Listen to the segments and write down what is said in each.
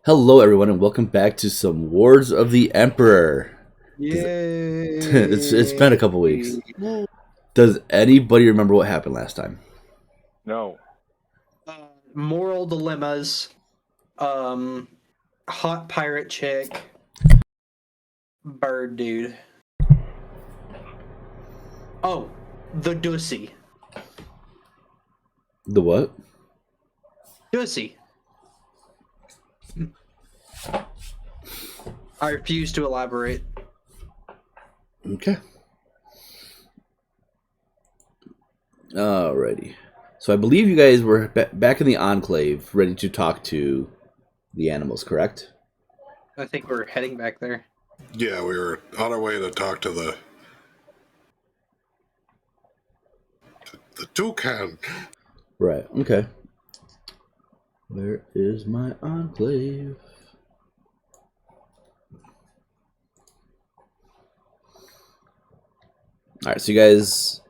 Hello, everyone, and welcome back to some Wars of the Emperor. Does it's been a Yay! couple weeks. Does anybody remember what happened last time? No. Moral dilemmas. Um, hot pirate chick. Bird dude. Oh, the Dussy. The what? Dussy. I refuse to elaborate. Okay. Alrighty. So I believe you guys were back in the Enclave, ready to talk to the animals, correct? I think we're heading back there. Yeah, we were on our way to talk to the toucan. Right. Okay. Where is my Enclave? Alright, so you guys,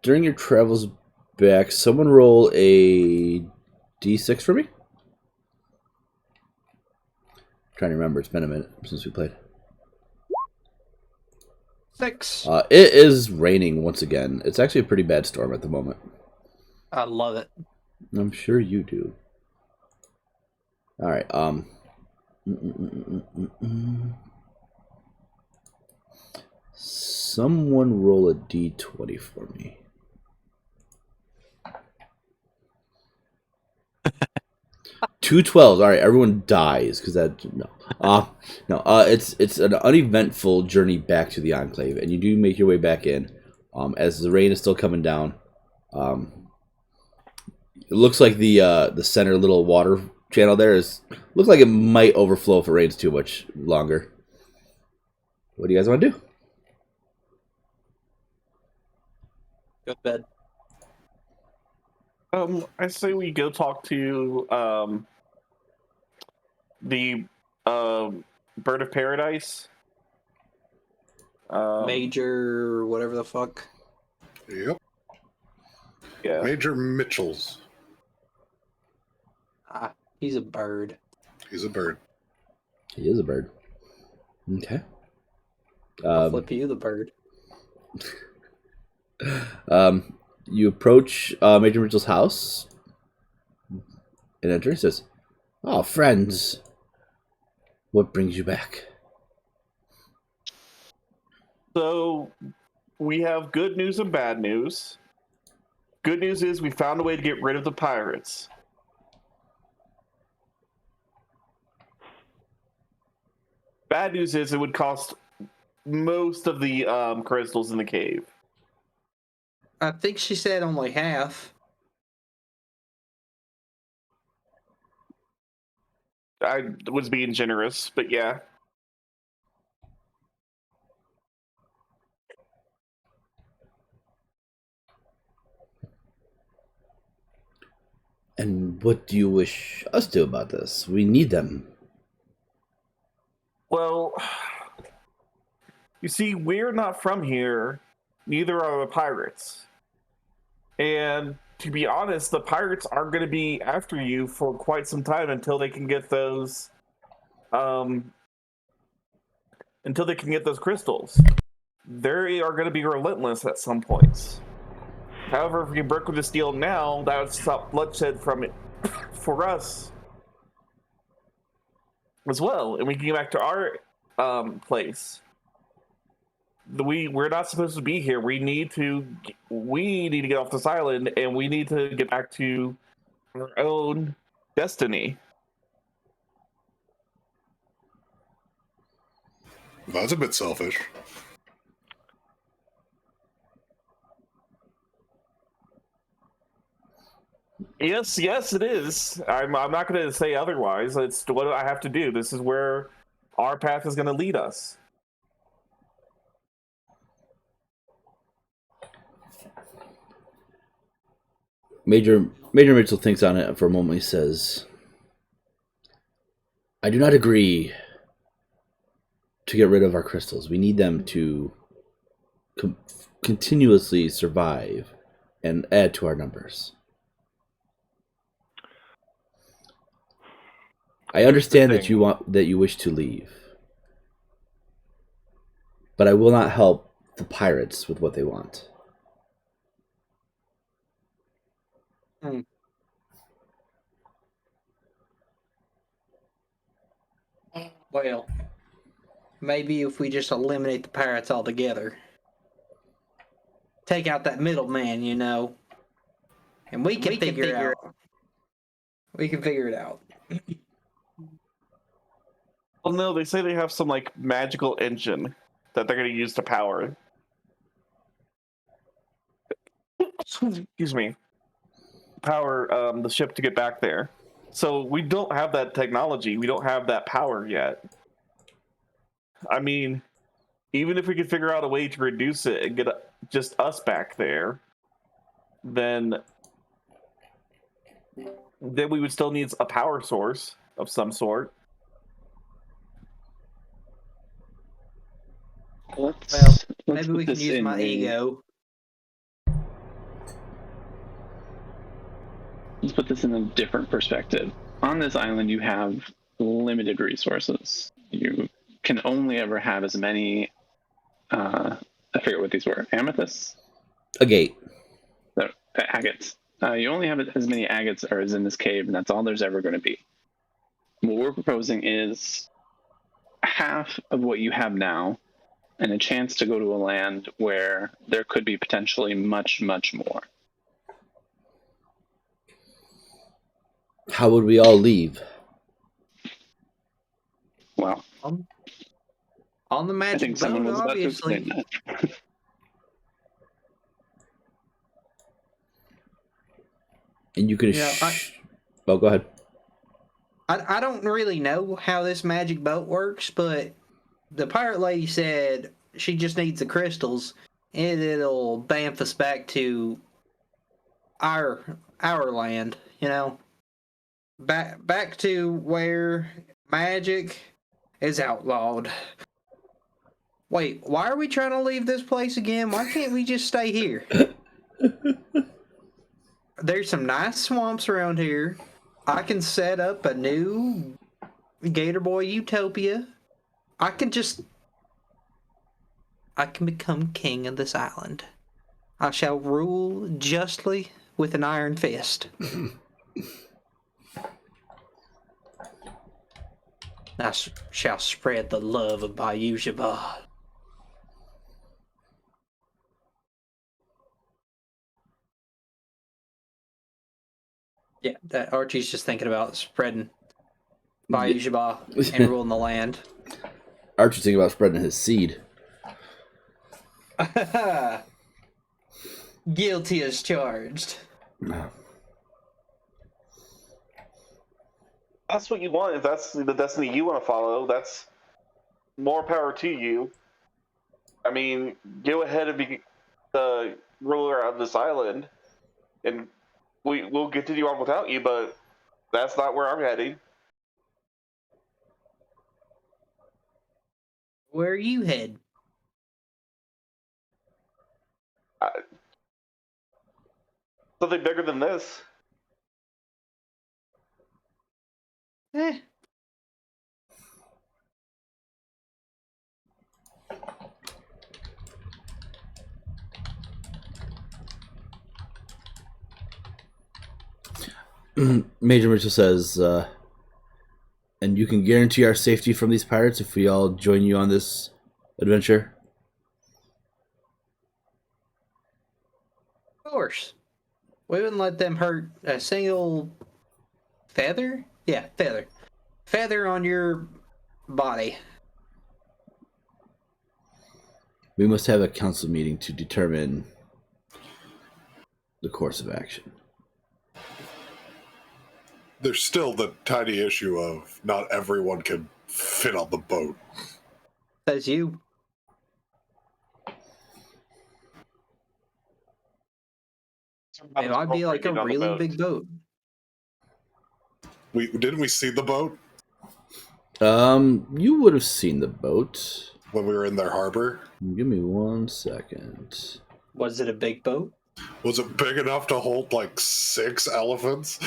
during your travels back, someone roll a d6 for me? Trying to remember, it's been a minute since we played. 6. It is raining once again. It's actually a pretty bad storm at the moment. I love it. I'm sure you do. All right. Someone roll a d20 for me. Two 12s. All right, everyone dies because that no. No. It's an uneventful journey back to the Enclave, and you do make your way back in. As the rain is still coming down. It looks like the center little water channel there looks like it might overflow if it rains too much longer. What do you guys want to do? Go to bed. I say we go talk to the bird of paradise. Major, whatever the fuck. Yep, Yeah. Major Mitchell's. Ah, he's a bird. He's a bird. He is a bird. Okay. I'll flip you the bird. You approach Major Mitchell's house and enter. He says, "Oh, friends, what brings you back?" So we have good news and bad news. Good news is we found a way to get rid of the pirates. Bad news is it would cost most of the crystals in the cave. I think she said only half. I was being generous, but yeah. And what do you wish us to do about this? We need them. Well, you see, we're not from here. Neither are the pirates. And to be honest, the pirates are going to be after you for quite some time until they can get those, crystals. They are going to be relentless at some points. However, if we can break with this deal now, that would stop bloodshed from it for us as well, and we can get back to our place. We're not supposed to be here. We need to get off this island, and we need to get back to our own destiny. That's a bit selfish. Yes, it is. I'm not going to say otherwise. It's what I have to do. This is where our path is going to lead us. Major Mitchell thinks on it for a moment. He says, "I do not agree to get rid of our crystals. We need them to continuously survive and add to our numbers. I understand the that you wish to leave, but I will not help the pirates with what they want. Well, maybe if we just eliminate the pirates altogether, take out that middleman, and we can figure out. We can figure it out. Well, no, they say they have some like magical engine that they're going to use to power. Excuse me. Power the ship to get back there. So we don't have that technology. We don't have that power yet. I mean, even if we could figure out a way to reduce it and get just us back there, then we would still need a power source of some sort. Let's Maybe put we can this use in my ego. Let's put this in a different perspective. On this island, you have limited resources. You can only ever have as many. I forget what these were. Amethysts. Agate. No, agates. You only have as many agates as in this cave, and that's all there's ever going to be. What we're proposing is half of what you have now, and a chance to go to a land where there could be potentially much, much more. How would we all leave? Well, On the I magic think someone boat, was about to obviously. explain that. And you can. Oh, go ahead. I don't really know how this magic boat works, but the pirate lady said she just needs the crystals, and it'll bamf us back to our land. Back to where magic is outlawed. Wait, why are we trying to leave this place again? Why can't we just stay here? There's some nice swamps around here. I can set up a new Gator Boy utopia. I can become king of this island. I shall rule justly with an iron fist. I shall spread the love of Bayou Jabba. Yeah, that Archie's just thinking about spreading Bayou Jabba and ruling the land. Archie's thinking about spreading his seed. Guilty as charged. That's what you want. If that's the destiny you want to follow, that's more power to you. I mean, go ahead and be the ruler of this island, and we'll continue on without you, but that's not where I'm heading. Where are you head? Something bigger than this. Eh. Major Mitchell says, and you can guarantee our safety from these pirates if we all join you on this adventure? Of course. We wouldn't let them hurt a single feather? Yeah, feather. Feather on your body. We must have a council meeting to determine the course of action. There's still the tiny issue of not everyone can fit on the boat. Says you. It might be like a really big boat. Didn't we see the boat You would have seen the boat. when we were in their harbor? Give me 1 second. Was it a big boat? Was it big enough to hold like 6 elephants?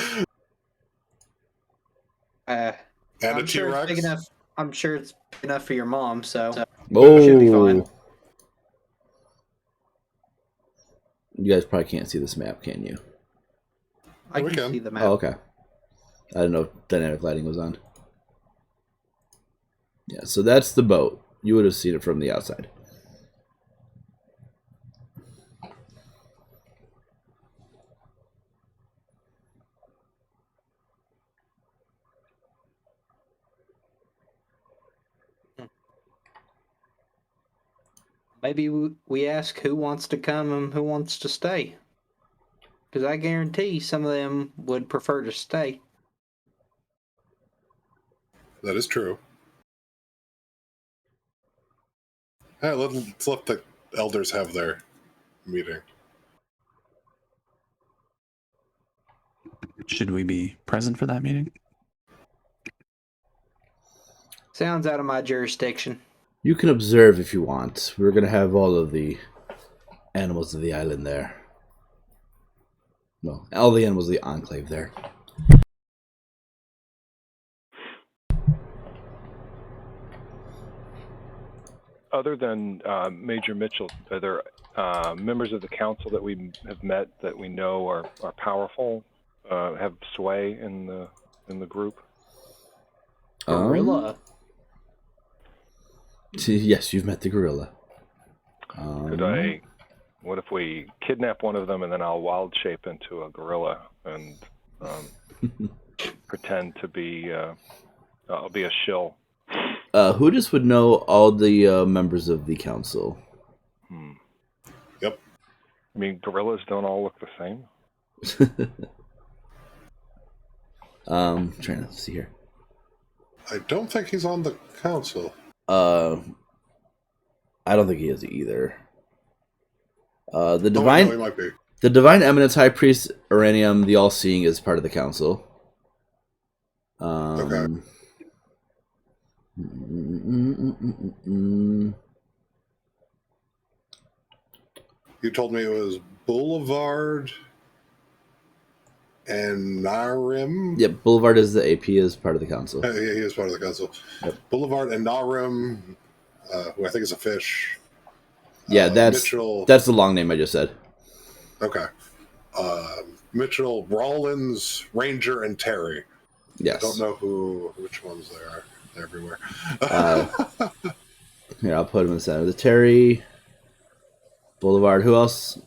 And a I'm sure it's big T-Rex. enough. I'm sure it's big enough for your mom, so should be fine. Oh, you guys probably can't see this map, can you? I We can can. see the map. Oh, okay. I didn't know if dynamic lighting was on. Yeah, so that's the boat. You would have seen it from the outside. Maybe we ask who wants to come and who wants to stay. Because I guarantee some of them would prefer to stay. That is true. Hey, let's let the elders have their meeting. Should we be present for that meeting? Sounds out of my jurisdiction. You can observe if you want. We're going to have all of the animals of the island there. Well, all the animals of the enclave there. Other than Major Mitchell, are there members of the council that we have met that we know are powerful, have sway in the group? Gorilla. Yes, you've met the gorilla. What if we kidnap one of them and then I'll wild shape into a gorilla and pretend to be, I'll be a shill. Who just would know all the members of the council? Yep. I mean, gorillas don't all look the same. Trying to see here. I don't think he's on the council. I don't think he is either. The Oh, divine, no, he might be. the divine eminence, high priest Uranium, the all-seeing, is part of the council. Okay. You told me it was Boulevard and Narim. Yep, Boulevard is the AP, is part of the council. Yeah, he is part of the council. Yep. Boulevard and Narim, who I think is a fish. Yeah, that's Mitchell. that's the long name I just said. Okay. Mitchell, Rollins, Ranger, and Terry. Yes. I don't know which ones they are. They're everywhere. Here, I'll put him in the center. The Terry, Boulevard. Who else?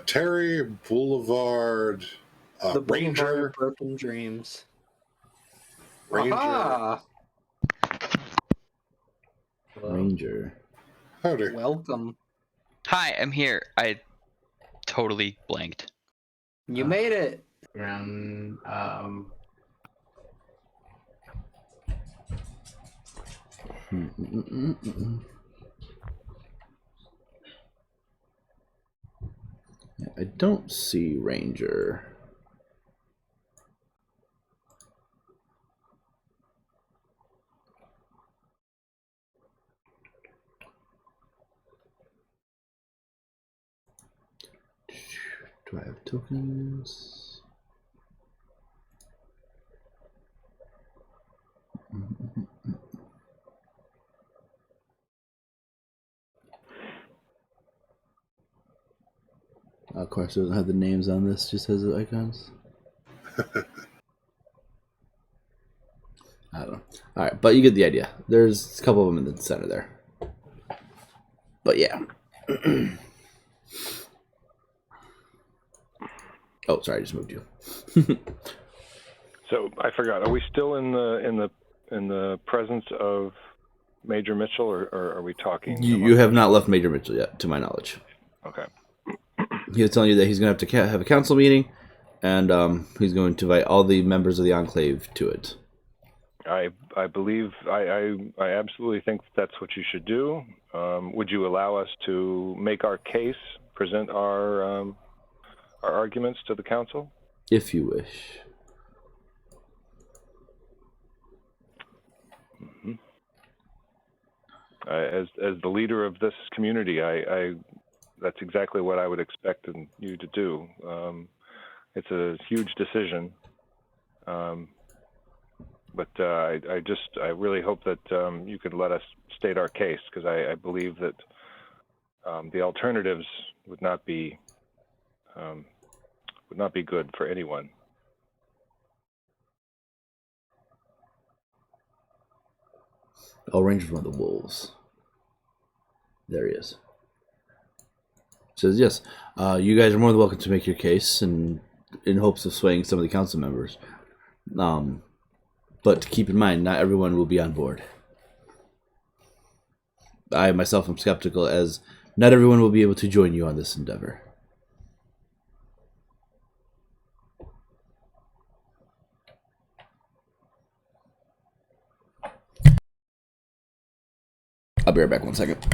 Terry, Boulevard, The Boulevard Ranger. of Broken Dreams. Ranger. Aha! Ranger. Howdy. Welcome. Hi, I'm here. I totally blanked. You made it. Around, I don't see Ranger. Do I have tokens? Of course, it doesn't have the names on this, just has the icons. I don't know. Alright, but you get the idea. There's a couple of them in the center there. But yeah. Oh, sorry, I just moved you. So I forgot. Are we still in the presence of Major Mitchell, or are we talking? You have not left Major Mitchell yet, to my knowledge. Okay. He was telling you that he's going to have to have a council meeting, and he's going to invite all the members of the Enclave to it. I believe I absolutely think that's what you should do. Would you allow us to make our case, present our arguments to the council? If you wish. Mm-hmm. As the leader of this community, I that's exactly what I would expect you to do. It's a huge decision. But I really hope that you could let us state our case, because I believe that the alternatives would not be good for anyone. I'll range from the wolves. There he is. Says yes. You guys are more than welcome to make your case, and in hopes of swaying some of the council members. But keep in mind, not everyone will be on board. I myself am skeptical, as not everyone will be able to join you on this endeavor. I'll be right back 1 second.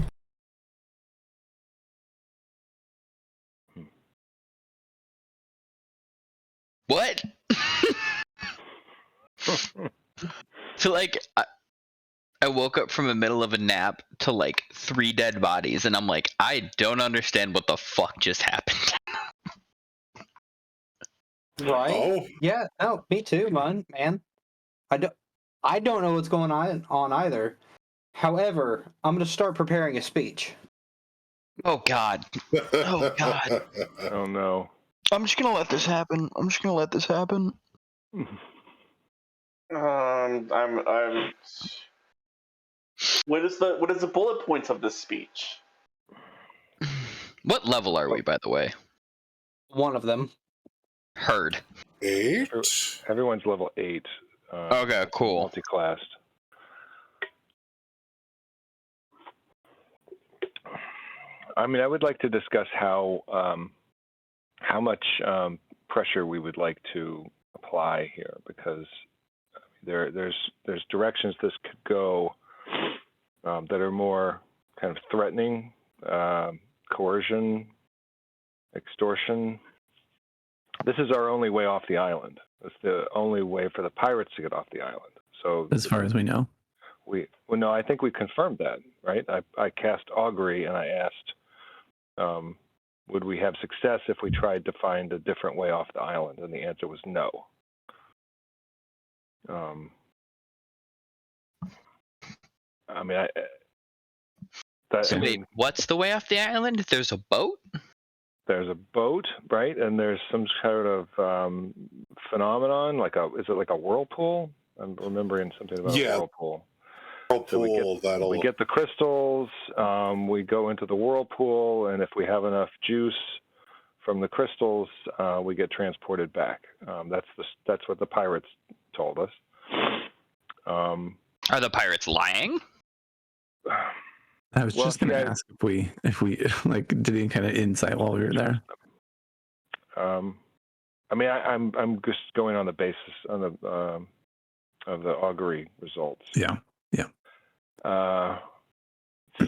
What? So like, I woke up from the middle of a nap to like 3 dead bodies, and I'm like, I don't understand what the fuck just happened. Right? Oh, Yeah. No, me too, man. I don't know what's going on either. However, I'm going to start preparing a speech. Oh God. Oh God. Oh no. I'm just gonna let this happen. I'm. What is the bullet points of this speech? What level are we, by the way? One of them. Heard. 8? Everyone's level 8. Okay, cool. Multi-classed. I mean, I would like to discuss how much pressure we would like to apply here, because there's directions this could go that are more kind of threatening, coercion, extortion. This is our only way off the island. It's the only way for the pirates to get off the island. So As far as we know. No, I think we confirmed that, right? I cast augury and I asked, would we have success if we tried to find a different way off the island? And the answer was no. I mean, So wait, what's the way off the island? There's a boat? There's a boat, right? And there's some sort of phenomenon, is it like a whirlpool? I'm remembering something about a whirlpool. So we get the crystals, we go into the whirlpool, and if we have enough juice from the crystals, we get transported back. That's what the pirates told us. Are the pirates lying? I was just going to ask if we like did any kind of insight while we were there. I mean, I'm just going on the basis of the augury results. Yeah.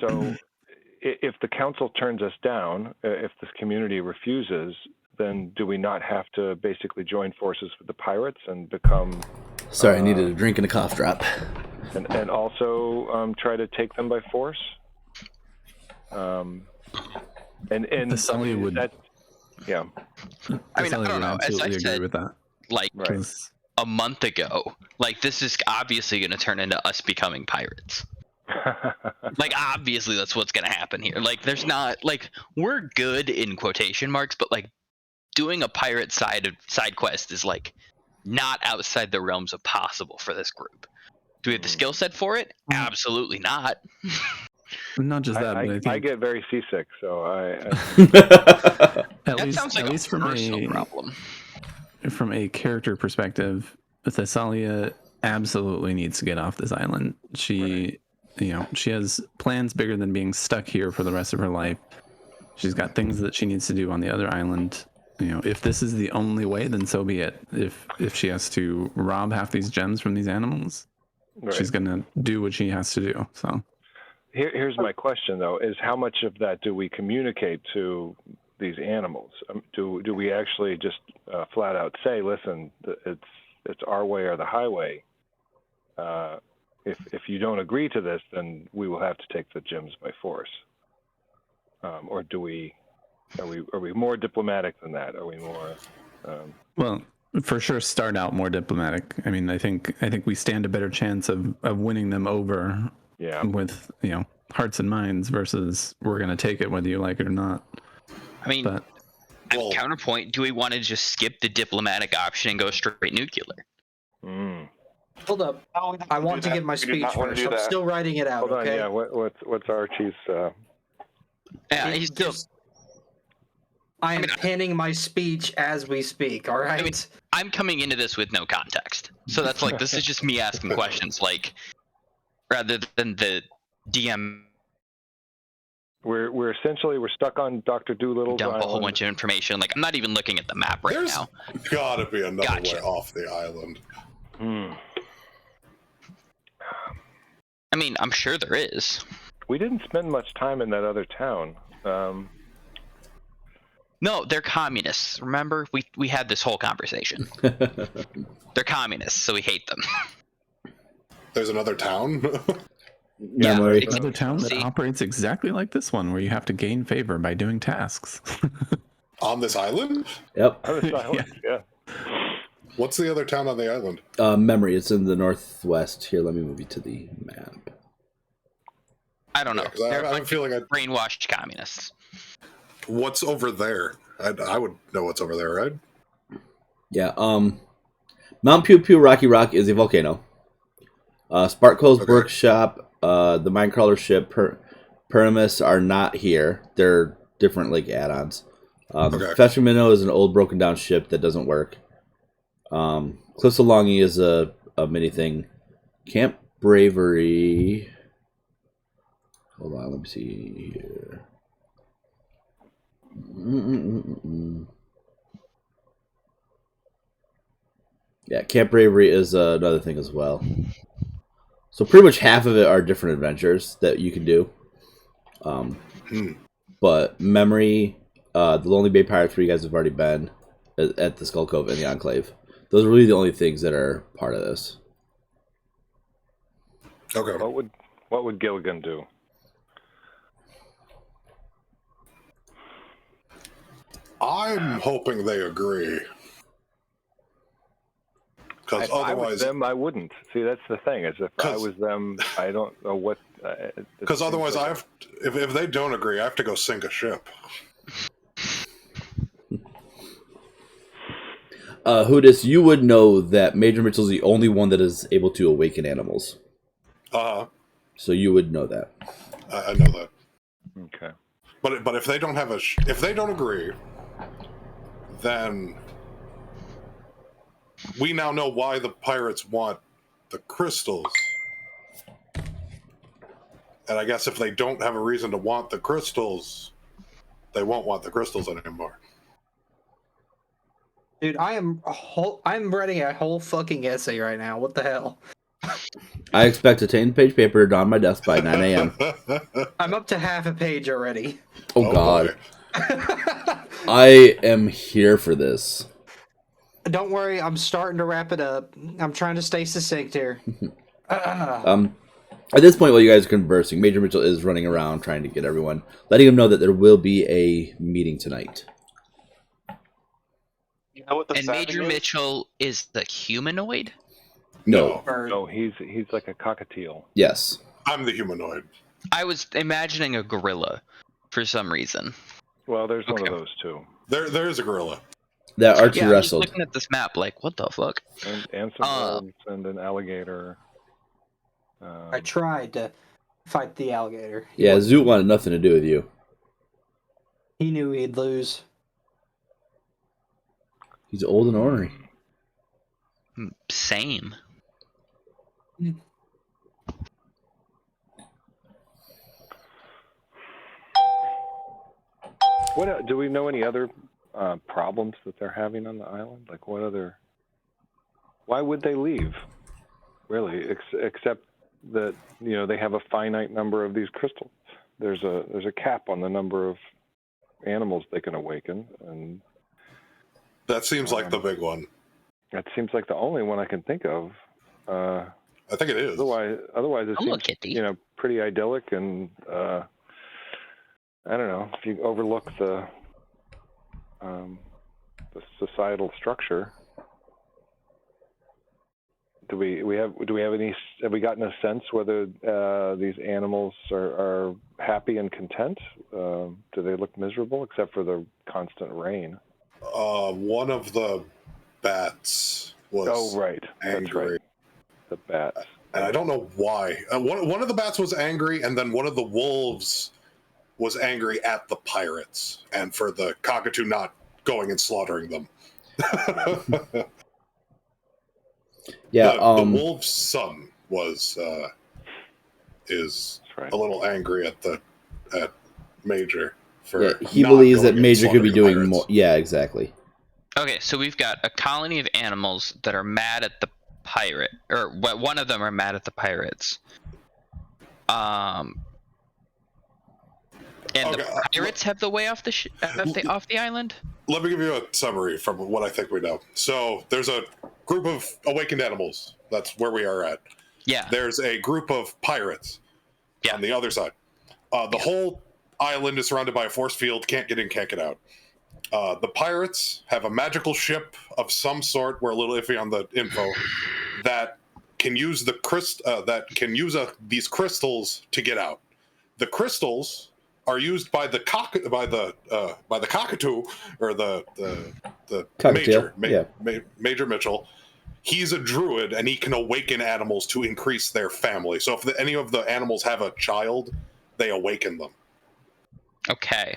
So if the council turns us down, if this community refuses, then do we not have to basically join forces with the pirates and become... Sorry, I needed a drink and a cough drop. And also try to take them by force? And the Sully would... Yeah. I mean, I don't know. As I said, with that. Like right. a month ago, like this is obviously going to turn into us becoming pirates. Like obviously that's what's going to happen here. Like there's not like we're good in quotation marks, but like doing a pirate side quest is like not outside the realms of possible for this group. Do we have the skill set for it? Absolutely not. Not just that, but I think I get very seasick, so That sounds like a personal problem. From a character perspective, Thessalia absolutely needs to get off this island. She has plans bigger than being stuck here for the rest of her life. She's got things that she needs to do on the other island. If this is the only way, then so be it. If she has to rob half these gems from these animals, she's gonna do what she has to do. So here's my question, though: is how much of that do we communicate to these animals? Do we actually just flat out say, "Listen, it's our way or the highway"? If you don't agree to this, then we will have to take the gems by force. Or are we more diplomatic than that? Are we more? Well, for sure start out more diplomatic. I mean, I think we stand a better chance of winning them over Yeah. with, hearts and minds versus we're going to take it whether you like it or not. I mean, But Well, counterpoint, do we want to just skip the diplomatic option and go straight nuclear? Mm. Hold up. No, we don't I wanna want do to that. give my We do speech not wanna first. do I'm that. still writing it out, Hold on, okay? yeah. What's Archie's? Yeah, It he's still. just- I am penning my speech as we speak, all right? I mean, I'm coming into this with no context, so that's like this is just me asking questions, like rather than the DM We're essentially stuck on Dr. Doolittle's dump a whole island. bunch of information. Like I'm not even looking at the map right there's now. gotta be another Gotcha. way off the island. Hmm. I mean, I'm sure there is. We didn't spend much time in that other town. No, they're communists. Remember, we had this whole conversation. They're communists, so we hate them. There's another town. Yeah, Memory. it's- another town that see? operates exactly like this one, where you have to gain favor by doing tasks. On this island? Yep. Other island, yeah. What's the other town on the island? Memory. It's in the northwest. Here, let me move you to the map. I don't know. Yeah, 'cause I They're have a feeling brainwashed communists. what's over there? I would know what's over there, right? Yeah. Mount Pew Pew Rocky Rock is a volcano. Sparkle's Okay. workshop, the Minecrawler ship, Perimus are not here. They're different like add-ons. Okay. Fetching Minnow is an old broken down ship that doesn't work. Cliffs of Longing is a mini thing. Camp Bravery. Hold on, let me see here. Yeah, Camp Bravery is another thing as well. So pretty much half of it are different adventures that you can do. But Memory, the Lonely Bay Pirates, where you guys have already been, at the Skull Cove and the Enclave. Those are really the only things that are part of this. Okay. What would Gilligan do? I'm hoping they agree. Because If I was otherwise, them, I wouldn't. See, that's the thing. Is if I 'Cause- was them, I don't know what. because otherwise, if they don't agree, I have to go sink a ship. Hudis, you would know that Major Mitchell's the only one that is able to awaken animals. So you would know that. I know that. Okay. But if they don't have if they don't agree, then we now know why the pirates want the crystals. And I guess if they don't have a reason to want the crystals, they won't want the crystals anymore. Dude, I'm writing a whole fucking essay right now. What the hell? I expect a 10-page paper on my desk by 9 a.m. I'm up to half a page already. Oh, God. boy. I am here for this. Don't worry, I'm starting to wrap it up. I'm trying to stay succinct here. At this point, while you guys are conversing, Major Mitchell is running around trying to get everyone, letting them know that there will be a meeting tonight. You know what the And setting Major is? Mitchell is the humanoid? No. Or- No, he's like a cockatiel. Yes. I'm the humanoid. I was imagining a gorilla for some reason. Well, there's one Okay. of those too, There is a gorilla. That Archie Yeah, I'm just wrestled. looking at this map like, what the fuck? and some wolves and an alligator. I tried to fight the alligator. Yeah, Zoot wanted nothing to do with you. He knew he'd lose. He's old and ornery. Same. What do we know any other problems that they're having on the island? Like what other? Why would they leave? Really, except that they have a finite number of these crystals. There's a cap on the number of animals they can awaken, and That seems like the big one. that seems like the only one I can think of. I think it is. Otherwise, it Hello, seems Kitty. pretty idyllic, and I don't know if you overlook the societal structure. Do we have we gotten a sense whether these animals are happy and content? Do they look miserable except for the constant rain? One of the bats was right. angry. That's right. The bats. And I don't know why. One of the bats was angry, and then one of the wolves was angry at the pirates and for the cockatoo not going and slaughtering them. Yeah, the wolf's son is right. a little angry at Major for he not believes that going and Major could be slaughtering the doing pirates. more. Yeah, exactly. Okay, so we've got a colony of animals that are mad at the pirate, or one of them are mad at the pirates. And the pirates have the way off the island. Let me give you a summary from what I think we know. So there's a group of awakened animals. That's where we are at. Yeah. There's a group of pirates on the other side. The whole island is surrounded by a force field. Can't get in, can't get out. The pirates have a magical ship of some sort. We're a little iffy on the info. That can use these crystals to get out. The crystals are used by the cockatoo or the Cockatiel, Major Mitchell. He's a druid and he can awaken animals to increase their family. So if any of the animals have a child, they awaken them. Okay.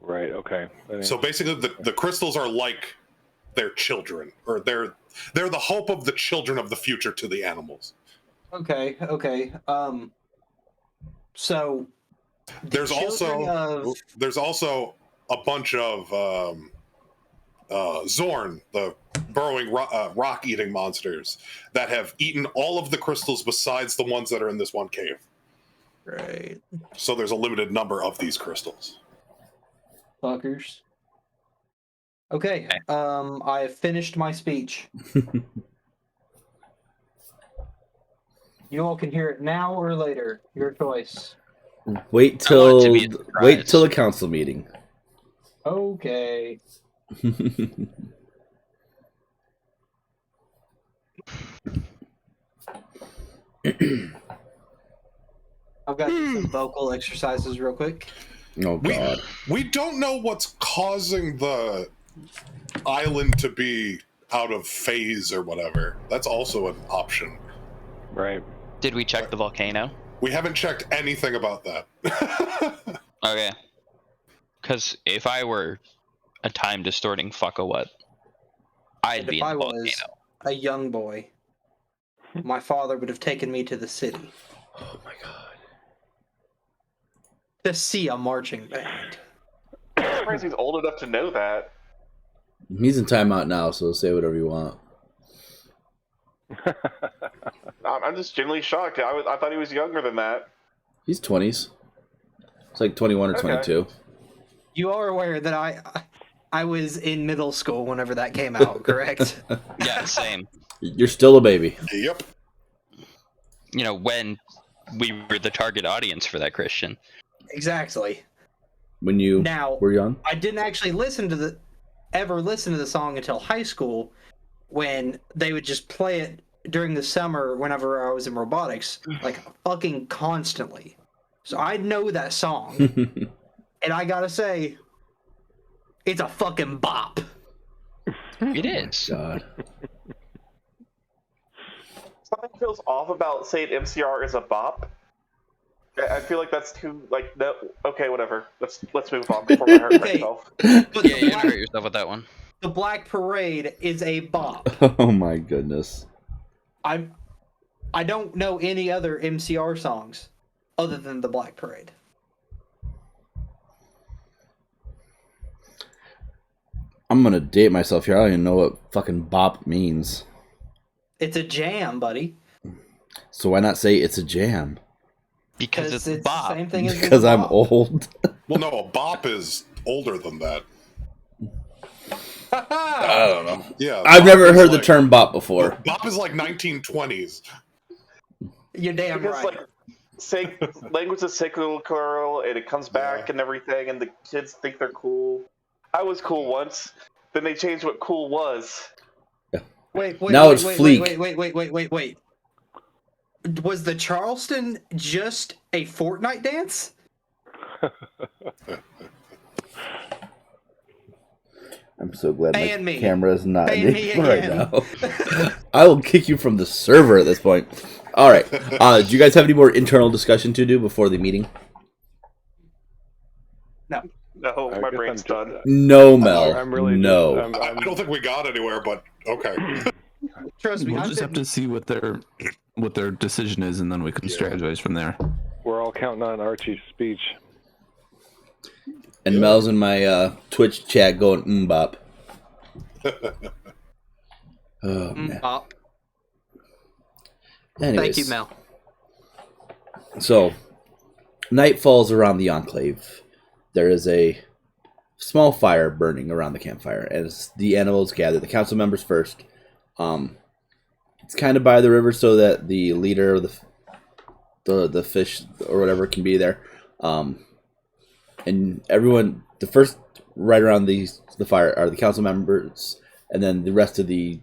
Right. Okay. So basically, the crystals are like their children, or they're the hope of the children of the future to the animals. Okay. So there's also a bunch of Zorn, the burrowing rock-eating monsters that have eaten all of the crystals besides the ones that are in this one cave. Right. So there's a limited number of these crystals. Fuckers. Okay. I have finished my speech. You all can hear it now or later. Your choice. Wait till the council meeting. Okay. I've got to do some vocal exercises real quick. Oh God. We don't know what's causing the island to be out of phase or whatever. That's also an option. Right. Did we check the volcano? We haven't checked anything about that. Okay. Because if I were a time distorting fuck-a-what, I'd be in the volcano. Was a young boy, my father would have taken me to the city. Oh my God. To see a marching band. I'm surprised he's old enough to know that. He's in timeout now, so say whatever you want. I'm just genuinely shocked. I thought he was younger than that. He's 20s. It's like 21 or 22. You are aware that I was in middle school whenever that came out, correct? Yeah, same. You're still a baby. Yep. You know, when we were the target audience for that, Christian. Exactly. When you were young? I didn't actually ever listen to the song until high school, when they would just play it during the summer whenever I was in robotics, like fucking constantly. So I know that song. And I gotta say, it's a fucking bop. It is. God. Something feels off about saying MCR is a bop. I feel like that's too, like, no, okay, whatever. Let's move on before I hurt myself. But yeah, you hurt yourself with that one. The Black Parade is a bop. Oh my goodness. I don't know any other MCR songs other than the Black Parade. I'm gonna date myself here. I don't even know what fucking bop means. It's a jam, buddy. So why not say it's a jam? Because it's bop. The same thing as Because I'm bop. old. Well, no, a bop is older than that. I don't know. Yeah, I've never heard the like, term bop before. Bop is like 1920s. You're damn Because, right. like, language is cyclical, and it comes back and everything, and the kids think they're cool. I was cool once. Then they changed what cool was. Yeah. Wait, Now it's Fleek. wait. Was the Charleston just a Fortnite dance? I'm so glad Ban my me. camera is not Ban me enabled right again. now. I will kick you from the server at this point. All right. Do you guys have any more internal discussion to do before the meeting? No, I my guess brain's I'm done. No, Mel. I'm really no. just. I don't think we got anywhere, but okay. Trust me, We'll I've just have been, to see what their decision is, and then we can Yeah. strategize from there. We're all counting on Archie's speech. And Mel's in my Twitch chat going, bop. Oh, man. Bop. Anyways, Thank you, Mel. So, night falls around the Enclave. There is a small fire burning around the campfire as the animals gather. The council members first. It's kind of by the river so that the leader of the fish or whatever can be there. And everyone, the first right around the fire are the council members, and then the rest of the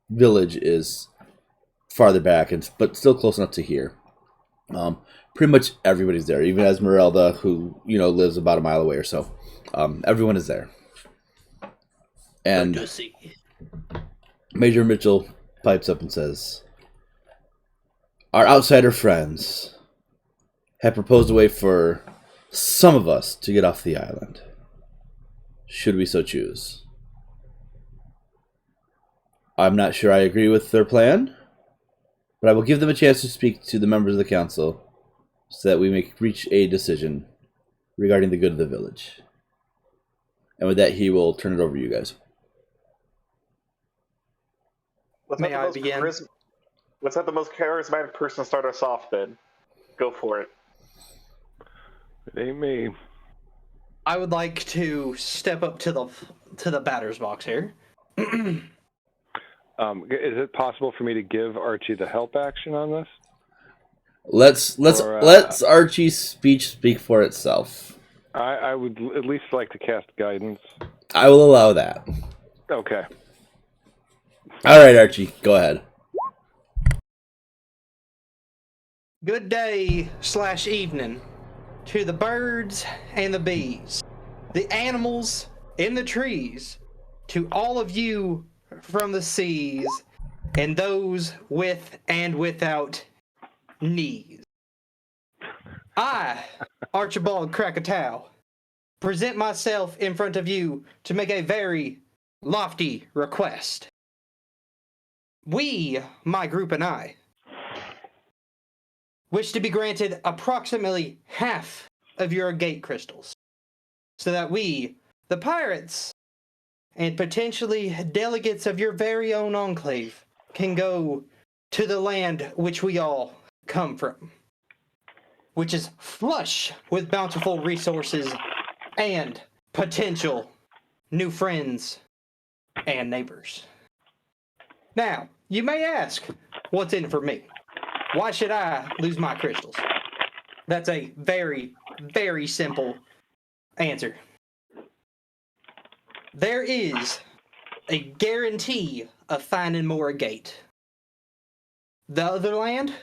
village is farther back, but still close enough to hear. Pretty much everybody's there, even Esmeralda, who lives about a mile away or so. Everyone is there, and Good to see. Major Mitchell pipes up and says, "Our outsider friends have proposed a way for some of us to get off the island, should we so choose. I'm not sure I agree with their plan, but I will give them a chance to speak to the members of the council so that we may reach a decision regarding the good of the village." And with that, he will turn it over to you guys. May I begin? Let's have the most charismatic person start us off then. Go for it. It ain't me. I would like to step up to the batter's box here. Is it possible for me to give Archie the help action on this? Let's Archie's speech speak for itself. I would at least like to cast guidance. I will allow that. Okay. All right, Archie, go ahead. Good day / evening to the birds and the bees, the animals in the trees, to all of you from the seas, and those with and without knees. I, Archibald Krakatoa, present myself in front of you to make a very lofty request. We, my group and I, wish to be granted approximately half of your agate crystals, so that we, the pirates, and potentially delegates of your very own enclave, can go to the land which we all come from, which is flush with bountiful resources and potential new friends and neighbors. Now, you may ask, what's in it for me? Why should I lose my crystals? That's a very, very simple answer. There is a guarantee of finding more agate. The other land,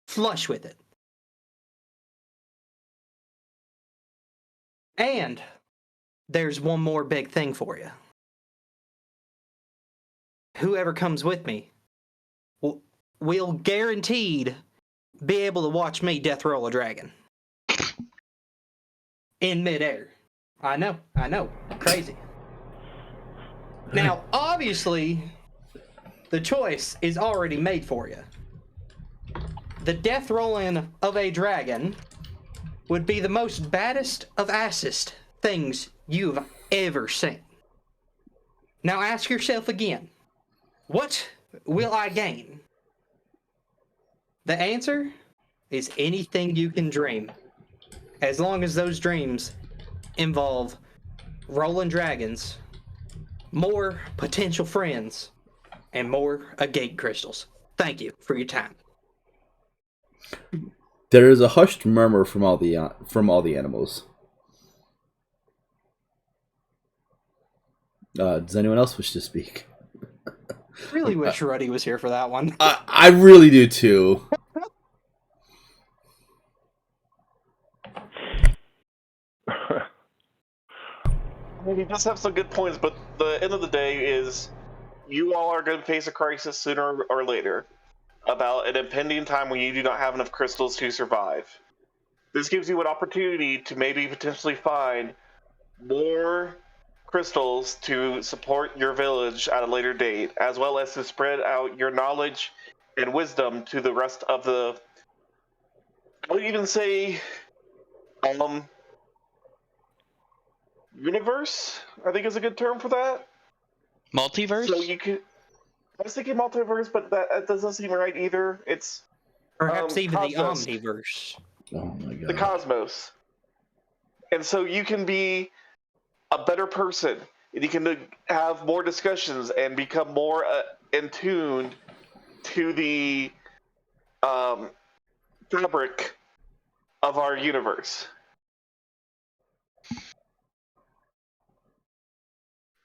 flush with it. And there's one more big thing for you. Whoever comes with me will guaranteed be able to watch me death roll a dragon. In midair. I know. Crazy. Now, obviously, the choice is already made for you. The death rolling of a dragon would be the most baddest of assist things you've ever seen. Now ask yourself again, what will I gain? The answer is anything you can dream, as long as those dreams involve rolling dragons, more potential friends, and more agate crystals. Thank you for your time. There is a hushed murmur from all the animals. Does anyone else wish to speak? Really wish Ruddy was here for that one. I really do too. He does have some good points, but the end of the day is you all are going to face a crisis sooner or later about an impending time when you do not have enough crystals to survive. This gives you an opportunity to maybe potentially find more crystals to support your village at a later date, as well as to spread out your knowledge and wisdom to the rest of the. I would even say, universe. I think is a good term for that. Multiverse? So you could. I was thinking multiverse, but that doesn't seem right either. It's Perhaps even cosmos. the Omniverse. Oh my The god. cosmos. And so you can be a better person, and you can have more discussions and become more in tune to the fabric of our universe.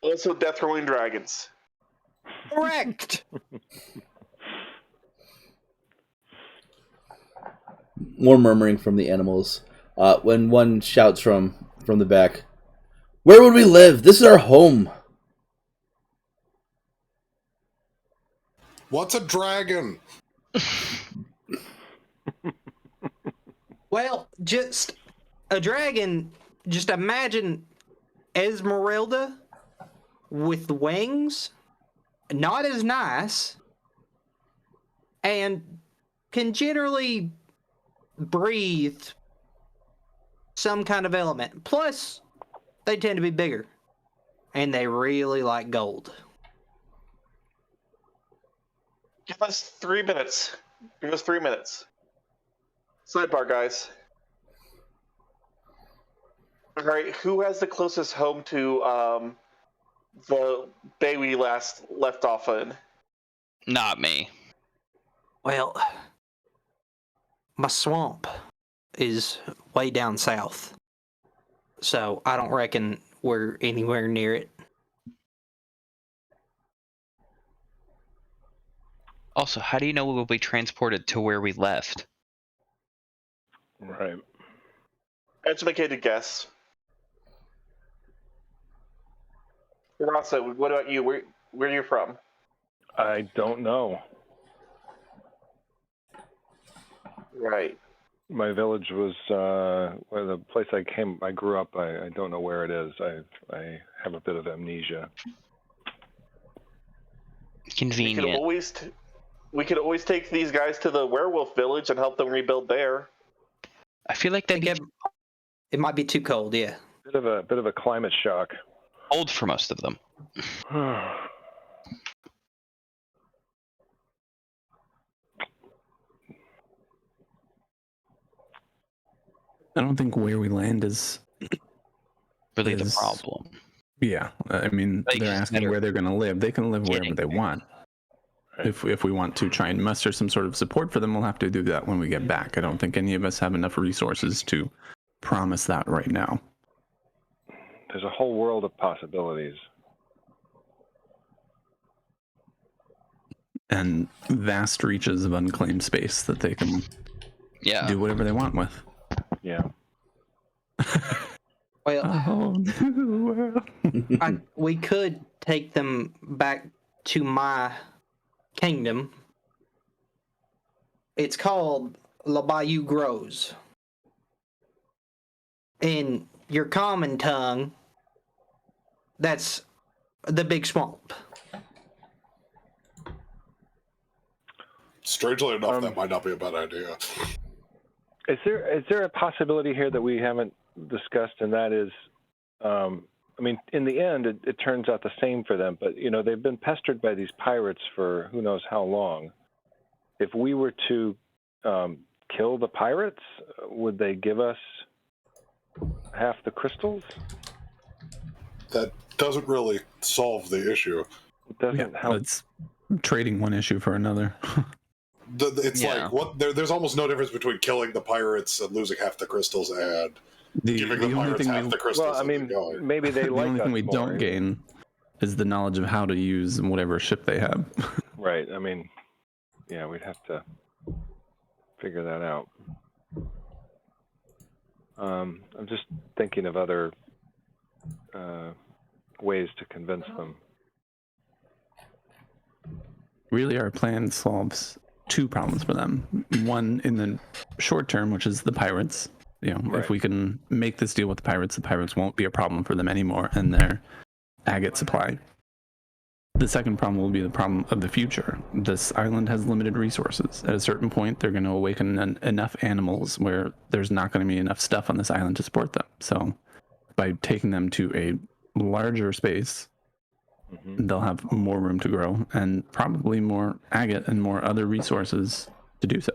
Also, death throwing dragons. Correct. More murmuring from the animals. When one shouts from the back, "Where would we live? This is our home." What's a dragon? Well, just a dragon. Just imagine Esmeralda with wings, not as nice, and can generally breathe some kind of element. Plus, they tend to be bigger, and they really like gold. Give us 3 minutes. Give us 3 minutes. Sidebar, guys. All right, who has the closest home to the bay we last left off in? Not me. Well, my swamp is way down south, so I don't reckon we're anywhere near it. Also, how do you know we'll be transported to where we left? Right. Educated guess. Rasa, what about you? Where are you from? I don't know. Right. My village was where the place I grew up. I don't know where it is. I have a bit of amnesia. Convenient. We could always take these guys to the werewolf village and help them rebuild there. I feel like that'd be It might be too cold, yeah. Bit of a climate shock. old for most of them. I don't think where we land is Really the problem. Yeah, I mean, Like, they're asking where they're going to live. They can live wherever they want. If we want to try and muster some sort of support for them, we'll have to do that when we get back. I don't think any of us have enough resources to promise that right now. There's a whole world of possibilities. And vast reaches of unclaimed space that they can do whatever they want with. Yeah. Well, we could take them back to my kingdom. It's called La Bayou Grows. In your common tongue, that's the big swamp. Strangely enough, that might not be a bad idea. Is there a possibility here that we haven't discussed, and that is, I mean, in the end, it turns out the same for them. But they've been pestered by these pirates for who knows how long. If we were to kill the pirates, would they give us half the crystals? That doesn't really solve the issue. It doesn't help. It's trading one issue for another. It's like there's almost no difference between killing the pirates and losing half the crystals and giving the pirates half the crystals. Well, I mean, maybe they the like only us thing we more. don't gain is the knowledge of how to use whatever ship they have. Right. I mean, yeah, we'd have to figure that out. I'm just thinking of other ways to convince them. Really, our plan solves two problems for them. One in the short term, which is the pirates. You know, Right. if we can make this deal with the pirates won't be a problem for them anymore and their agate supply. The second problem will be the problem of the future. This island has limited resources. At a certain point, they're going to awaken enough animals where there's not going to be enough stuff on this island to support them. So by taking them to a larger space, they'll have more room to grow and probably more agate and more other resources to do so.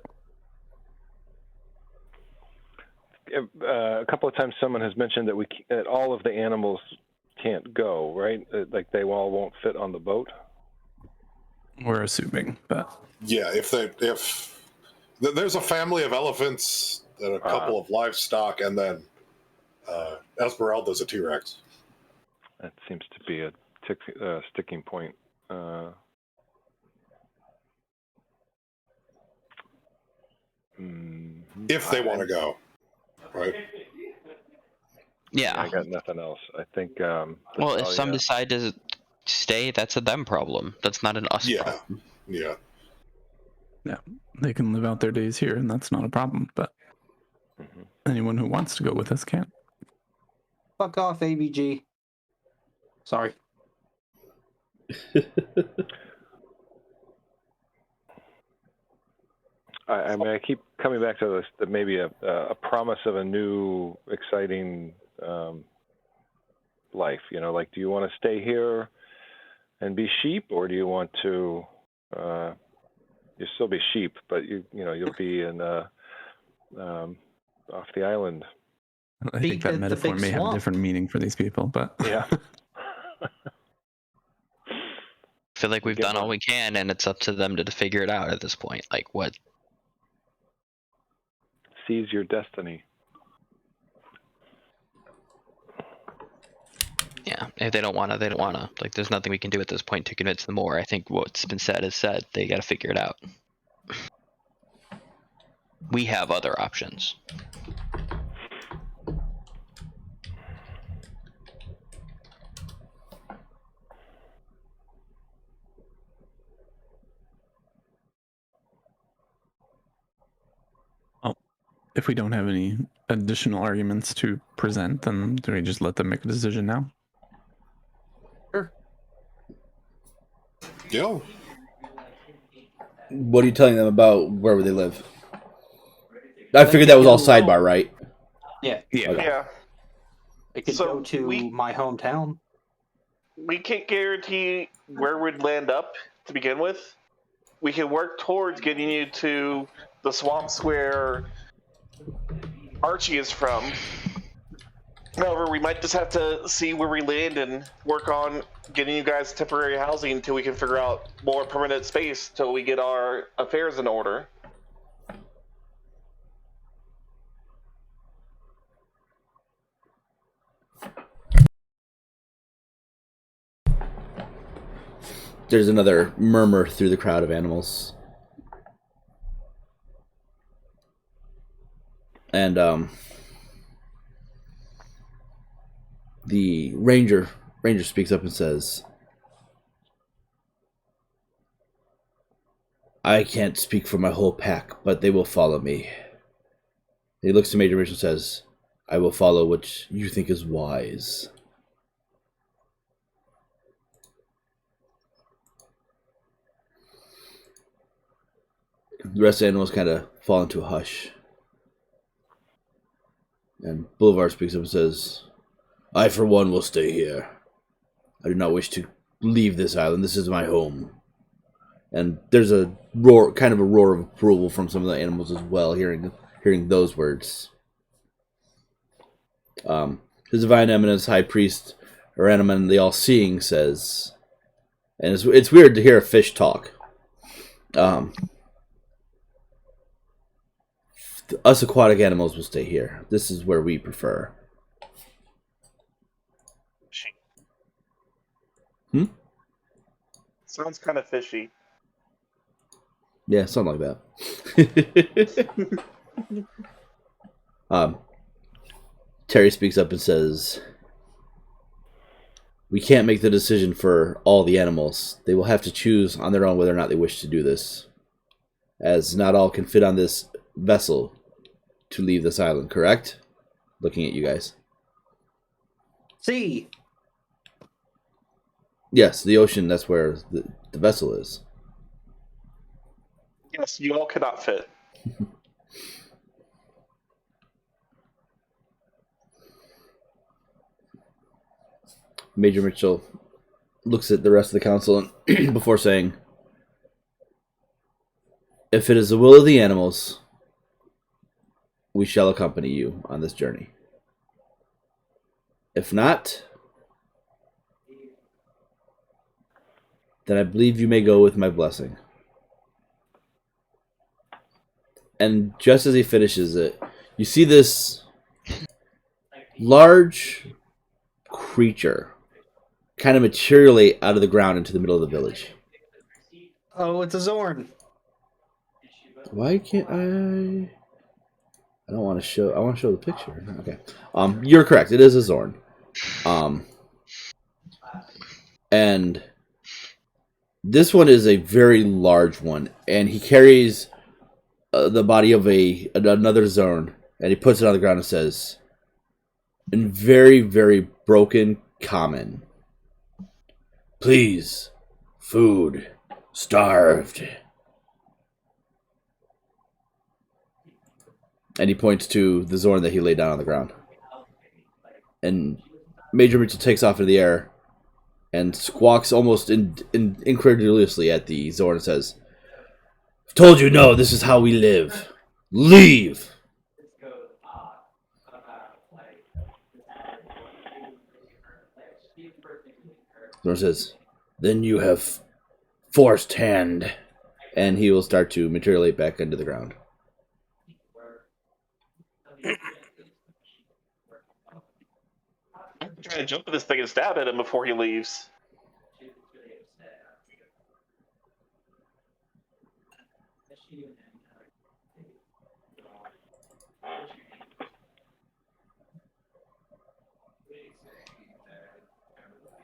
A couple of times someone has mentioned that all of the animals can't go, right? Like they all won't fit on the boat. We're assuming, but Yeah, if there's a family of elephants and a couple of livestock, and then Esmeralda's a T-Rex. That seems to be a sticking point. If they want to go, right? Yeah. I got nothing else. I think. Well, if some decide to stay, that's a them problem. That's not an us problem. Yeah. yeah, they can live out their days here, and that's not a problem. But anyone who wants to go with us can. Fuck off, ABG. Sorry. I mean, I keep coming back to this, that maybe a promise of a new, exciting life. You know, like, do you want to stay here and be sheep, or do you want to? You'll still be sheep, but you'll be in off the island. I think that metaphor may have a different meaning for these people, but yeah. I feel like we've done all we can, and it's up to them to figure it out at this point. Like, what? Seize your destiny. Yeah, if they don't want to, they don't want to. Like, there's nothing we can do at this point to convince them more. I think what's been said is said. They got to figure it out. We have other options. If we don't have any additional arguments to present, then do we just let them make a decision now? Sure. Yeah. What are you telling them about wherever they live? I figured that was all sidebar, right? Yeah. Okay. Yeah. They could go to my hometown. We can't guarantee where we'd land up to begin with. We can work towards getting you to the swamps where Archie is from. However, we might just have to see where we land and work on getting you guys temporary housing until we can figure out more permanent space till we get our affairs in order. There's another murmur through the crowd of animals. And the ranger speaks up and says, I can't speak for my whole pack, but they will follow me. He looks to Major Mitchell and says, I will follow what you think is wise. The rest of the animals kind of fall into a hush. And Boulevard speaks up and says, I, for one, will stay here. I do not wish to leave this island. This is my home. And there's a roar, kind of a roar of approval from some of the animals as well, hearing those words. His Divine Eminence, High Priest, Aranaman, the All-Seeing, says, and it's weird to hear a fish talk. Us aquatic animals will stay here. This is where we prefer. Sounds kind of fishy. Yeah, something like that. Terry speaks up and says, "We can't make the decision for all the animals. They will have to choose on their own whether or not they wish to do this, as not all can fit on this vessel to leave this island, correct?" Looking at you guys. See, Yes, the ocean, that's where the vessel is. Yes, you all cannot fit. Major Mitchell looks at the rest of the council and before saying, "If it is the will of the animals, we shall accompany you on this journey. If not, then I believe you may go with my blessing." And just as he finishes it, you see this large creature kind of materialize out of the ground into the middle of the village. oh, it's a Zorn. Why can't I? I don't want to show. I want to show the picture. Okay. You're correct. It is a Zorn. And this one is a very large one, and he carries the body of another Zorn, and he puts it on the ground and says, in very, very broken common, "Please, food, starved." And he points to the Zorn that he laid down on the ground. And Major Mitchell takes off into the air and squawks almost incredulously at the Zorn and says, "I've told you no, this is how we live. Leave!" Zorn says, "Then you have forced hand." And he will start to materialize back into the ground. I'm trying to jump at this thing and stab at him before he leaves.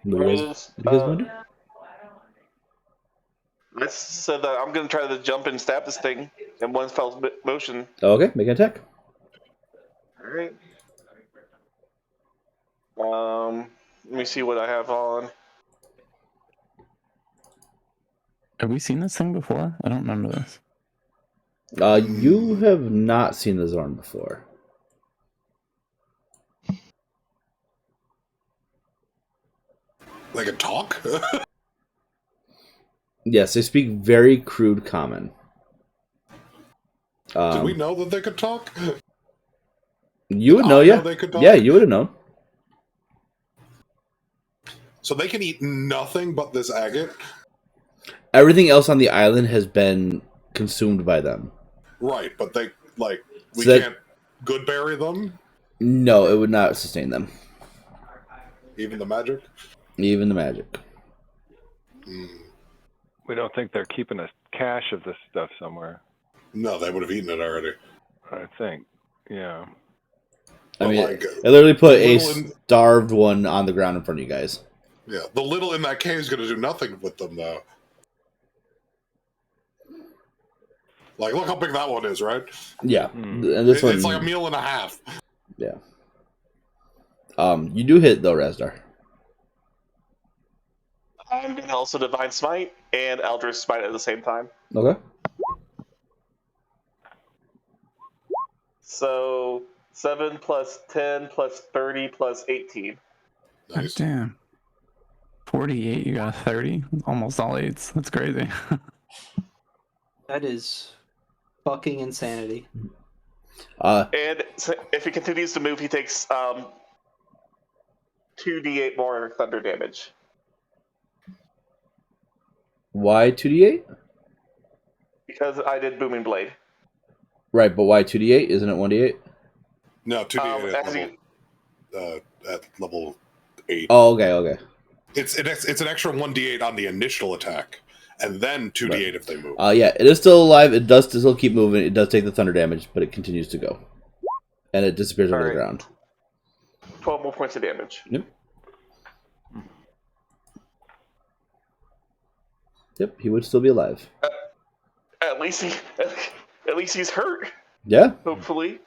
What do you guys want to do? I said that I'm going to try to jump and stab this thing in one fell motion. Okay, make an attack. Alright. Let me see what I have on. Have we seen this thing before? I don't remember this. You have not seen the Zorn before. They can talk? Yes, they speak very crude common. Did we know that they could talk? You would Did know, I yeah. know they could talk? Yeah, you would have known. So they can eat nothing but this agate? Everything else on the island has been consumed by them. Right, but they, like, we So can't good bury them? No, it would not sustain them. Even the magic? Even the magic. We don't think they're keeping a cache of this stuff somewhere. No, they would have eaten it already. I think. Yeah. I mean, like, I literally put a little in- starved one on the ground in front of you guys. Yeah, the little in that cave is going to do nothing with them, though. Like, look how big that one is, right? Yeah, and this one, It's like a meal and a half. yeah. You do hit though, Razdar. I'm going to also Divine Smite and Eldritch Smite at the same time. Okay. So 7 plus 10 plus 30 plus 18. Nice. Damn. 48, you got a 30? Almost all eights. That's crazy. That is fucking insanity. And so if he continues to move, he takes 2d8 more thunder damage. Why 2d8? Because I did Booming Blade. Right, but why 2d8? Isn't it 1d8? No, 2d8 as at level 8. Oh, okay. It's an extra 1d8 on the initial attack, and then 2d8 if they move. Yeah, it is still alive. It does still keep moving. It does take the thunder damage, but it continues to go, and it disappears under the Alright. ground. 12 more points of damage. Yep. Yep, he would still be alive. At least he's hurt. Yeah. Hopefully.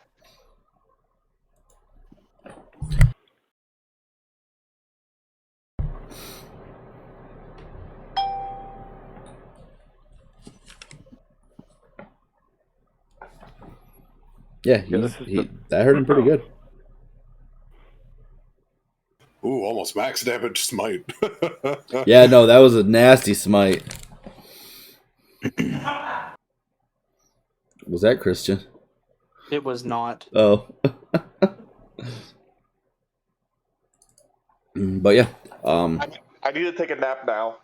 Yeah, that hurt him pretty good. Ooh, almost max damage smite. Yeah, no, that was a nasty smite. Was that Christian? It was not. Oh. But yeah. I need to take a nap now.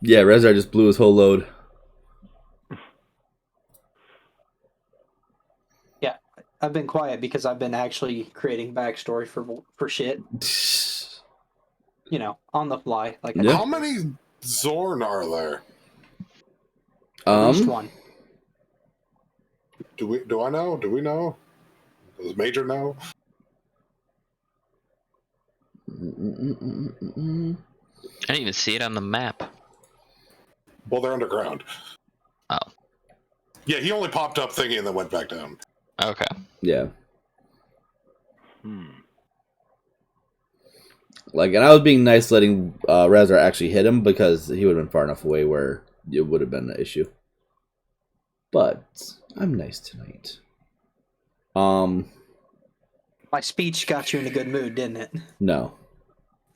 Yeah, Rezar just blew his whole load. Yeah, I've been quiet because I've been actually creating backstory for shit. You know, on the fly. Like Yeah. How many Zorn are there? at least one. Do I know? Do we know? Does Major know? I didn't even see it on the map. Well, they're underground. Oh. Yeah, he only popped up thingy and then went back down. Okay. Yeah. Like, and I was being nice letting Rezar actually hit him because he would have been far enough away where it would have been an issue. But I'm nice tonight. My speech got you in a good mood, didn't it? No.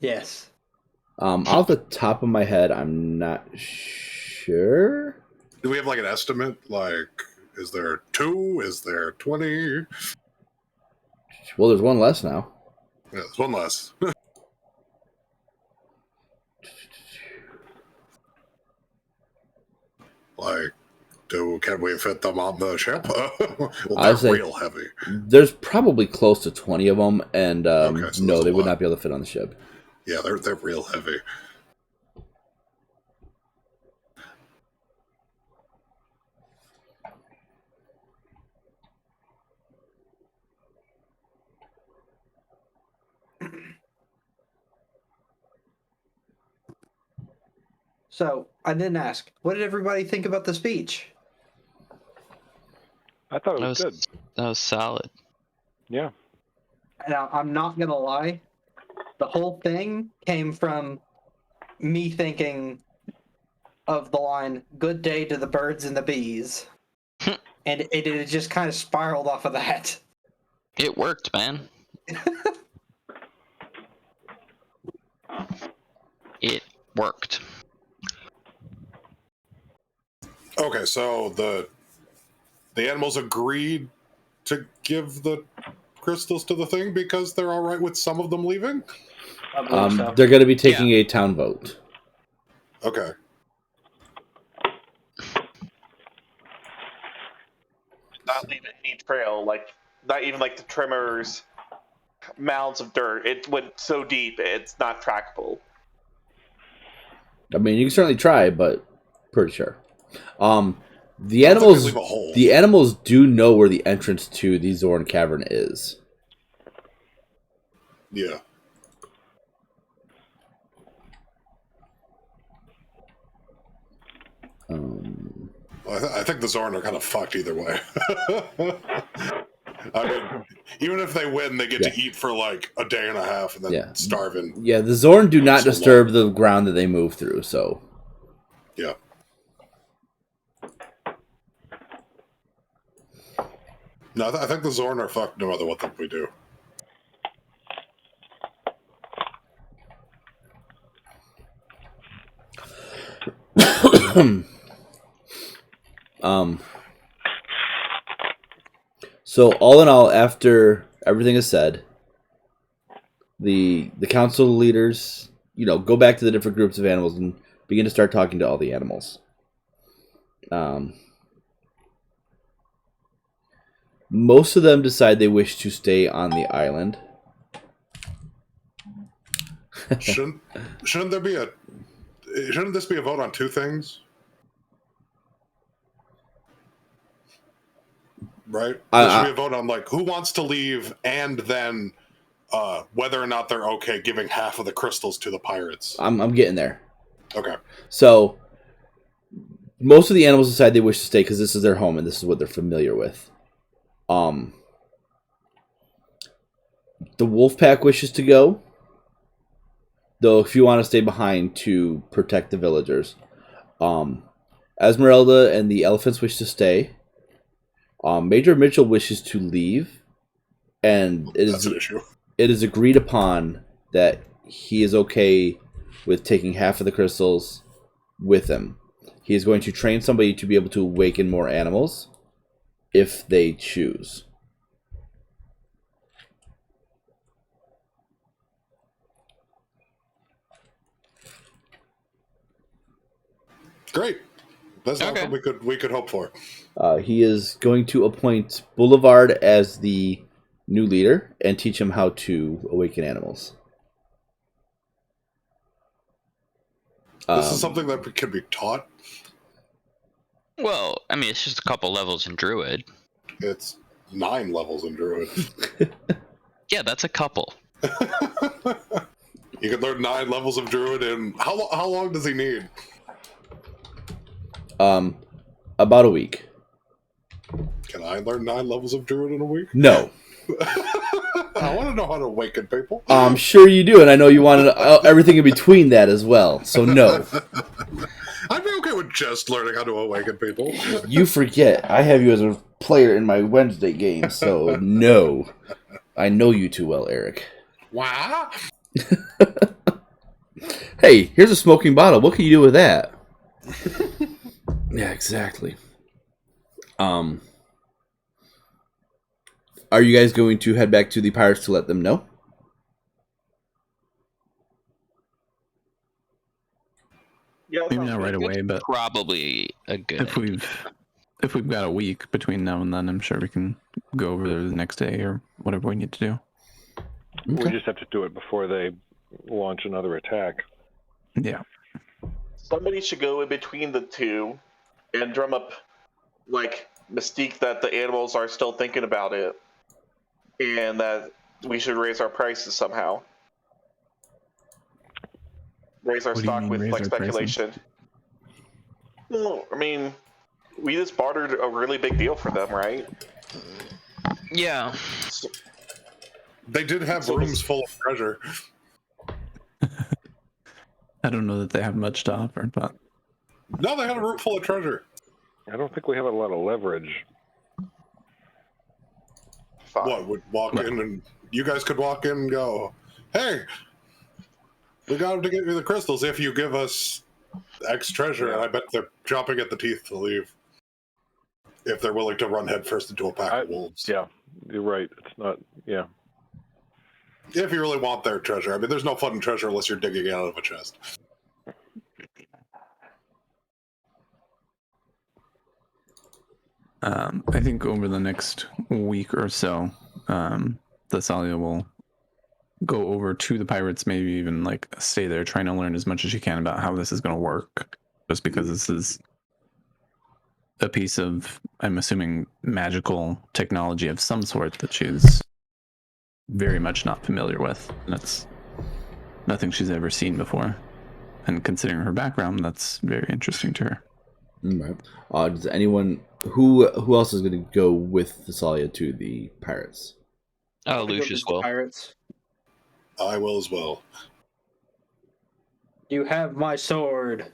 Yes. Off the top of my head, I'm not sure. Do we have like an estimate? Like, is there 2? Is there 20? Well, there's one less now. Yeah, there's one less. Like, can we fit them on the ship? Well, I'd say they're real heavy. there's probably close to 20 of them, and Okay, so no, there's they a would lot. not be able to fit on the ship. Yeah, they're real heavy. So I didn't ask. What did everybody think about the speech? I thought it was good. That was solid. Yeah. And I'm not gonna lie. The whole thing came from me thinking of the line "Good day to the birds and the bees," and it just kind of spiraled off of that. It worked, man. It worked. Okay, so the animals agreed to give the crystals to the thing because they're all right with some of them leaving? I believe so. They're going to be taking a town vote. Okay. Not leaving any trail, not even like the trimmers, mounds of dirt. It went so deep, it's not trackable. I mean, you can certainly try, but pretty sure. The I don't think animals, they leave a hole. the animals do know where the entrance to the Zorn Cavern is. Yeah. I think the Zorn are kind of fucked either way. I mean, even if they win, they get to eat for like a day and a half and then starving. Yeah, the Zorn do not So disturb the ground that they move through, so. Yeah. No, I think the Zorn are fucked no matter what we do. So all in all, after everything is said, the council leaders, go back to the different groups of animals and begin to start talking to all the animals. Most of them decide they wish to stay on the island. Shouldn't there be a? Shouldn't this be a vote on two things? Right. This should be a vote on like who wants to leave, and then whether or not they're okay giving half of the crystals to the pirates. I'm getting there. Okay. So most of the animals decide they wish to stay because this is their home and this is what they're familiar with. The wolf pack wishes to go, though if you want to stay behind to protect the villagers. Esmeralda and the elephants wish to stay. Major Mitchell wishes to leave, and That's an issue. It is agreed upon that he is okay with taking half of the crystals with him. He is going to train somebody to be able to awaken more animals if they choose. Great. That's not what we could hope for. He is going to appoint Boulevard as the new leader and teach him how to awaken animals. This is something that can be taught. Well, I mean, it's just a couple levels in Druid. It's 9 levels in Druid. Yeah, that's a couple. You can learn 9 levels of Druid in how long does he need? About a week. Can I learn 9 levels of Druid in a week? No. I want to know how to awaken people. I'm sure you do, and I know you want everything in between that as well. So no. I'd be okay with just learning how to awaken people. You forget, I have you as a player in my Wednesday game, so no. I know you too well, Eric. Wow. Hey, here's a smoking bottle. What can you do with that? Yeah, exactly. Are you guys going to head back to the pirates to let them know? Yeah, Maybe not right away, but Probably a good. If we've got a week between now and then, I'm sure we can go over there the next day or whatever we need to do. We just have to do it before they launch another attack. Yeah. somebody should go in between the two and drum up like mystique that the animals are still thinking about it and that we should raise our prices somehow. Raise our stock with like speculation. Well, I mean, we just bartered a really big deal for them, right? Yeah. They did have rooms full of treasure. I don't know that they have much to offer, but No, they had a room full of treasure. I don't think we have a lot of leverage. Fine. What, would walk in and you guys could walk in and go, hey, we got to get you the crystals if you give us X treasure. And I bet they're chomping at the teeth to leave if they're willing to run headfirst into a pack of wolves. Yeah, you're right. It's not, yeah. If you really want their treasure. I mean, there's no fun in treasure unless you're digging it out of a chest. I think over the next week or so, Thessalia will go over to the pirates, maybe even like stay there, trying to learn as much as she can about how this is going to work. Just because this is a piece of, I'm assuming, magical technology of some sort that she's very much not familiar with. That's nothing she's ever seen before. And considering her background, that's very interesting to her. Right. Does anyone who else is going to go with Thessalia to the pirates? Oh, Lucius will. Pirates. I will as well. You have my sword.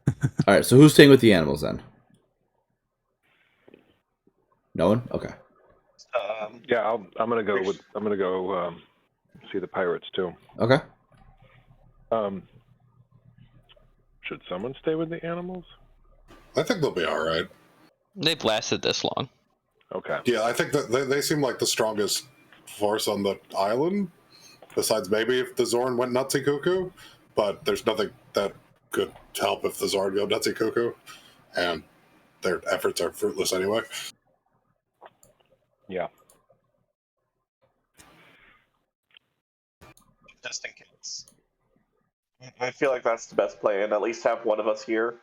All right. So who's staying with the animals then? No one. Okay. Yeah, I'm gonna go with. I'm gonna go see the pirates too. Okay. Should someone stay with the animals? I think they'll be all right. They've lasted this long. Okay. Yeah, I think that they seem like the strongest force on the island, besides maybe if the Zorn went nutsy cuckoo, but there's nothing that could help if the Zorn go nutsy cuckoo, and their efforts are fruitless anyway. Yeah. Just in case. I feel like that's the best plan. At least have one of us here.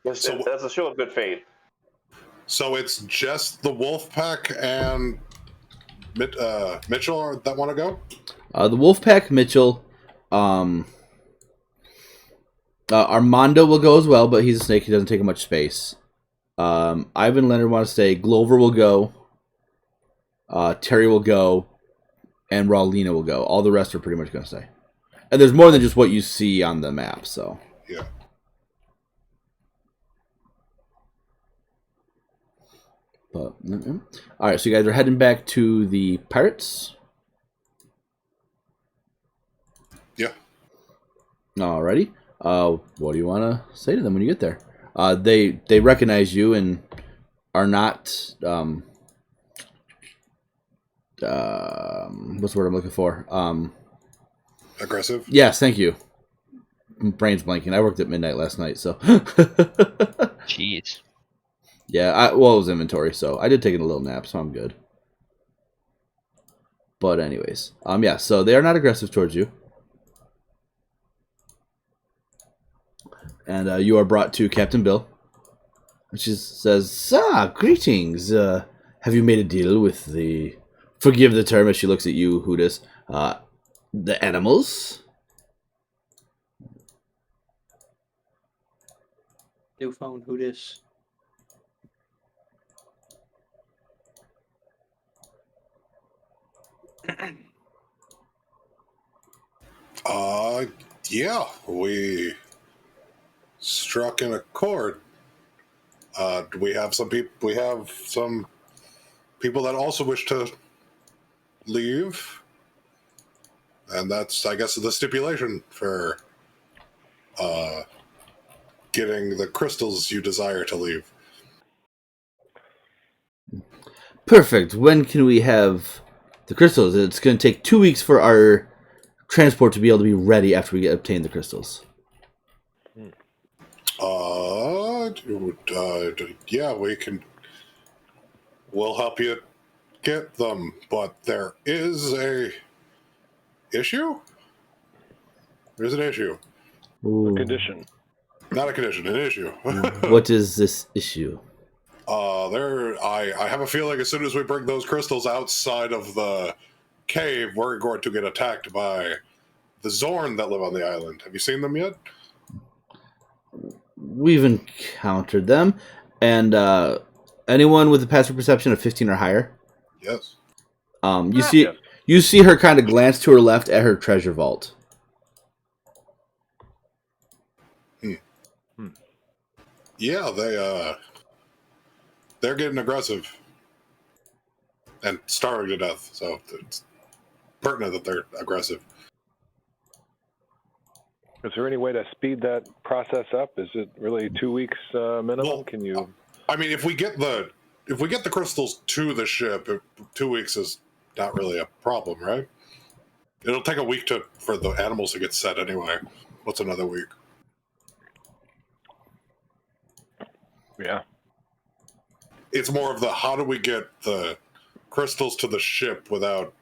As a show of good faith. So it's just the Wolfpack and Mitchell that want to go? The Wolfpack, Mitchell, Armando will go as well, but he's a snake. He doesn't take up much space. Ivan Leonard want to stay. Glover will go. Terry will go. And Raulina will go. All the rest are pretty much going to stay. And there's more than just what you see on the map, so. Yeah. But, all right, so you guys are heading back to the Pirates. Yeah. Alrighty. What do you want to say to them when you get there? They recognize you and are not. What's the word I'm looking for? Aggressive? Yes, thank you. Brain's blanking. I worked at midnight last night, so. Jeez. Yeah, well, it was inventory, so I did take a little nap, so I'm good. But anyways, yeah, so they are not aggressive towards you. And you are brought to Captain Bill. And she says, greetings. Have you made a deal with the... Forgive the term as she looks at you, Hootis. The animals? New phone, Hootis. Yeah, we struck an accord. We have some people that also wish to leave, and that's, I guess, the stipulation for getting the crystals you desire to leave. Perfect. When can we have the crystals? It's going to take 2 weeks for our transport to be able to be ready after we obtain the crystals. Yeah, we'll help you get them, but there is a issue? There's an issue. Ooh. A condition. Not a condition, an issue. What is this issue? I have a feeling as soon as we bring those crystals outside of the cave, we're going to get attacked by the Zorn that live on the island. Have you seen them yet? We've encountered them. And anyone with a passive perception of 15 or higher? Yes. You see her kind of glance to her left at her treasure vault. Yeah, they're getting aggressive and starving to death, so it's pertinent that they're aggressive. Is there any way to speed that process up? Is it really 2 weeks minimum? Well, Can you? I mean, if we get the crystals to the ship, 2 weeks is not really a problem, right? It'll take a week for the animals to get set anyway. What's another week? Yeah. It's more of the how do we get the crystals to the ship without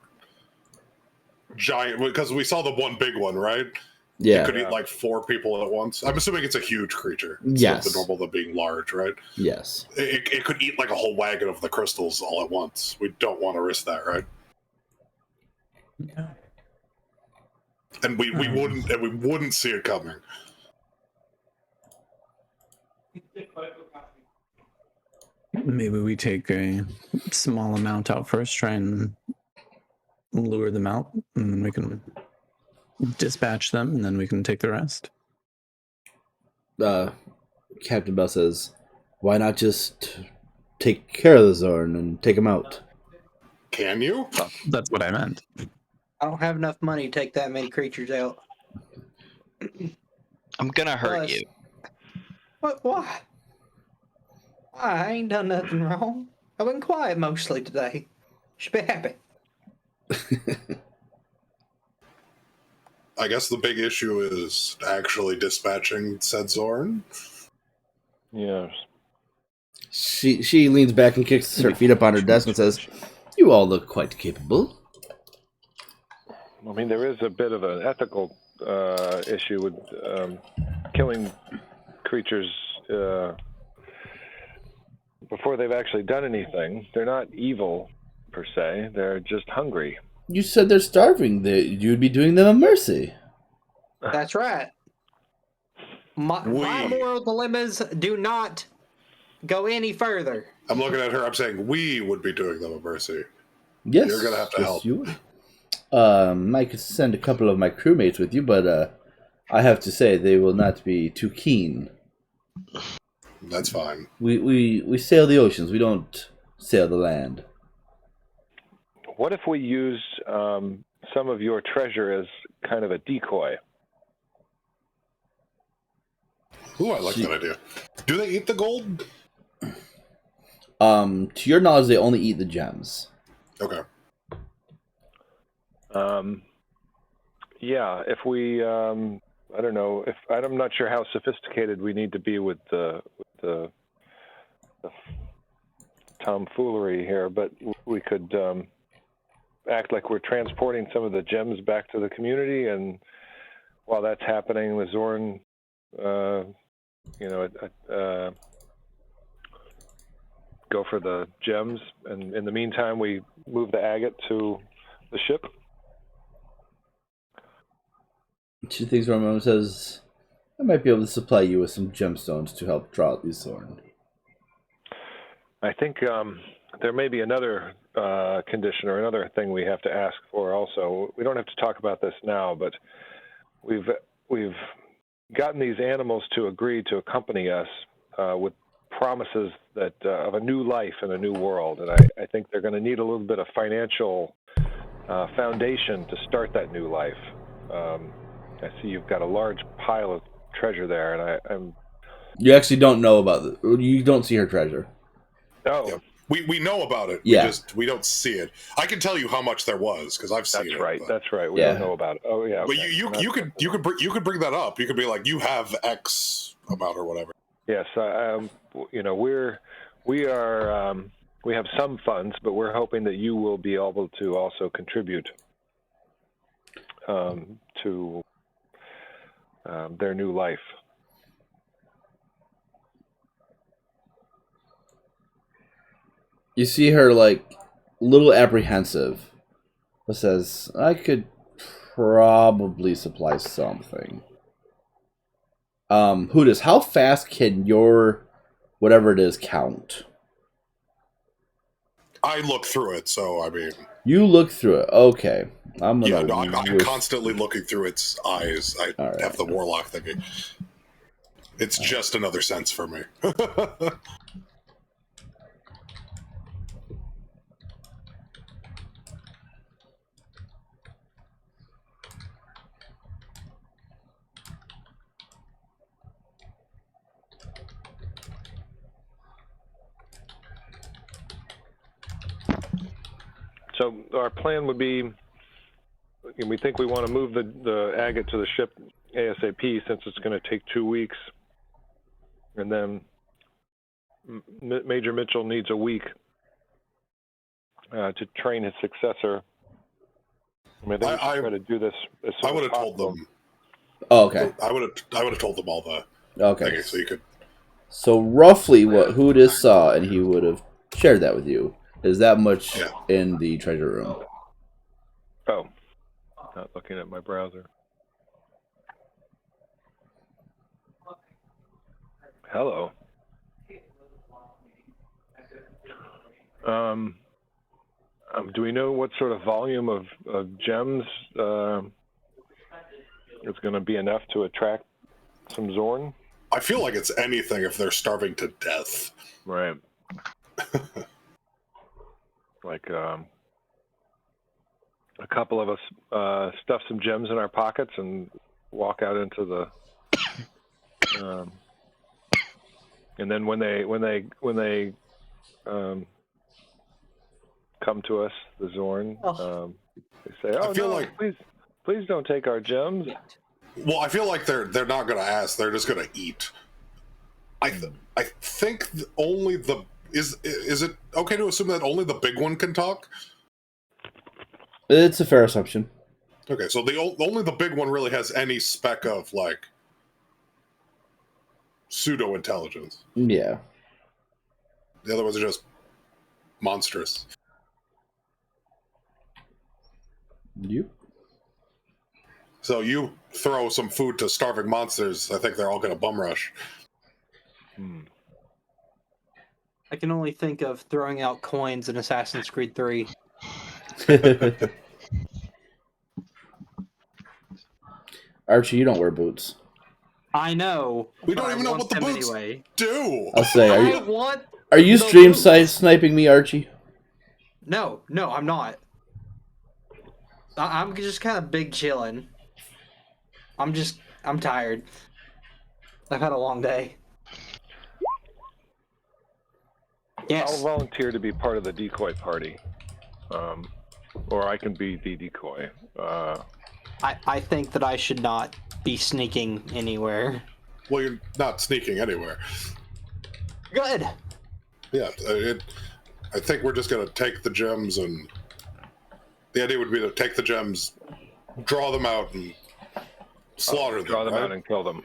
giant, because we saw the one big one, right? Yeah. It could eat like 4 people at once. I'm assuming it's a huge creature. Yes. The normal than being large, right? Yes. It could eat like a whole wagon of the crystals all at once. We don't want to risk that, right? Yeah. And we wouldn't see it coming. Maybe we take a small amount out first, try and lure them out, and then we can dispatch them, and then we can take the rest. Captain Bell says, why not just take care of the Zorn and take him out? Can you? Well, that's what I meant. I don't have enough money to take that many creatures out. I'm gonna hurt Plus- you. What? Why? I ain't done nothing wrong. I've been quiet mostly today. Should be happy. I guess the big issue is actually dispatching said Zorn. Yes. She leans back and kicks her feet up on her desk and says, You all look quite capable. I mean, there is a bit of an ethical issue with killing creatures before they've actually done anything. They're not evil, per se. They're just hungry. You said they're starving. You would be doing them a mercy. That's right. My moral dilemmas do not go any further. I'm looking at her. I'm saying we would be doing them a mercy. Yes. You're going to have to help. You would. I could send a couple of my crewmates with you, but I have to say they will not be too keen. That's fine. We sail the oceans. We don't sail the land. What if we use some of your treasure as kind of a decoy? Ooh, I like that idea. Do they eat the gold? To your knowledge, they only eat the gems. Okay. Yeah, if we, I don't know, I'm not sure how sophisticated we need to be with the tomfoolery here, but we could act like we're transporting some of the gems back to the community, and while that's happening, the Zorn, go for the gems, and in the meantime, we move the agate to the ship. She thinks for a moment, says, I might be able to supply you with some gemstones to help draw out these Zorn. I think there may be another condition or another thing we have to ask for also. We don't have to talk about this now, but we've gotten these animals to agree to accompany us with promises that of a new life in a new world, and I think they're going to need a little bit of financial foundation to start that new life. I see you've got a large pile of treasure there, and I'm. You actually don't know about it. You don't see her treasure. Oh. Yeah. We know about it. Yeah. We don't see it. I can tell you how much there was because I've seen it. That's right. But... That's right. We don't know about it. Oh yeah. But Okay. you could bring that up. You could be like, you have X amount or whatever. Yes. We have some funds, but we're hoping that you will be able to also contribute to their new life. You see her, like, a little apprehensive, but says, I could probably supply something. Hootis, how fast can your whatever it is count? I look through it, so I mean. You look through it. Okay. I'm constantly looking through its eyes. I have the warlock thinking. It's just another sense for me. So our plan would be, we think we want to move the agate to the ship ASAP since it's going to take 2 weeks. And then Major Mitchell needs a week to train his successor. I mean, I try to do this as soon I would as have told possible. them. Oh, okay. I would have told them all the. Okay. Things, so you could. So roughly what Hootis saw, and he would have shared that with you, is that much in the treasure room. Oh, not looking at my browser. Hello. Do we know what sort of volume of gems is going to be enough to attract some Zorn? I feel like it's anything if they're starving to death. Right. Like a couple of us stuff some gems in our pockets and walk out into the and then when they come to us, the Zorn, they say, "Oh, I feel like please don't take our gems." Well, I feel like they're not going to ask; they're just going to eat. I think only the is it okay to assume that only the big one can talk? It's a fair assumption. Okay, so only the big one really has any speck of like pseudo intelligence. Yeah. The other ones are just monstrous. You? So you throw some food to starving monsters, I think they're all going to bum rush. I can only think of throwing out coins in Assassin's Creed 3. Archie, you don't wear boots. I know. We but don't I even know want what the them boots anyway. do. I'll say, I want. are you the stream boots. sniping me, Archie? No, I'm not. I'm just kind of big chilling. I'm tired. I've had a long day. Yes. I'll volunteer to be part of the decoy party. Or I can be the decoy. I think that I should not be sneaking anywhere. Well, you're not sneaking anywhere. Good. Yeah, I think we're just going to take the gems, and the idea would be to take the gems, draw them out, and slaughter them. Draw them right? out and kill them.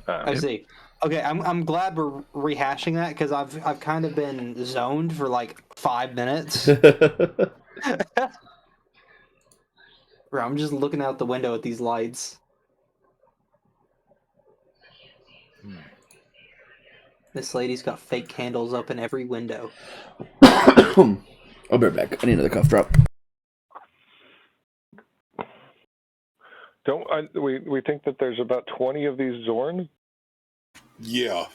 I see. Okay, I'm glad we're rehashing that because I've kind of been zoned for like 5 minutes. Bro, I'm just looking out the window at these lights. This lady's got fake candles up in every window. I'll be right back. I need another cough drop. We think that there's about 20 of these Zorns? Yeah.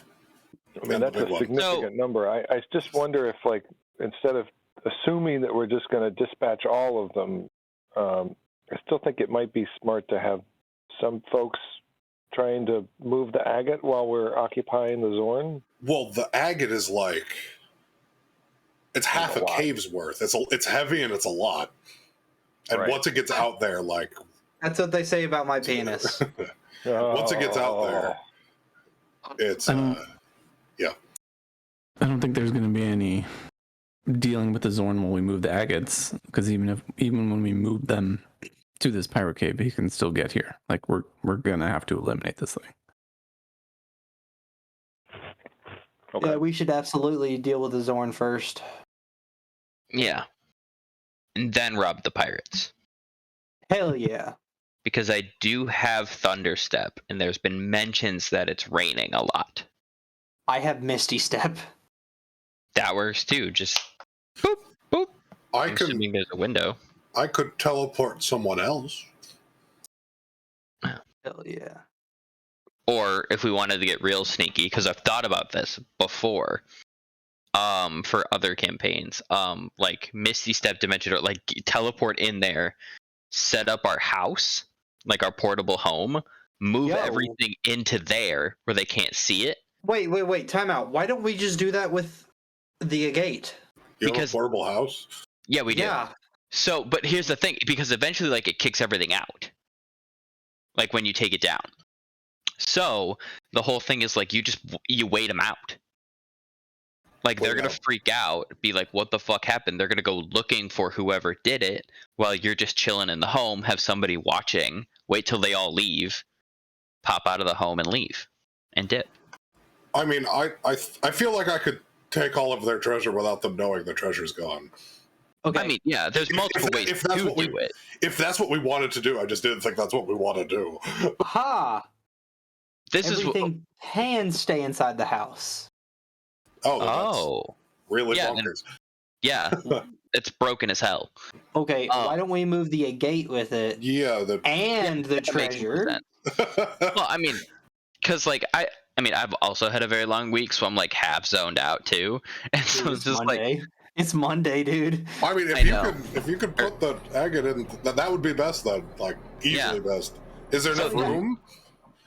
I mean, that's a significant number. I just wonder if, like, instead of assuming that we're just going to dispatch all of them, I still think it might be smart to have some folks trying to move the agate while we're occupying the Zorn. Well, the agate is like, it's half a cave's worth. It's heavy and it's a lot. And once it gets out there, like... That's what they say about my penis. Once it gets out there, it's... yeah. I don't think there's going to be any dealing with the Zorn while we move the agates, because even when we move them to this pirate cave, he can still get here. Like, we're gonna have to eliminate this thing. Okay. Yeah, we should absolutely deal with the Zorn first. Yeah. And then rob the pirates. Hell yeah. Because I do have Thunderstep, and there's been mentions that it's raining a lot. I have Misty Step. That works too. Just boop, boop. I'm assuming there's a window. I could teleport someone else. Hell yeah. Or if we wanted to get real sneaky, because I've thought about this before, for other campaigns, like Misty Step Dimension, or like teleport in there, set up our house, like our portable home, move everything into there where they can't see it. Wait, time out. Why don't we just do that with the agate? You have a portable house? Yeah, we do. Yeah. So, but here's the thing, because eventually, like, it kicks everything out. Like, when you take it down. So, the whole thing is, like, you wait them out. Like, they're going to freak out, be like, what the fuck happened? They're going to go looking for whoever did it, while you're just chilling in the home, have somebody watching, wait till they all leave, pop out of the home and leave, and dip. I mean, I feel like I could take all of their treasure without them knowing the treasure's gone. Okay. I mean, yeah, there's multiple ways to do it. If that's what we wanted to do, I just didn't think that's what we want to do. Aha! Everything can stay inside the house. Oh. Really bonkers. Yeah, it's broken as hell. Okay, why don't we move the agate with it? Yeah, and the treasure. Well, I mean, because like I've also had a very long week, so I'm like half zoned out too, and so it's just Monday. It's Monday, dude. I mean, if you could put the agate in, that would be best then, like easily best. Is there enough room?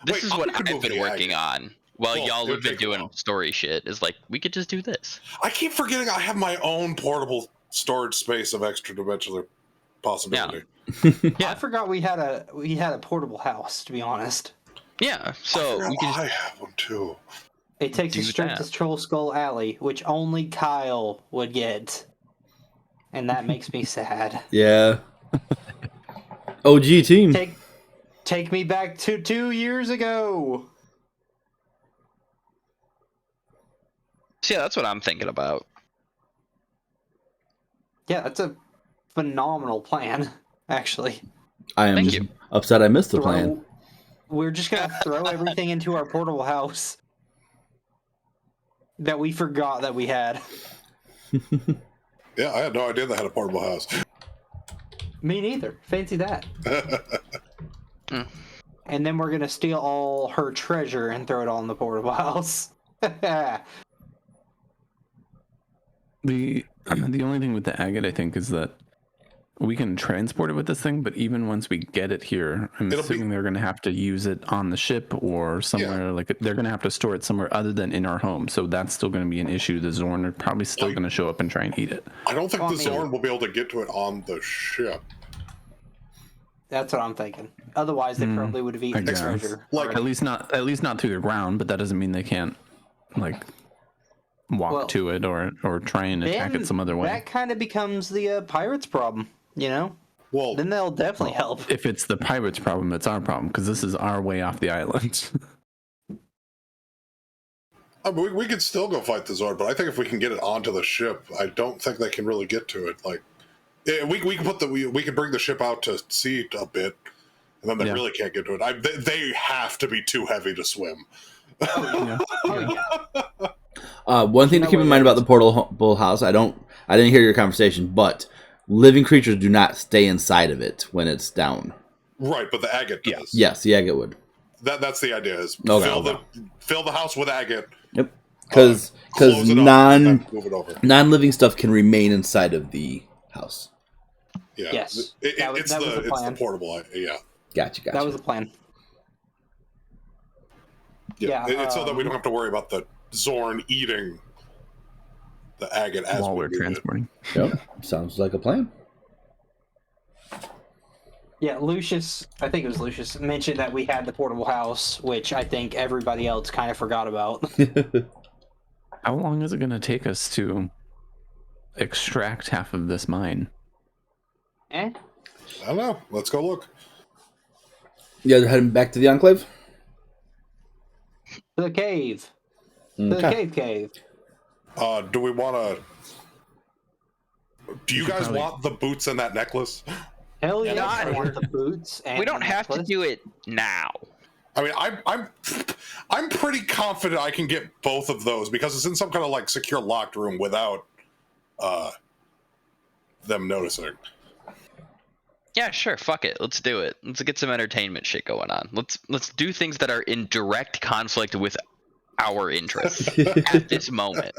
This is what I've been working on. While y'all have been doing story shit, is like we could just do this. I keep forgetting I have my own portable storage space of extra dimensional possibility. Yeah. I forgot we had a portable house, to be honest. Yeah, so I have one too. It takes Do us straight that. to Troll Skull Alley, which only Kyle would get. And that makes me sad. Yeah. OG team. Take me back to 2 years ago. So yeah, that's what I'm thinking about. Yeah, that's a phenomenal plan, actually. I am Thank just you. upset I missed the plan. We're just gonna throw everything into our portable house that we forgot that we had. Yeah, I had no idea they had a portable house. Me neither. Fancy that. Mm. And then we're gonna steal all her treasure and throw it all in the portable house. The only thing with the agate, I think, is that we can transport it with this thing, but even once we get it here, I'm assuming they're going to have to use it on the ship or somewhere. Like they're going to have to store it somewhere other than in our home. So that's still going to be an issue. The Zorn are probably still going to show up and try and eat it. I don't think the Zorn will be able to get to it on the ship. That's what I'm thinking. Otherwise, they probably would have eaten the treasure. Like at least not through the ground, but that doesn't mean they can't like walk to it or try and attack it some other way. That kind of becomes the pirates' problem, you know? Well, then they'll definitely help. If it's the pirates' problem, it's our problem because this is our way off the island. I mean, we could still go fight the Zorn, but I think if we can get it onto the ship, I don't think they can really get to it. Like, we can we can bring the ship out to sea a bit, and then they really can't get to it. They have to be too heavy to swim. One thing to keep in mind about the portable house, I didn't hear your conversation, but living creatures do not stay inside of it when it's down. Right, but the agate does. Yes, the agate would. That's the idea. Is fill the house with agate. Yep. Because non-living stuff can remain inside of the house. Yeah. Yes. It's the portable. Yeah. Gotcha. That was the plan. Yeah. It's so that we don't have to worry about the Zorn eating the agate as while we're transporting. Yep. Sounds like a plan. Yeah, Lucius, I think it was Lucius, mentioned that we had the portable house, which I think everybody else kind of forgot about. How long is it going to take us to extract half of this mine? Eh? I don't know. Let's go look. You guys are heading back to the Enclave? To the cave. To the cave. Do we want to... Do you guys want the boots and that necklace? Hell yeah, I want the boots. And we don't have to do it now. I mean, I'm pretty confident I can get both of those because it's in some kind of like secure locked room without them noticing. Yeah, sure. Fuck it. Let's do it. Let's get some entertainment shit going on. Let's do things that are in direct conflict with our interests at this moment.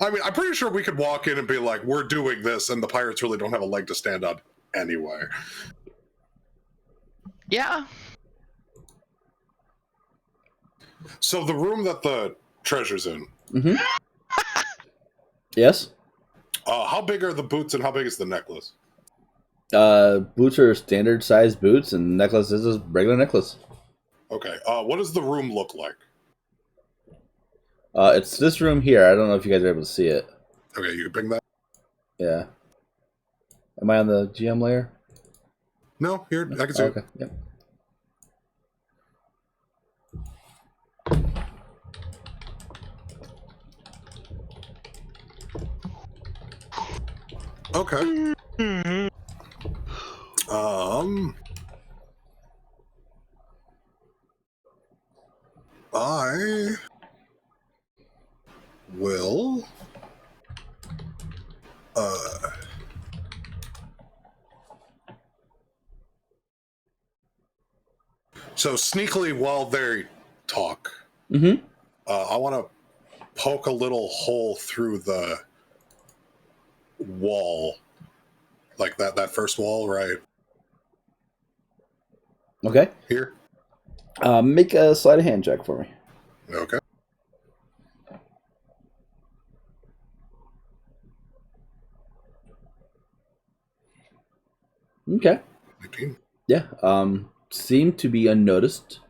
I mean, I'm pretty sure we could walk in and be like, "We're doing this," and the pirates really don't have a leg to stand on anyway. Yeah. So the room that the treasure's in. Mm-hmm. Yes. How big are the boots and how big is the necklace? Boots are standard size boots, and necklace is a regular necklace. Okay. What does the room look like? It's this room here. I don't know if you guys are able to see it. Okay, you can ping that. Yeah. Am I on the GM layer? No, here I can see. Okay. Yep. Okay. I will so sneakily while they talk, I want to poke a little hole through the wall, like that first wall, right? Okay. Here. Make a sleight of hand check for me. Okay. Okay. 19. Yeah. Seem to be unnoticed.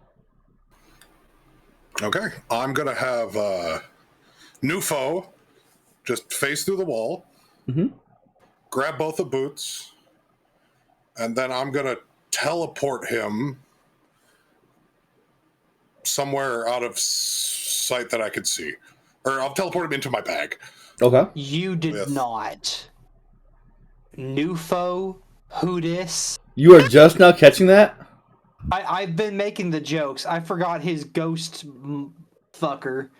Okay, I'm gonna have new foe just face through the wall, grab both the boots, and then I'm gonna teleport him somewhere out of sight that I could see, or I'll teleport him into my bag. Okay. You did With- not. New foe? Who dis? You are just now catching that? I've been making the jokes. I forgot his ghost fucker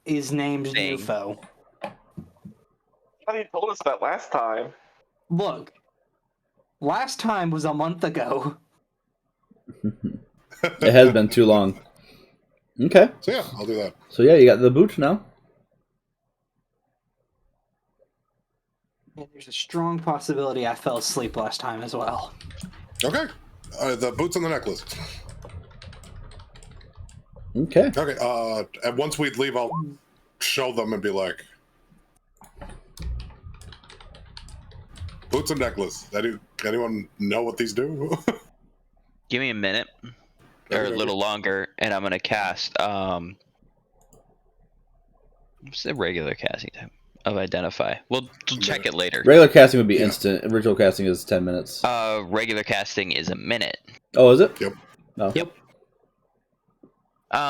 is named Dang. Nufo. How you told us that last time? Look, last time was a month ago. It has been too long. Okay. So yeah, I'll do that. So yeah, you got the boots now. And there's a strong possibility I fell asleep last time as well. Okay, the boots and the necklace. Okay. Okay, and once we leave, I'll show them and be like, boots and necklace. Anyone know what these do? Give me a minute or a little longer, and I'm gonna cast. What's the regular casting time of Identify? We'll check it later. Regular casting would be instant. Ritual casting is 10 minutes. Regular casting is a minute. Oh, is it? Yep. Oh. Yep.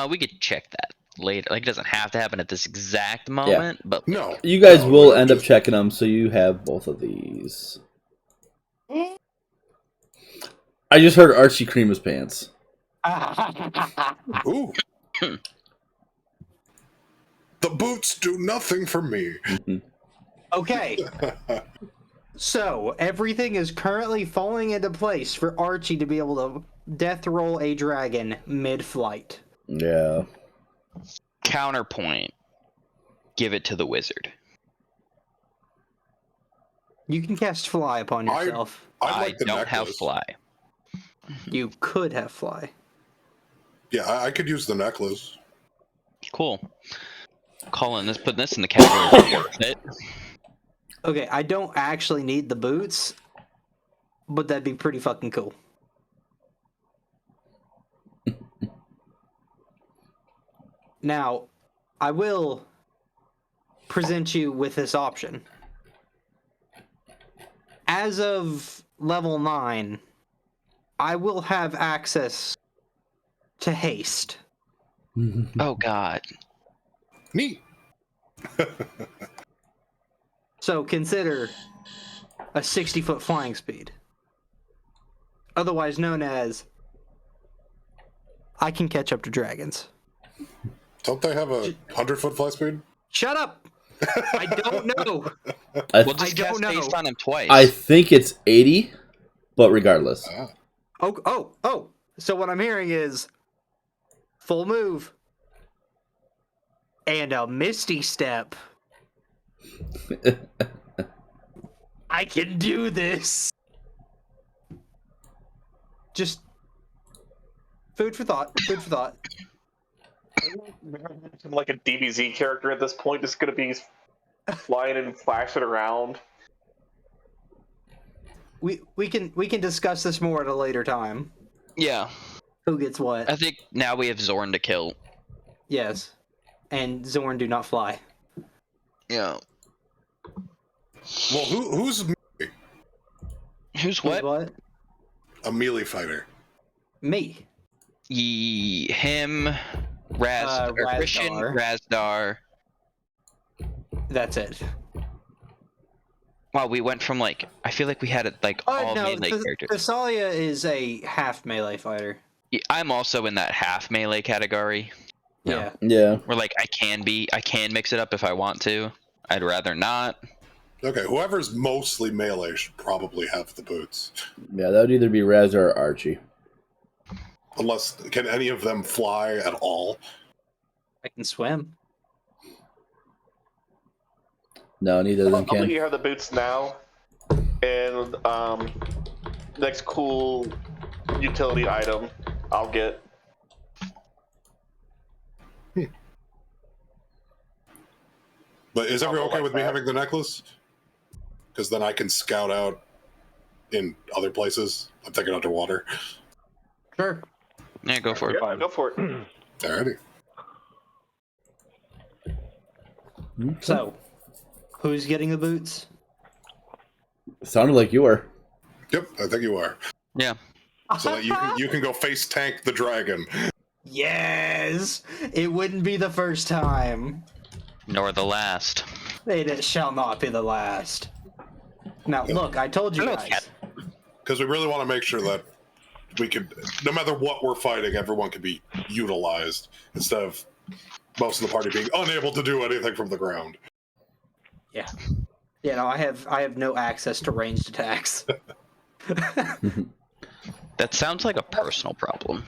We could check that later. Like, it doesn't have to happen at this exact moment, but No. You guys No, will no, end up just- checking them, so you have both of these. I just heard Archie cream his pants. Ooh. The boots do nothing for me. Okay. So, everything is currently falling into place for Archie to be able to death roll a dragon mid-flight. Yeah. counterpoint. Give it to the wizard. You can cast fly upon yourself. I like the don't necklace. have fly. You could have fly. Yeah, I could use the necklace. Cool. Putting this in the category. Worth it. Okay, I don't actually need the boots, but that'd be pretty fucking cool. Now, I will present you with this option. As of level 9, I will have access to haste. Oh God. Neat. So consider a 60-foot flying speed. Otherwise known as I can catch up to dragons. Don't they have a 100-foot fly speed? Shut up! I don't know. We'll just I don't cast haste know. on him twice. I think it's 80, but regardless. Oh. So what I'm hearing is full move and a misty step. I can do this. Just food for thought. Food for thought. I'm like a DBZ character at this point, just gonna be flying and flashing around. We can discuss this more at a later time. Yeah. Who gets what? I think now we have Zorn to kill. Yes. And Zorn do not fly. Yeah. Well, who's Who's what? What? a melee fighter? Me. Him, Christian, Razdar. That's it. Wow, we went from like I feel like we had it like all melee characters. Thessalia is a half melee fighter. Yeah, I'm also in that half melee category. Yeah. Yeah. Where like I can mix it up if I want to. I'd rather not. Okay, whoever's mostly melee should probably have the boots. Yeah, that would either be Raz or Archie. Unless, can any of them fly at all? I can swim. No, neither of them I'll let can. you have the boots now, and next cool utility item I'll get. But is everyone okay like with me that. having the necklace? Because then I can scout out in other places. I'm thinking underwater. Sure. Yeah, go for it. Yeah, go for it. Alrighty. So, who's getting the boots? Sounded like you were. Yep, I think you are. Yeah. So that you can go face tank the dragon. Yes! It wouldn't be the first time. Nor the last. It shall not be the last. Now, look, I told you Hello, guys. cat. Because we really want to make sure that we can, no matter what we're fighting, everyone can be utilized instead of most of the party being unable to do anything from the ground. Yeah. Yeah, no, I have no access to ranged attacks. That sounds like a personal problem.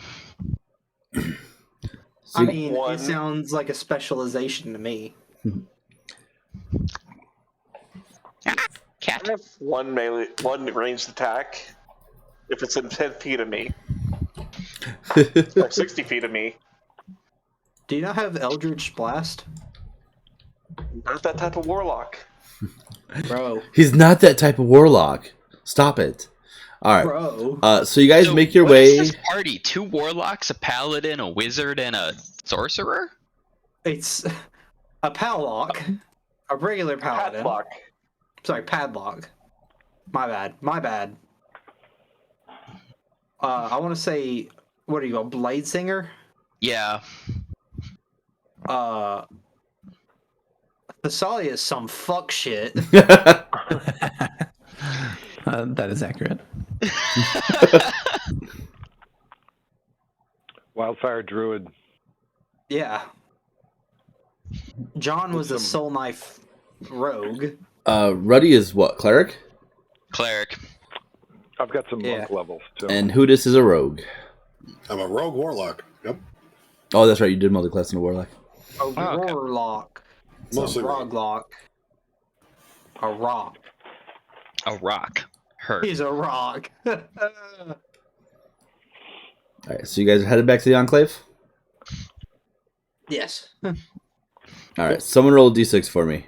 I mean, One. it sounds like a specialization to me. Cat. I have one ranged attack. If it's in 10 feet of me, or 60 feet of me, Do you not have Eldritch Blast? not that type of warlock. Bro. He's not that type of warlock. Stop it. All right. Bro. So you guys So make your what way. is this party? 2 warlocks, a paladin, a wizard, and a sorcerer? It's a padlock. A regular paladin. Padlock. Sorry, padlock. My bad. I want to say, what are you, a blade singer? Yeah. Thessalia is some fuck shit. That is accurate. Wildfire druid. Yeah. John was a soul knife rogue. Ruddy is what? Cleric? Cleric. I've got some Yeah. monk levels too. And Hudis is a rogue. I'm a rogue warlock. Yep. Oh, that's right. You did multi-class in a warlock. A okay. warlock. Mostly a rogue. roglock. A rock. A rock. Hurt. He's a rock. All right. So you guys are headed back to the Enclave? Yes. All right. Someone roll a d6 for me.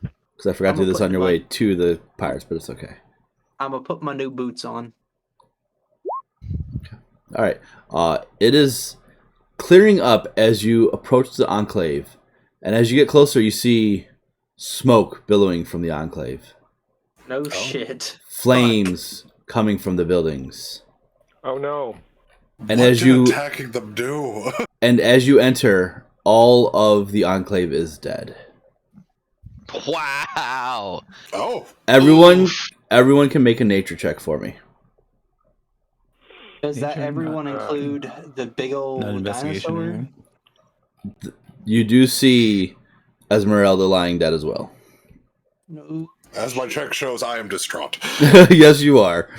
Because I forgot to do this on your way to the Pirates, but it's okay. I'm gonna put my new boots on. All right. It is clearing up as you approach the Enclave. And as you get closer, you see smoke billowing from the Enclave. No shit. Flames coming from the buildings. Oh no. And What as did you attacking them do? and as you enter, all of the Enclave is dead. Wow. Oh, Everyone can make a nature check for me. Does that Nature, everyone include the big Not old investigation. or dinosaur? anything. You do see Esmeralda lying dead as well. No. as my check shows, I am distraught. Yes, you are.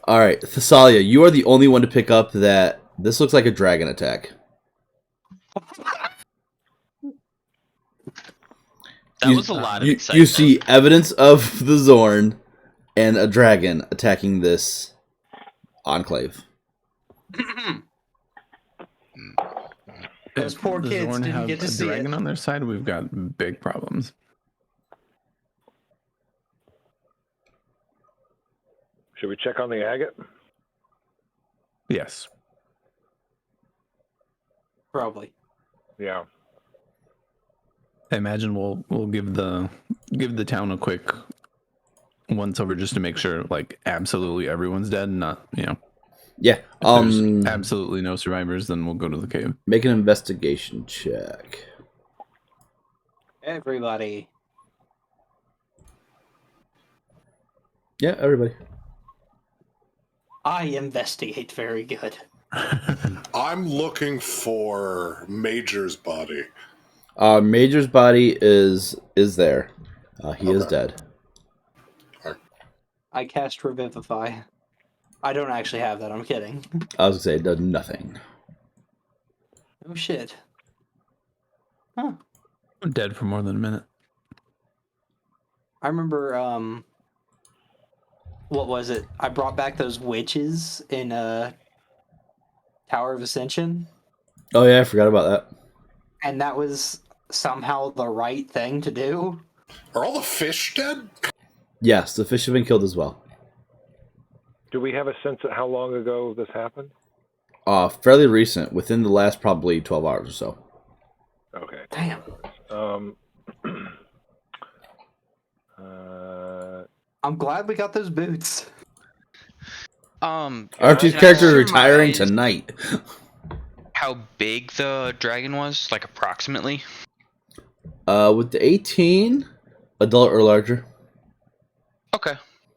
All right, Thessalia, you are the only one to pick up that this looks like a dragon attack. That was a lot of You excitement. see evidence of the Zorn and a dragon attacking this Enclave. Those If poor the kids Zorn didn't have get to a see dragon it. on their side, we've got big problems. Should we check on the agate? Yes. Probably. Yeah. I imagine we'll give the town a quick once over just to make sure like absolutely everyone's dead and not, Yeah. if there's absolutely no survivors, then we'll go to the cave. Make an investigation check. Everybody. Yeah, everybody. I investigate very good. I'm looking for Major's body. Major's body is there. He is Okay. dead. I cast Revivify. I don't actually have that, I'm kidding. I was gonna say it does nothing. Oh shit. Huh. I'm dead for more than a minute. I remember, what was it? I brought back those witches in, Tower of Ascension, Oh yeah, I forgot about that. and that was somehow the right thing to do. Are all the fish dead? Yes, the fish have been killed as well. Do we have a sense of how long ago this happened? Fairly recent, within the last probably 12 hours or so. Okay. Damn. I'm glad we got those boots. Archie's can I character retiring surmise tonight. how big the dragon was, like approximately? With the 18, adult or larger. Okay,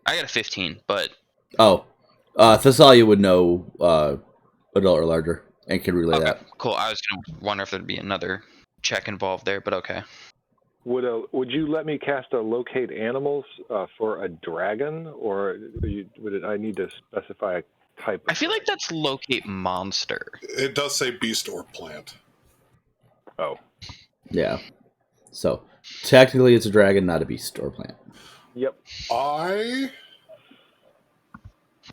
I got a 15, but Oh, Thessalia would know adult or larger and can relay okay, that. cool. I was gonna wonder if there'd be another check involved there, but okay. Would you let me cast a locate animals for a dragon, or I need to specify a type? I feel like that's locate monster. It does say beast or plant. Oh, Yeah. So technically, it's a dragon, not a beast or plant. yep. I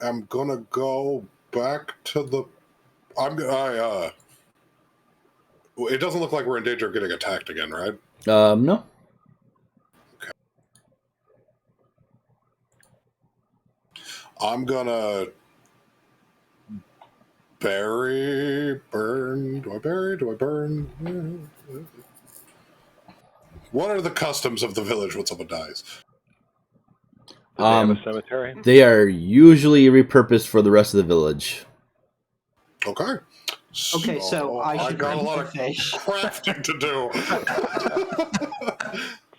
am gonna go back to the. It doesn't look like we're in danger of getting attacked again, right? No. I'm gonna burn. Do I bury? Do I burn? What are the customs of the village when someone dies? Do they have a cemetery? They are usually repurposed for the rest of the village. Okay. Okay, so I should got a eat lot the of fish. crafting to do.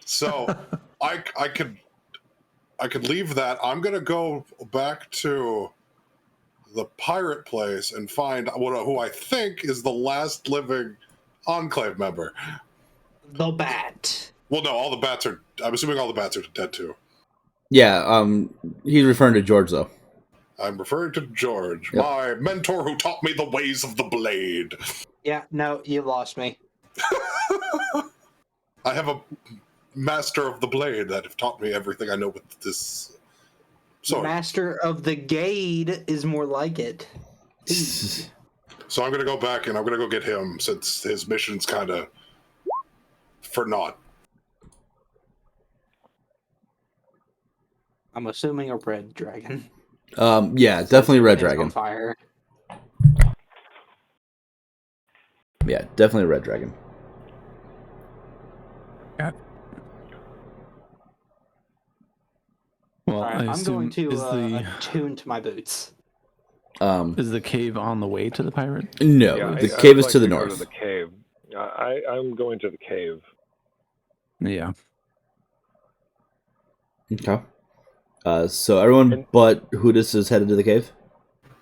So I could leave that. I'm gonna go back to the pirate place and find who I think is the last living Enclave member. The bat. Well, no, all the bats are. I'm assuming all the bats are dead too. Yeah. He's referring to George though. I'm referring to George, Yep. my mentor who taught me the ways of the blade. Yeah, no, you lost me. I have a master of the blade that have taught me everything I know with this sword. Master of the Gade is more like it. So I'm going to go back and I'm going to go get him since his mission's kind of for naught. I'm assuming a red dragon. Yeah, definitely red It's on dragon. fire. Yeah, definitely a red dragon. Well, All right, I I'm going assume to attune to my boots. is the cave on the way to the pirate? No, Yeah, the I cave would is like to the go north. To the cave. I'm going to the cave. Yeah. Okay. So everyone but Hudis is headed to the cave?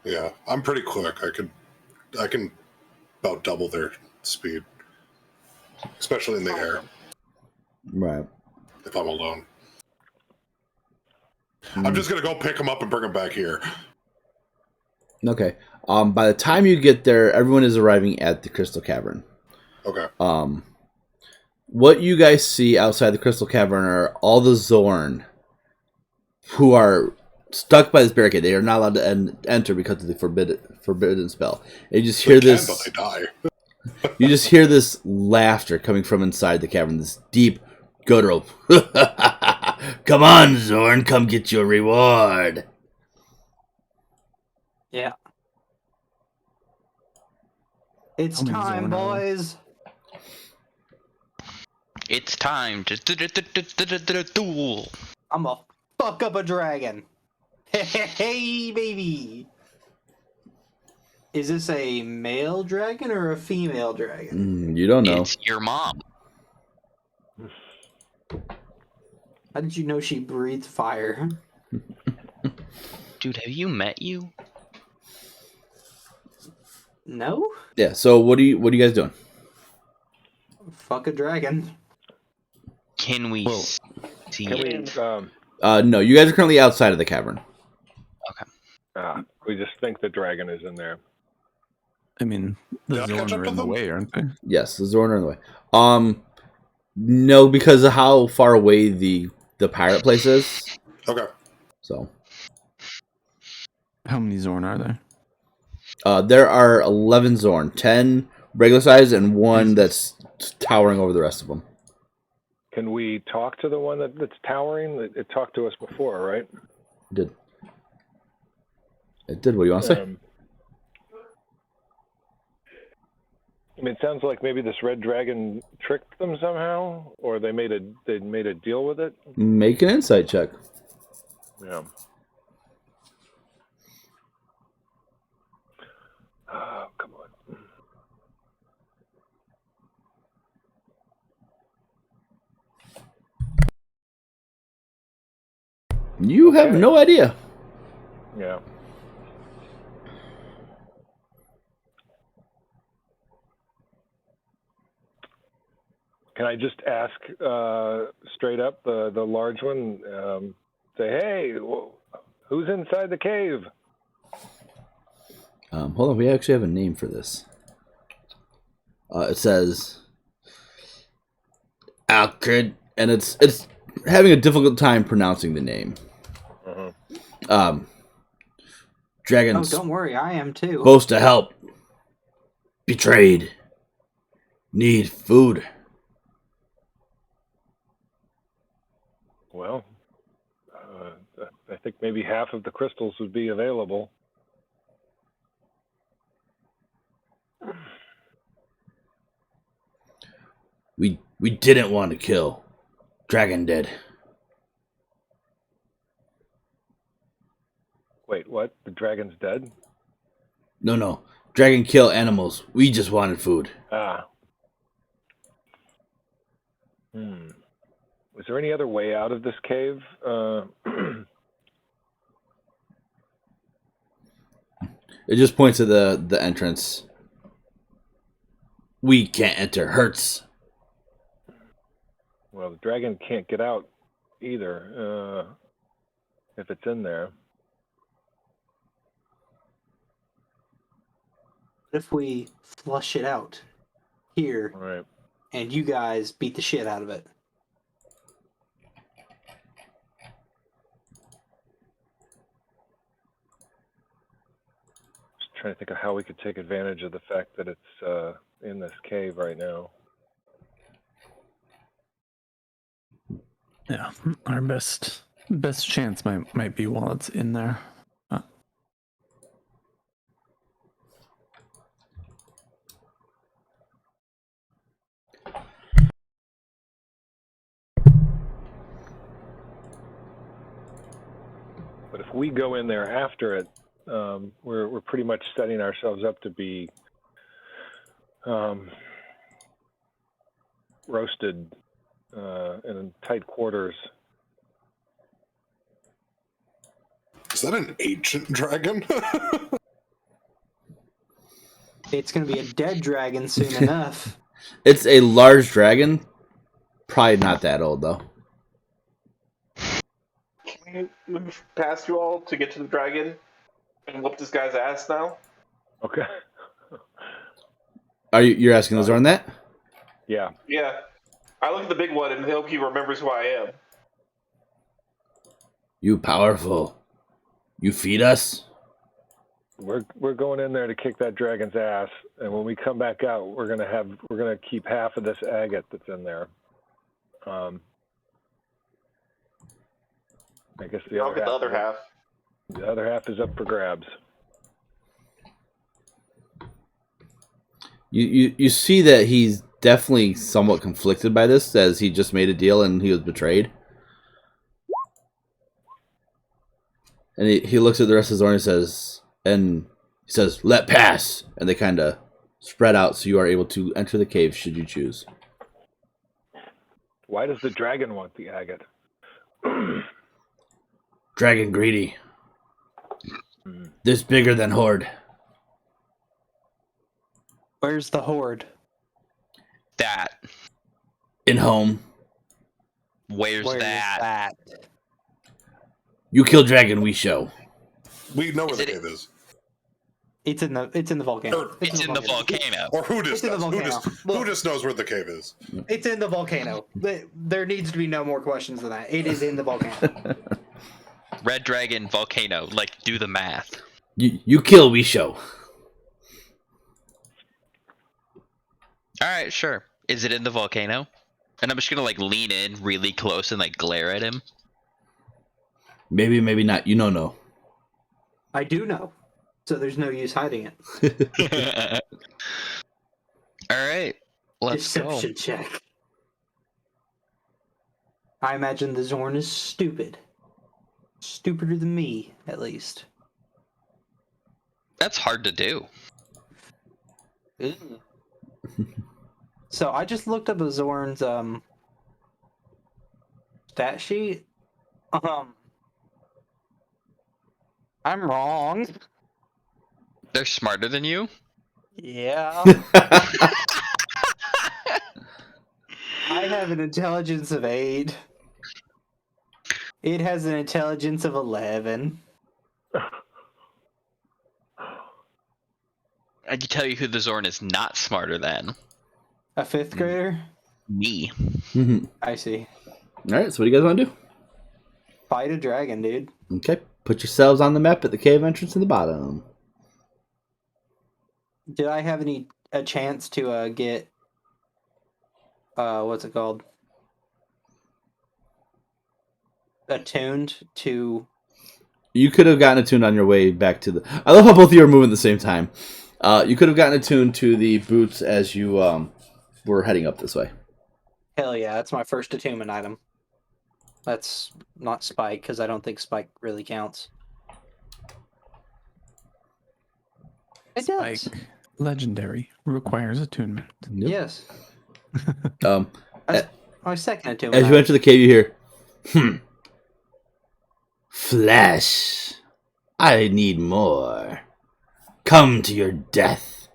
Yeah, I'm pretty quick. I can about double their speed, especially in the air Right. if I'm alone. I'm just going to go pick them up and bring them back here. Okay. By the time you get there, everyone is arriving at the Crystal Cavern. Okay. What you guys see outside the Crystal Cavern are all the Zorn who are stuck by this barricade. They are not allowed to enter because of the forbidden spell. And you just hear this. But they die. You just hear this laughter coming from inside the cavern. This deep, guttural. Come on, Zorn, come get your reward. Yeah. It's How many time, Zorn are there? boys. It's time to duel. I'm gonna fuck up a dragon. Hey, baby. Is this a male dragon or a female dragon? You don't know. It's your mom. How did you know she breathed fire? Dude, have you met you? No? Yeah. So what are you guys doing? Fuck a dragon. Can we see Can it? we? No, you guys are currently outside of the cavern. We just think the dragon is in there. I mean, the Did I catch Zorn up are to in the them? way, aren't they? Yes, the Zorn are in the way. No, because of how far away the pirate place is. Okay. So, How many Zorn are there? there are 11 Zorn, 10 regular size, and one that's towering over the rest of them. Can we talk to the one that's towering? It talked to us before, right? It did. What do you want to say? I mean, it sounds like maybe this red dragon tricked them somehow, or they made a deal with it. Make an insight check. Yeah. Oh, come on. You have Okay. no idea. Yeah. Can I just ask straight up the large one? Say, hey, who's inside the cave? Hold on, we actually have a name for this. It says Alcrid, and it's having a difficult time pronouncing the name. Uh-huh. Dragon's Oh, don't worry, I am too. supposed to help. Betrayed. Need food. Well, I think maybe half of the crystals would be available. We didn't want to kill. Dragon did. Wait, what? The dragon's dead? No. Dragon kill animals. We just wanted food. Ah. Was there any other way out of this cave? It just points to the entrance. We can't enter. Hurts. Well, the dragon can't get out either, if it's in there. If we flush it out here, All right. and you guys beat the shit out of it. Just trying to think of how we could take advantage of the fact that it's in this cave right now. Yeah, our best chance might be while it's in there. But if we go in there after it, we're pretty much setting ourselves up to be roasted in tight quarters. Is that an ancient dragon? It's going to be a dead dragon soon enough. It's a large dragon. Probably not that old, though. Can we move past you all to get to the dragon and whoop this guy's ass now? Okay. You're asking Lazorn that? Yeah. Yeah. I look at the big one and hope he remembers who I am. You powerful. You feed us? We're going in there to kick that dragon's ass, and when we come back out, we're gonna keep half of this agate that's in there. I guess I'll get the other half. The other half is up for grabs. You see that he's definitely somewhat conflicted by this, as he just made a deal and he was betrayed. And he looks at the rest of his army and says, "Let pass." And they kind of spread out, so you are able to enter the cave should you choose. Why does the dragon want the agate? Dragon greedy. This bigger than Horde. Where's the horde? That. In home. Where's that? You kill dragon, we show. We know where the cave is. It's in the volcano. It's in the volcano. Or who just It's in the knows? volcano. Who just knows where the cave is? It's in the volcano. There needs to be no more questions than that. It is in the volcano. Red Dragon volcano. Like, do the math. You kill, we show. All right, sure. Is it in the volcano? And I'm just gonna like lean in really close and like glare at him. Maybe, maybe not. You don't know. I do know. So there's no use hiding it. All right, let's Deception check. I imagine the Zorn is stupid. Stupider than me, at least. go. That's hard to do. So I just looked up a Zorn's stat sheet. I'm wrong. They're smarter than you. Yeah. I have an intelligence of 8. It has an intelligence of 11. I can tell you who the Zorn is not smarter than. A 5th grader? Me. I see. All right, so what do you guys want to do? Fight a dragon, dude. Okay, put yourselves on the map at the cave entrance in the bottom. Did I have a chance to get what's it called? Attuned to. You could have gotten attuned on your way back to the. I love how both of you are moving at the same time. You could have gotten attuned to the boots as you were heading up this way. Hell yeah, that's my first attunement item. That's not Spike, because I don't think Spike really counts. It does. Spike, legendary, requires attunement. Yep. Yes. Um, That's my second attunement as you item. enter the cave, you hear, Flesh, I need more. Come to your death.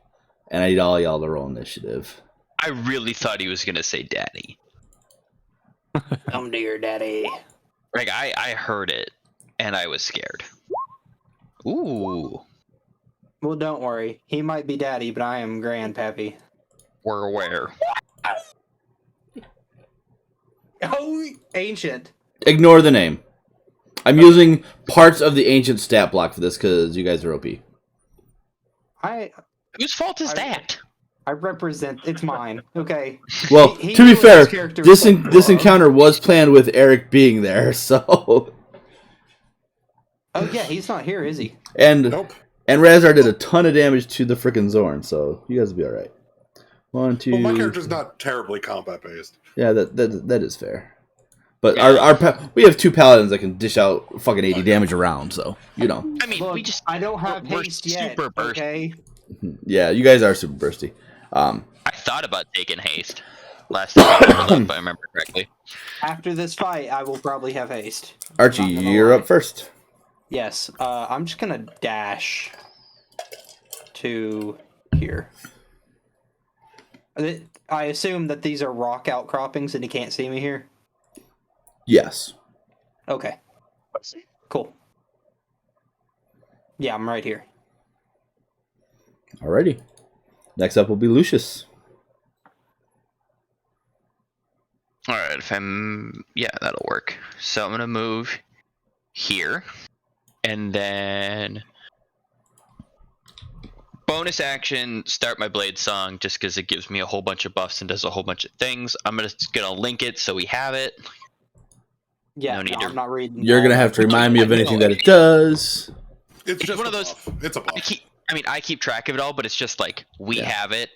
And I need all y'all to roll initiative. I really thought he was gonna say daddy. Come to your daddy. Like I heard it and I was scared. Ooh. Well, don't worry. He might be daddy, but I am grandpappy. We're aware. Oh, ancient. Ignore the name. I'm using parts of the ancient stat block for this because you guys are OP. Whose fault is that? I represent. It's mine. Okay. Well, He to knew be what fair, his character this was this for. encounter was planned with Eric being there, so. Oh yeah, he's not here, is he? And Nope. and Razar did a ton of damage to the frickin' Zorn, so you guys will be all right. 1, 2. Well, my character's not terribly combat based. Yeah, that is fair. But Yeah. we have 2 paladins that can dish out fucking 80 damage around, so you know. I mean, Look, we just I don't have we're haste yet. super burst. Okay. Yeah, you guys are super bursty. I thought about taking haste last time I leveled up, if I remember correctly. After this fight, I will probably have haste. Archie, Not gonna you're lie. up first. Yes. I'm just gonna dash to here. I assume that these are rock outcroppings and he can't see me here. Yes. Okay. Cool. Yeah, I'm right here. Alrighty. Next up will be Lucius. All right, yeah, that'll work. So I'm gonna move here, and then bonus action, start my blade song, just because it gives me a whole bunch of buffs and does a whole bunch of things. I'm gonna link it so we have it. Yeah, No need to- I'm not reading. You're all gonna of have to it. remind me of anything that it does. It's just one a of those- buff. It's a buff. I keep track of it all, but it's just like we Yeah. have it,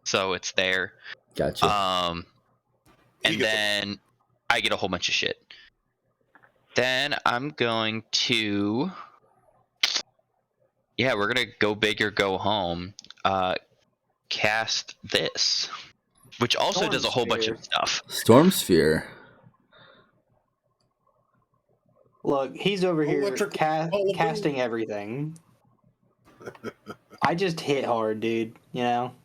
so it's there. Gotcha. And He gets then I get a whole bunch of shit. Then I'm going to, yeah, we're gonna go big or go home. Cast this, which also Storm does a whole bunch Sphere. of stuff. Storm Sphere. Look, he's over here Electric ball of casting everything. I just hit hard, dude. You know.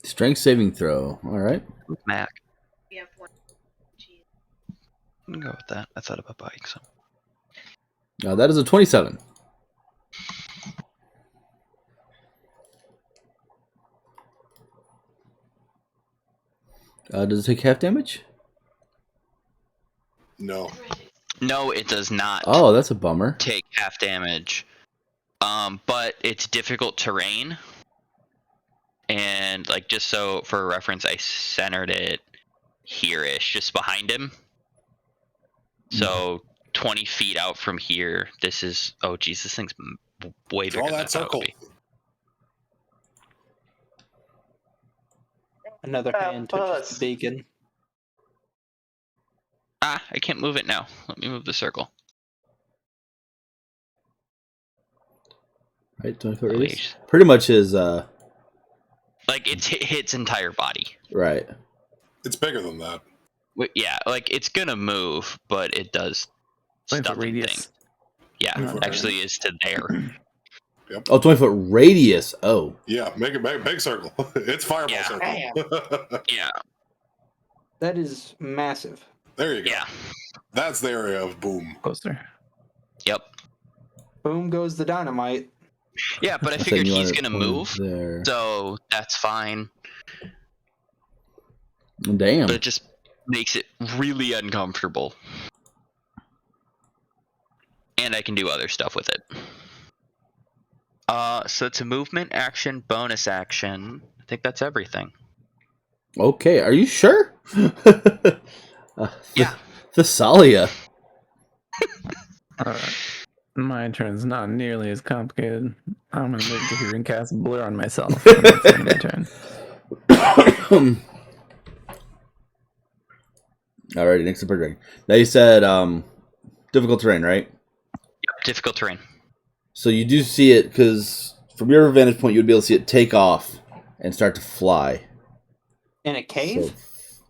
Strength saving throw. Alright. Mac. I'm gonna go with that. I thought about buying some. That is a 27. Does it take half damage? No. No, it does not Oh, that's a bummer. take half damage. But it's difficult terrain. And like just so for reference, I centered it here-ish, just behind him. So 20 feet out from here, this is, oh geez, this thing's way bigger Draw than I that thought it circle. would be. Another hand touches the beacon. I can't move it now. Let me move the circle. Right, 20-foot radius. Pretty much is like it's hits entire body. Right. It's bigger than that. Yeah, like it's gonna move, but it does 20-foot stuffing radius. things. Yeah, actually is to there. Yep. Oh, 20-foot radius. Oh. Yeah, make it big circle. It's fireball Yeah. circle. Yeah. That is massive. There you go. Yeah. That's the area of boom. Closer. Yep. Boom goes the dynamite. Yeah, but I So figured you he's want it gonna pointed move, there. so that's fine. Damn. But it just makes it really uncomfortable. And I can do other stuff with it. So it's a movement, action, bonus action. I think that's everything. Okay, are you sure? Yeah. Thessalia. My turn's not nearly as complicated. I'm gonna move to here and cast Blur on myself. And that's the end of my turn. Alrighty, next up, dragon. Now you said difficult terrain, right? Yep, difficult terrain. So you do see it because from your vantage point, you would be able to see it take off and start to fly. In a cave? So,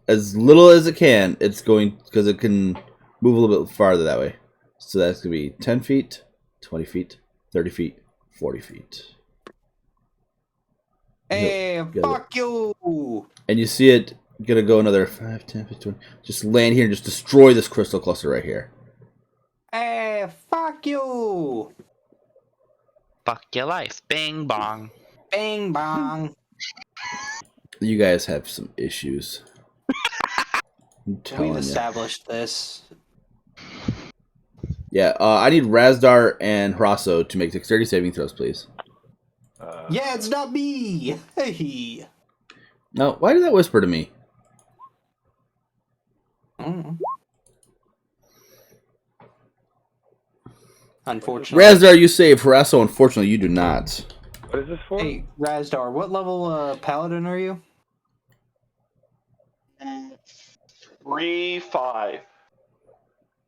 as little as it can, it's going because it can move a little bit farther that way. So that's gonna be 10 feet, 20 feet, 30 feet, 40 feet. Hey, fuck you! And you see it gonna go another 5, 10, 15, 20. Just land here and just destroy this crystal cluster right here. Hey, fuck you! Fuck your life. Bing bong. Bing bong. You guys have some issues. I'm telling We've you. established this. Yeah, I need Razdar and Hrasso to make dexterity saving throws, please. Yeah, it's not me! Hey! No, why did that whisper to me? Unfortunately. Razdar, you save. Hrasso, unfortunately, you do not. What is this for? Hey, Razdar, what level paladin are you? 3-5.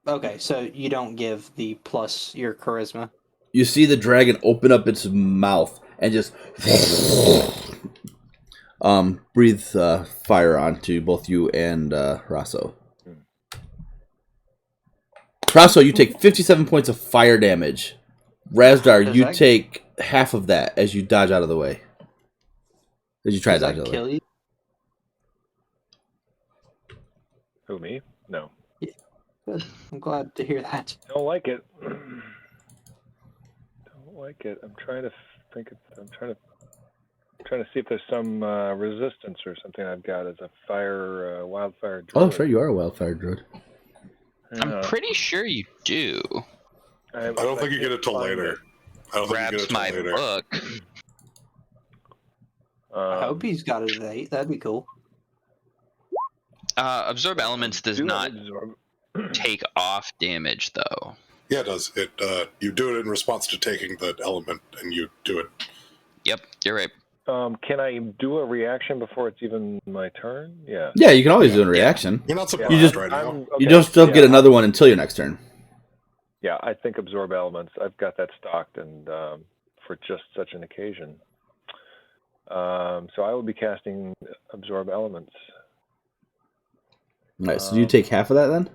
Okay, so you don't give the plus your charisma. You see the dragon open up its mouth and just breathe fire onto both you and Hrasso. Hrasso, you take 57 points of fire damage. Razdar, you take half of that as you dodge out of the way. As you try to dodge out of the way. Kill you? Who, me? No. Yeah. Good. I'm glad to hear that. Don't like it. Don't like it. I'm trying to think. I'm trying to see if there's some resistance or something I've got as a fire wildfire druid. Oh, sure, you are a wildfire druid. I'm pretty sure you do. I don't think you get it till later. Grabs my book. I hope he's got it at 8. That'd be cool. Absorb elements does not take off damage, though. Yeah, it does. It you do it in response to taking the element, and you do it. Yep, you're right. Can I do a reaction before it's even my turn? Yeah. Yeah, you can always do a reaction. You're not surprised You just- right now. Okay. You don't still get another one until your next turn. Yeah, I think absorb elements. I've got that stocked, and for just such an occasion. So I will be casting absorb elements. All right, so do you take half of that then?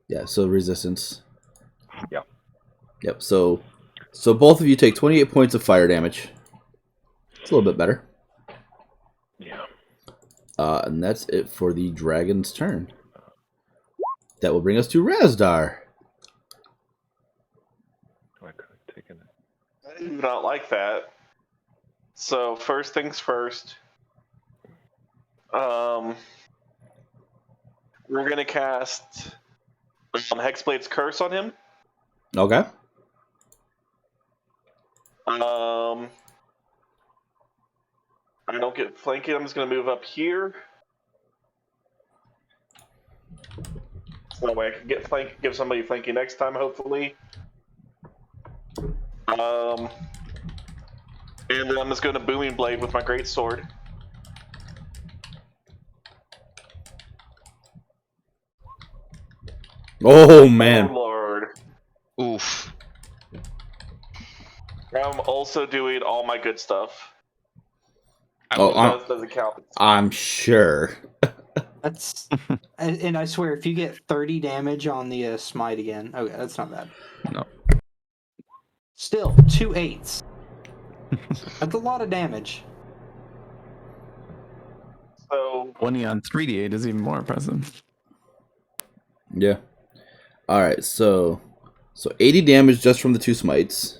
Yeah, so resistance. Yeah. Yep, so both of you take 28 points of fire damage. It's a little bit better. Yeah. And that's it for the dragon's turn. That will bring us to Razdar. I could have taken it. I do not like that. So first things first. We're gonna cast Hexblade's Curse on him. Okay. I don't get flanking. I'm just gonna move up here. So that way I can get flank, give somebody flanking next time, hopefully. And then I'm just going to Booming Blade with my great sword. Oh Oh man. lord. Oof. I'm also doing all my good stuff. Oh, That doesn't count. I'm sure. That's and I swear, if you get 30 damage on the smite again, okay, that's not bad. No. Still, 2 8s. That's a lot of damage. 20 on 3d8 is even more impressive. Yeah. All right. So 80 damage just from the 2 smites.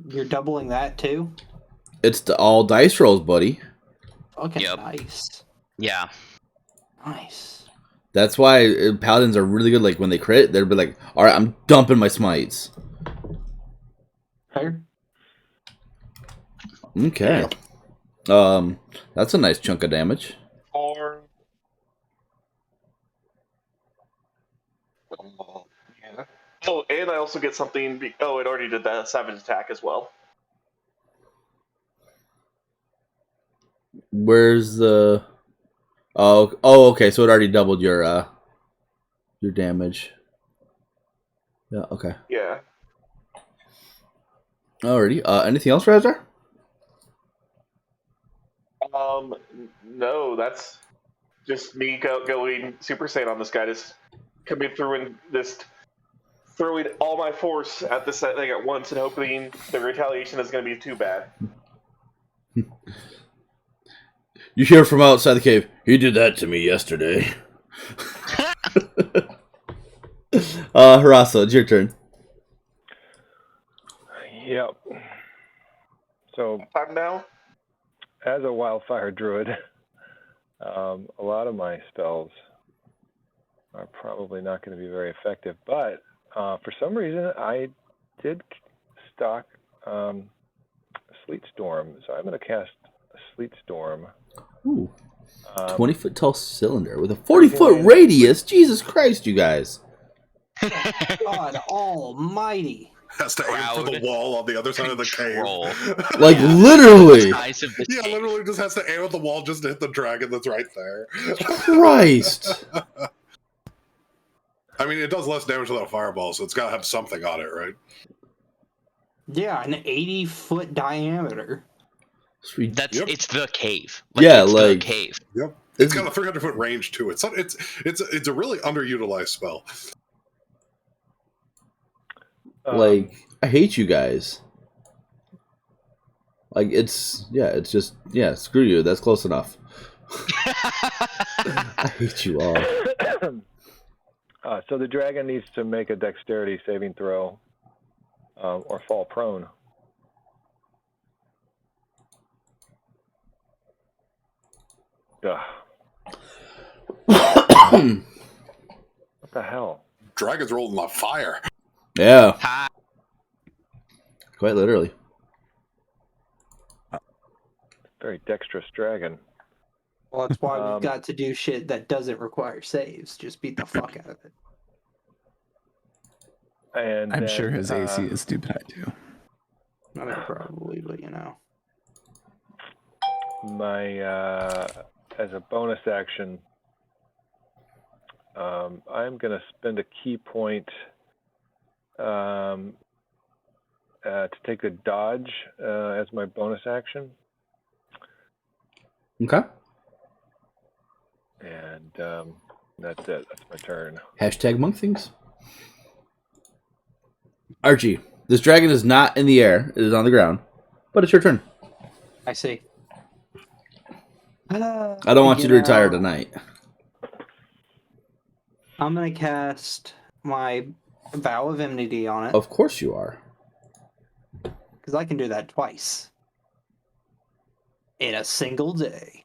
You're doubling that too? It's all dice rolls, buddy. Okay, Yep. nice. Yeah. Nice. That's why paladins are really good. Like when they crit, they'll be like, "All right, I'm dumping my smites." Fair. Okay. That's a nice chunk of damage. Or yeah. Oh, and I also get something. Oh, it already did that savage attack as well. Where's the? Oh, okay. So it already doubled your damage. Yeah. Okay. Yeah. Alrighty. Anything else, Razar? No, that's just me going Super Saiyan on this guy. Just coming through and just throwing all my force at this thing at once and hoping the retaliation is going to be too bad. You hear from outside the cave. He did that to me yesterday. Harasso, it's your turn. Yep. So, Time now? as a wildfire druid, a lot of my spells are probably not going to be very effective. But for some reason, I did stock Sleet Storm, so I'm going to cast Sleet Storm. Ooh. 20 20-foot tall cylinder with a 40-foot radius. Jesus Christ, you guys. God almighty. Has to aim for the wall on the other side of the Control. cave. Like, literally. Size of the Yeah, cave. literally just has to aim at the wall just to hit the dragon that's right there. Christ. I mean, it does less damage than a fireball, so it's got to have something on it, right? Yeah, an 80-foot diameter. That's Yep. it's the cave. Yeah, it's like- the cave. Yep. It's got a 300-foot range too. It's a really underutilized spell. Like, I hate you guys. Like, it's just, screw you. That's close enough. I hate you all. So the dragon needs to make a dexterity saving throw or fall prone. Ugh. What the hell? Dragon's rolling on fire. Yeah, Ha. quite literally. Very dexterous dragon. Well, that's why Um, we've got to do shit that doesn't require saves. Just beat the fuck out of it. And I'm then, sure his AC is stupid high too. I mean, probably, but you know. my as a bonus action, I'm going to spend a key point to take a dodge as my bonus action, Okay. and that's it. That's my turn. Hashtag monk things. Archie, this dragon is not in the air. It is on the ground. But it's your turn. I see. I don't want you to retire tonight. I'm gonna cast my Vow of Enmity on it, Of course you are. because I can do that twice. In a single day.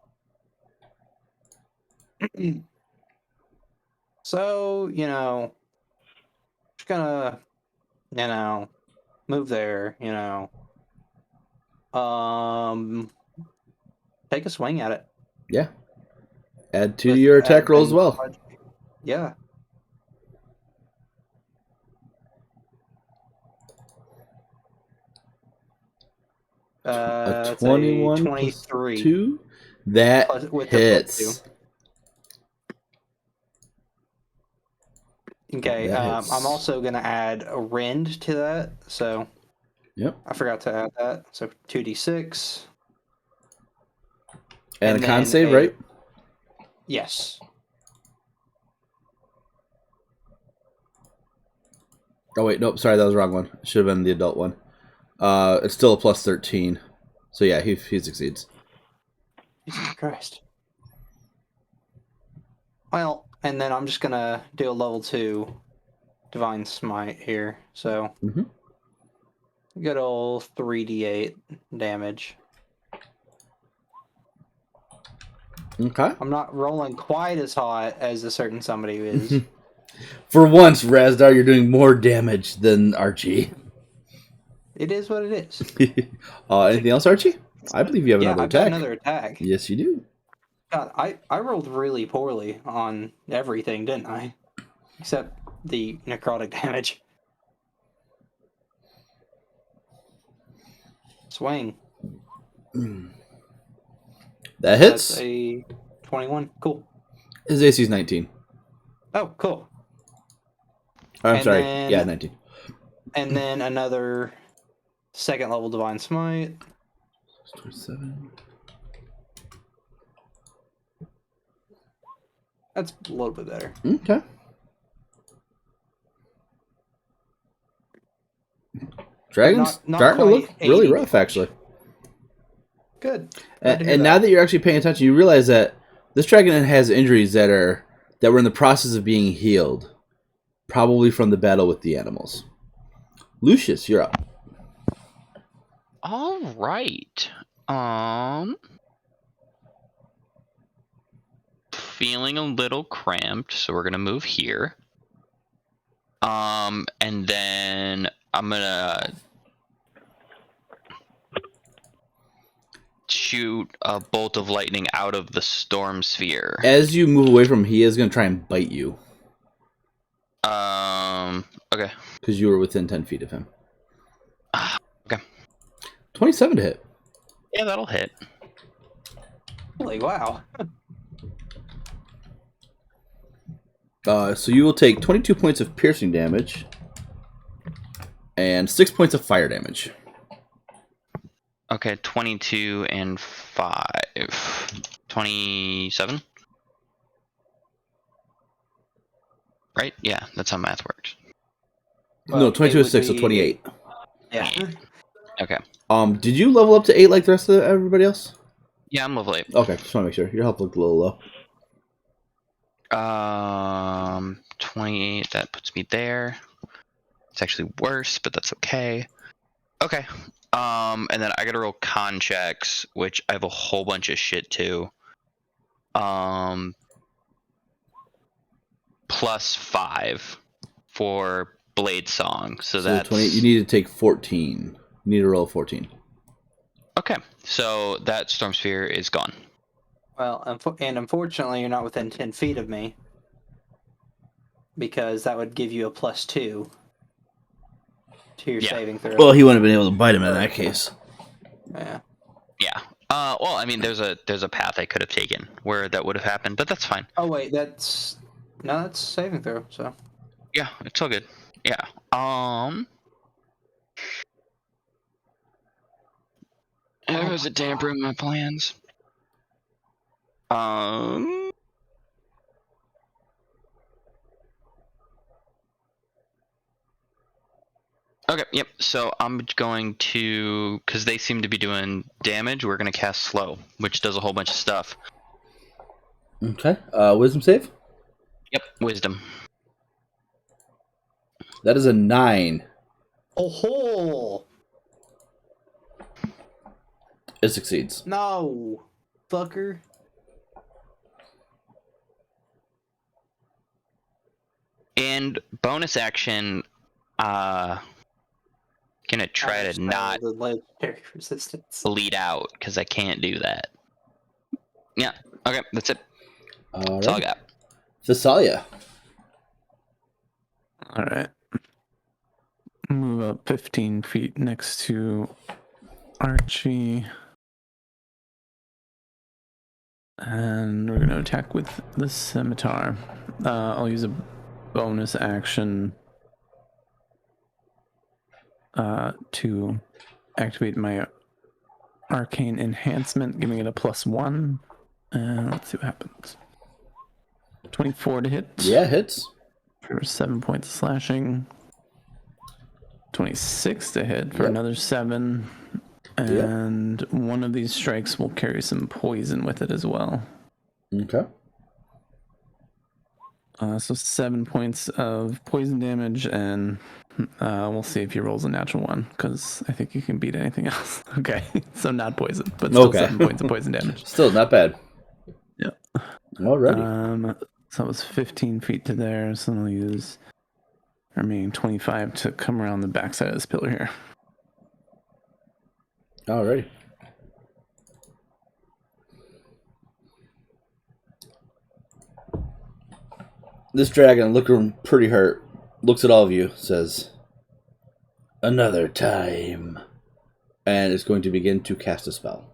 So, just gonna, move there, take a swing at it. Yeah. Add to With- your attack and- roll as and well. dodge. Yeah. A It's a 21 plus 23 2? That plus- with the +2. hits. Okay, That hits. I'm also going to add a rend to that. So Yep. I forgot to add that. So 2d6. And a con then save, right? Yes. Oh wait, nope. Sorry, that was the wrong one. It should have been the adult one. It's still a plus 13. So yeah, he succeeds. Jesus Christ. Well, and then I'm just going to do a level 2 Divine Smite here. So Mhm. good old 3d8 damage. Okay. I'm not rolling quite as hot as a certain somebody is. For once, Razdar, you're doing more damage than Archie. It is what it is. Anything else, Archie? I believe you have Yeah, another I've got attack. another attack. Yes, you do. God, I rolled really poorly on everything, didn't I? Except the necrotic damage. Swing. That hits. That's a 21. Cool. His AC is 19. Oh, cool. I'm And sorry. then- Yeah, 19. And then another second level Divine Smite. 27. That's a little bit better. Okay. Dragon's not starting to look quite really 80 rough, damage. actually. Good. Glad to hear And that. now that you're actually paying attention, you realize that this dragon has injuries that were in the process of being healed, probably from the battle with the animals. Lucius, you're up. All right. Feeling a little cramped, so we're gonna move here. And then I'm gonna shoot a bolt of lightning out of the storm sphere. As you move away from him, he is going to try and bite you Okay. because you were within 10 feet of him. Okay. 27 to hit. Yeah, that'll hit. Holy wow. So you will take 22 points of piercing damage and 6 points of fire damage. Okay, 22 and 5. 27? Right? Yeah, that's how math works. No, Well, 22 it is would 6, so be- 28. Yeah. Okay. Did you level up to 8 like the rest of everybody else? Yeah, I'm level 8. Okay, just want to make sure. Your health looked a little low. 28, that puts me there. It's actually worse, but that's okay. Okay. And then I gotta roll con checks, which I have a whole bunch of shit too. +5 for Blade Song. So that's 28. You need to take 14. You need to roll 14. okay. So that Storm Sphere is gone. Well, and unfortunately, you're not within 10 feet of me. Because that would give you a +2 to your Yeah. saving throw. Well, he wouldn't have been able to bite him in that case. Yeah. Yeah. Well, I mean, there's a path I could have taken where that would have happened, but that's fine. Oh wait, that's saving throw. So Yeah, it's all good. Yeah. That was a damper in my plans. Okay, yep. So I'm going to, because they seem to be doing damage, we're going to cast Slow, which does a whole bunch of stuff. Okay. Wisdom save? Yep, Wisdom. That is a 9. oh ho! It succeeds. No, fucker. And bonus action, gonna try to not the legendary resistance. bleed out, because I can't do that. Yeah, okay, that's it. All That's all I right. got. Thessalia. All right. Move up 15 feet next to Archie. And we're going to attack with the scimitar. I'll use a bonus action to activate my arcane enhancement, giving it a +1. Let's see what happens. 24 to hit. Yeah, hits. For 7 points of slashing. 26 to hit for Yep. another 7. And one of these strikes will carry some poison with it as well. Okay. So 7 points of poison damage, and we'll see if he rolls a natural one, because I think you can beat anything else. Okay, so not poison, but still Okay. 7 points of poison damage. Still not bad. Yeah. Alrighty. So it was 15 feet to there, so I'll use remaining 25 to come around the backside of this pillar here. Alrighty. This dragon, looking pretty hurt, looks at all of you, says, "Another time," and is going to begin to cast a spell.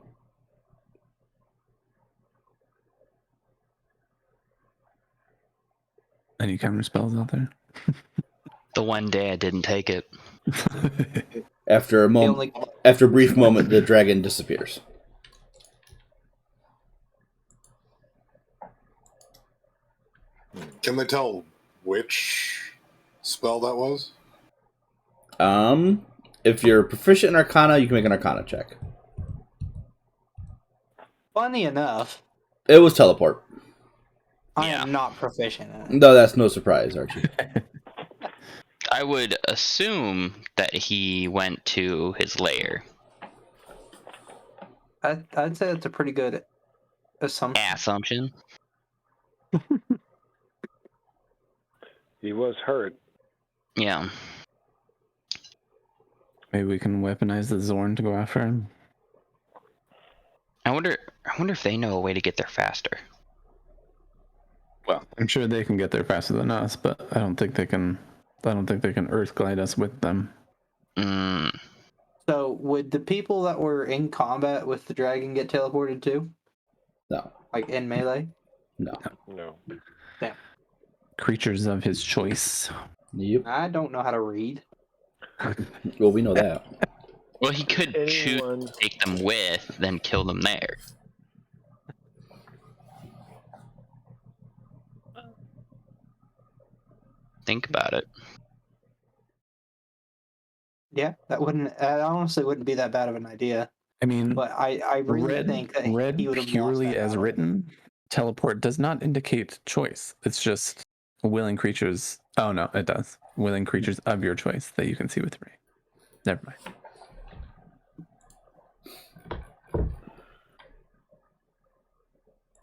Any counter spells out there? The one day I didn't take it. After a moment, after a brief moment, the dragon disappears. Can they tell which spell that was? If you're proficient in Arcana, you can make an Arcana check. Funny enough, It was teleport. I Yeah. am not proficient in it. No, that's no surprise, Archie. I would assume that he went to his lair. I'd say that's a pretty good assumption. Assumption. He was hurt. Yeah. Maybe we can weaponize the Zorn to go after him. I wonder if they know a way to get there faster. Well, I'm sure they can get there faster than us, but I don't think they can earth glide us with them. Mm. So, would the people that were in combat with the dragon get teleported too? No. Like in melee? No. No. Creatures of his choice. Yep. I don't know how to read. Well, we know that. Well, he could choose Anyone? to take them with, then kill them there. Think about it. Yeah, that honestly wouldn't be that bad of an idea. I mean, But I really think that read he would have purely lost that as battle. written, teleport does not indicate choice. It's just willing creatures. Oh no, it does. Willing creatures of your choice that you can see with Ray. Never mind.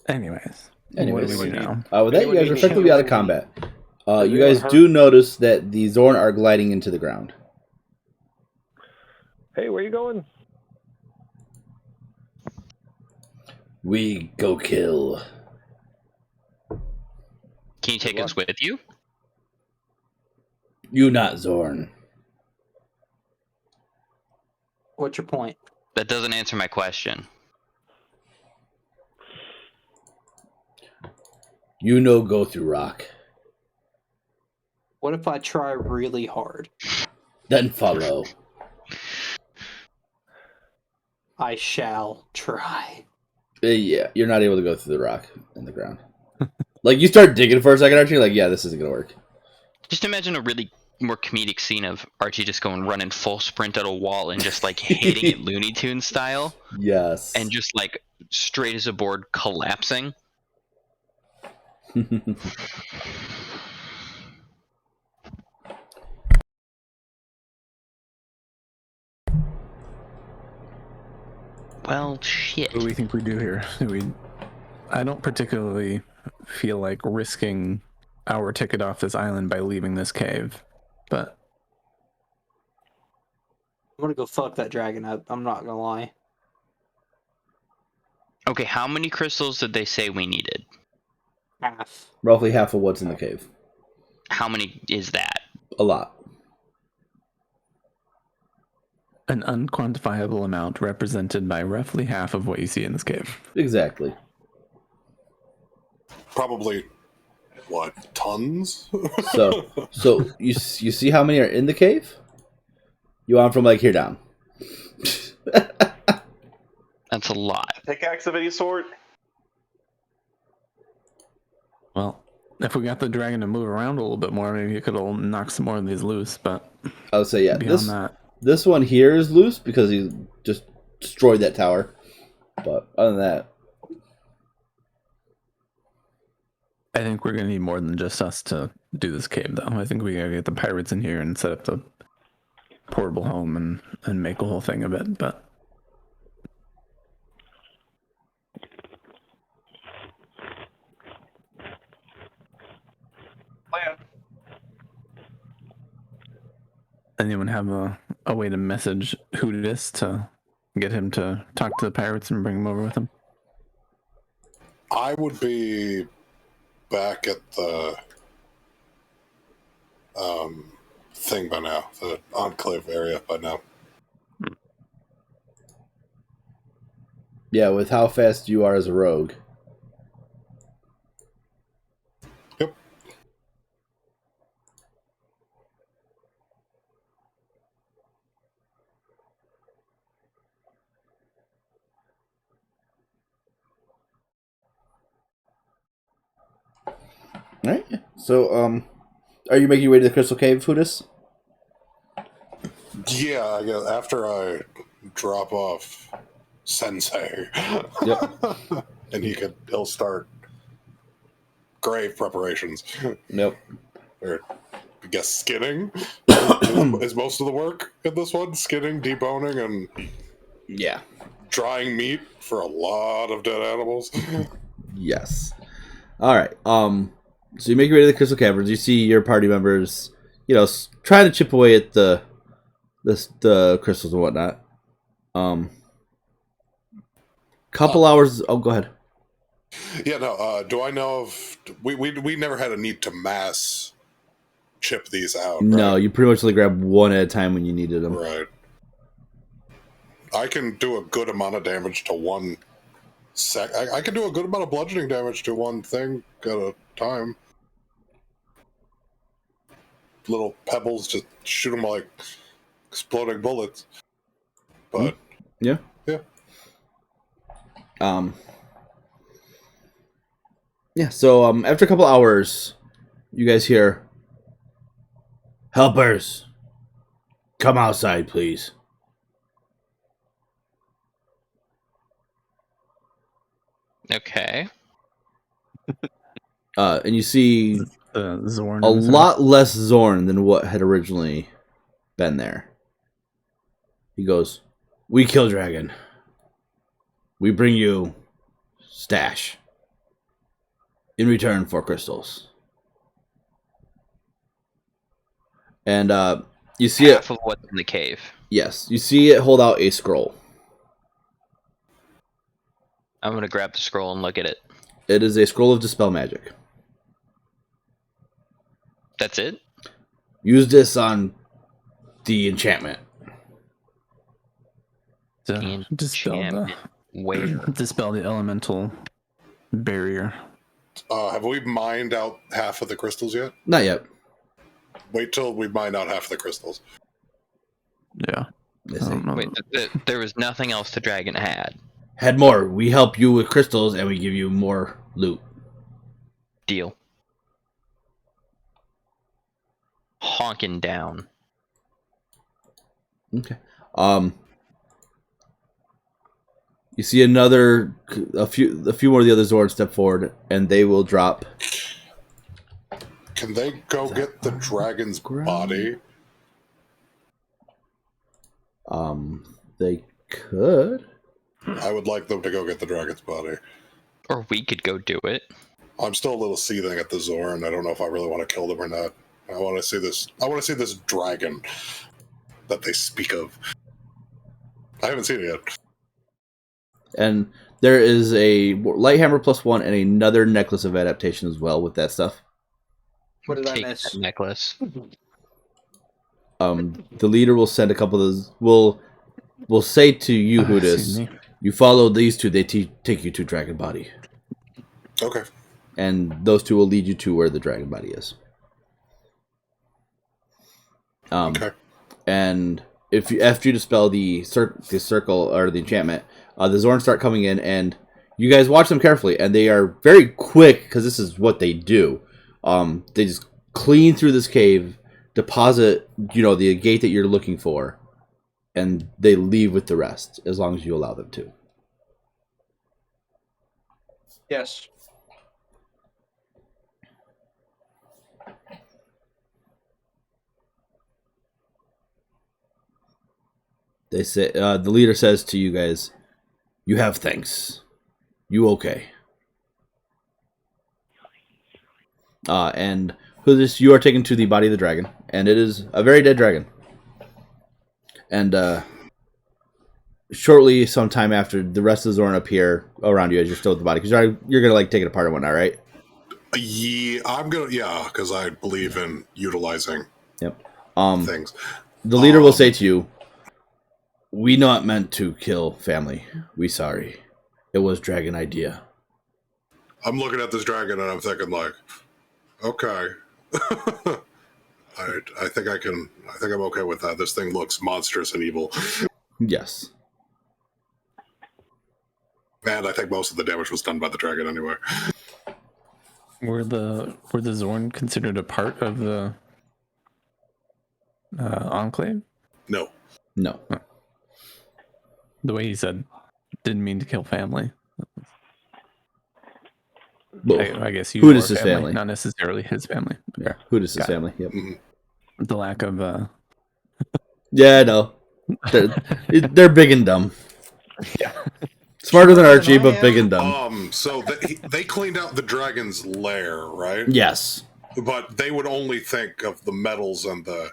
Anyways, what do we do now? With that, you guys are effectively out of combat. You guys hurt? do notice that the Zorn are gliding into the ground. Hey, where you going? We go kill. Can you take us with you? You not Zorn. What's your point? That doesn't answer my question. You no go through rock. What if I try really hard? Then follow. I shall try. Yeah, you're not able to go through the rock in the ground. Like, you start digging for a second, Archie, like, yeah, this isn't going to work. Just imagine a really more comedic scene of Archie just going running full sprint at a wall and just like hitting it Looney Tunes style. Yes. And just like straight as a board collapsing. Well, shit. What do we think we do here? I don't particularly feel like risking our ticket off this island by leaving this cave, but I'm gonna go fuck that dragon up. I'm not gonna lie. Okay, how many crystals did they say we needed? Half. Roughly half of what's in the cave. How many is that? A lot. an unquantifiable amount represented by roughly half of what you see in this cave. Exactly. Probably What, tons? So you see how many are in the cave? You want from like here down? That's a lot. Pickaxe of any sort? Well, if we got the dragon to move around a little bit more, maybe you could knock some more of these loose. But I would say yeah. beyond that, This one here is loose because he just destroyed that tower. But other than that, I think we're gonna need more than just us to do this cave, though. I think we gotta get the pirates in here and set up the portable home and make a whole thing of it. But Plan. anyone have a way to message Hoodis to get him to talk to the pirates and bring him over with him? I would be back at the thing by now, the Enclave area by now. yeah, with how fast you are as a rogue. Yep. All right. So, are you making your way to the Crystal Cave, Foodus? Yeah, I guess after I drop off Sensei. Yep. And he'll start grave preparations. Nope. Or I guess skinning is most of the work in this one. Skinning, deboning, and Yeah. drying meat for a lot of dead animals. Yes. All right. So you make your way to the Crystal Caverns. You see your party members, trying to chip away at the crystals and whatnot. Couple hours. Oh, go ahead. Yeah, no. Do I know of? We never had a need to mass chip these out. No, right? you pretty much only grab one at a time when you needed them. Right. I can do a good amount of damage to one I can do a good amount of bludgeoning damage to one thing at a time. Little pebbles, just shoot them like exploding bullets. But yeah. Yeah. So after a couple hours, you guys hear, "Helpers, come outside, please." Okay. And you see Zorn a in the lot less Zorn than what had originally been there. He goes, "We kill dragon. We bring you stash in return for crystals." And you see Half it. of what's in the cave. Yes, you see it hold out a scroll. I'm gonna grab the scroll and look at it. It is a scroll of dispel magic. That's it? Use this on the enchantment. To Enchantment. Where? dispel the elemental barrier. have we mined out half of the crystals yet? Not yet. Wait till we mine out half of the crystals. Yeah. They I say, don't know. Wait, there was nothing else the dragon had. "Had more. We help you with crystals and we give you more loot." Deal. Honking down. Okay. You see a few more of the other Zords step forward, and they will drop. Can they go get the dragon's body? They could. I would like them to go get the dragon's body. Or we could go do it. I'm still a little seething at the Zorn. I don't know if I really want to kill them or not. I want to see this dragon that they speak of. I haven't seen it yet. And there is a Lighthammer +1 and another necklace of adaptation as well with that stuff. What did I Take miss? that necklace. The leader will send a couple of those. Will say to you, Excuse Hoodis, me. "You follow these two. They take you to Dragon Body." Okay. and those two will lead you to where the dragon body is. Okay. And after you dispel the circle or the enchantment, the Zorn start coming in, and you guys watch them carefully, and they are very quick because this is what they do. They just clean through this cave, deposit, the gate that you're looking for, and they leave with the rest as long as you allow them to. Yes. They say the leader says to you guys, "You have thanks. You okay?" And you are taken to the body of the dragon, and it is a very dead dragon. And shortly, sometime after, the rest of the Zorn appear around you as you're still with the body, because you're gonna take it apart and whatnot, right? Yeah, because I believe in utilizing Yep. things. The leader will say to you, "We not meant to kill family. We sorry. It was dragon idea." I'm looking at this dragon and I'm thinking like, okay. I think I'm okay with that. This thing looks monstrous and evil. Yes. And I think most of the damage was done by the dragon anyway. Were the Zorn considered a part of the Enclave? No. No. The way he said, didn't mean to kill family. Well, I guess you. who is his family? Not necessarily his family. Yeah. Who is his Got it. family? Yep. Mm-hmm. The lack of. Yeah, I know. They're big and dumb. Yeah. Smarter than Archie, but big and dumb. So they cleaned out the dragon's lair, right? Yes. But they would only think of the metals and the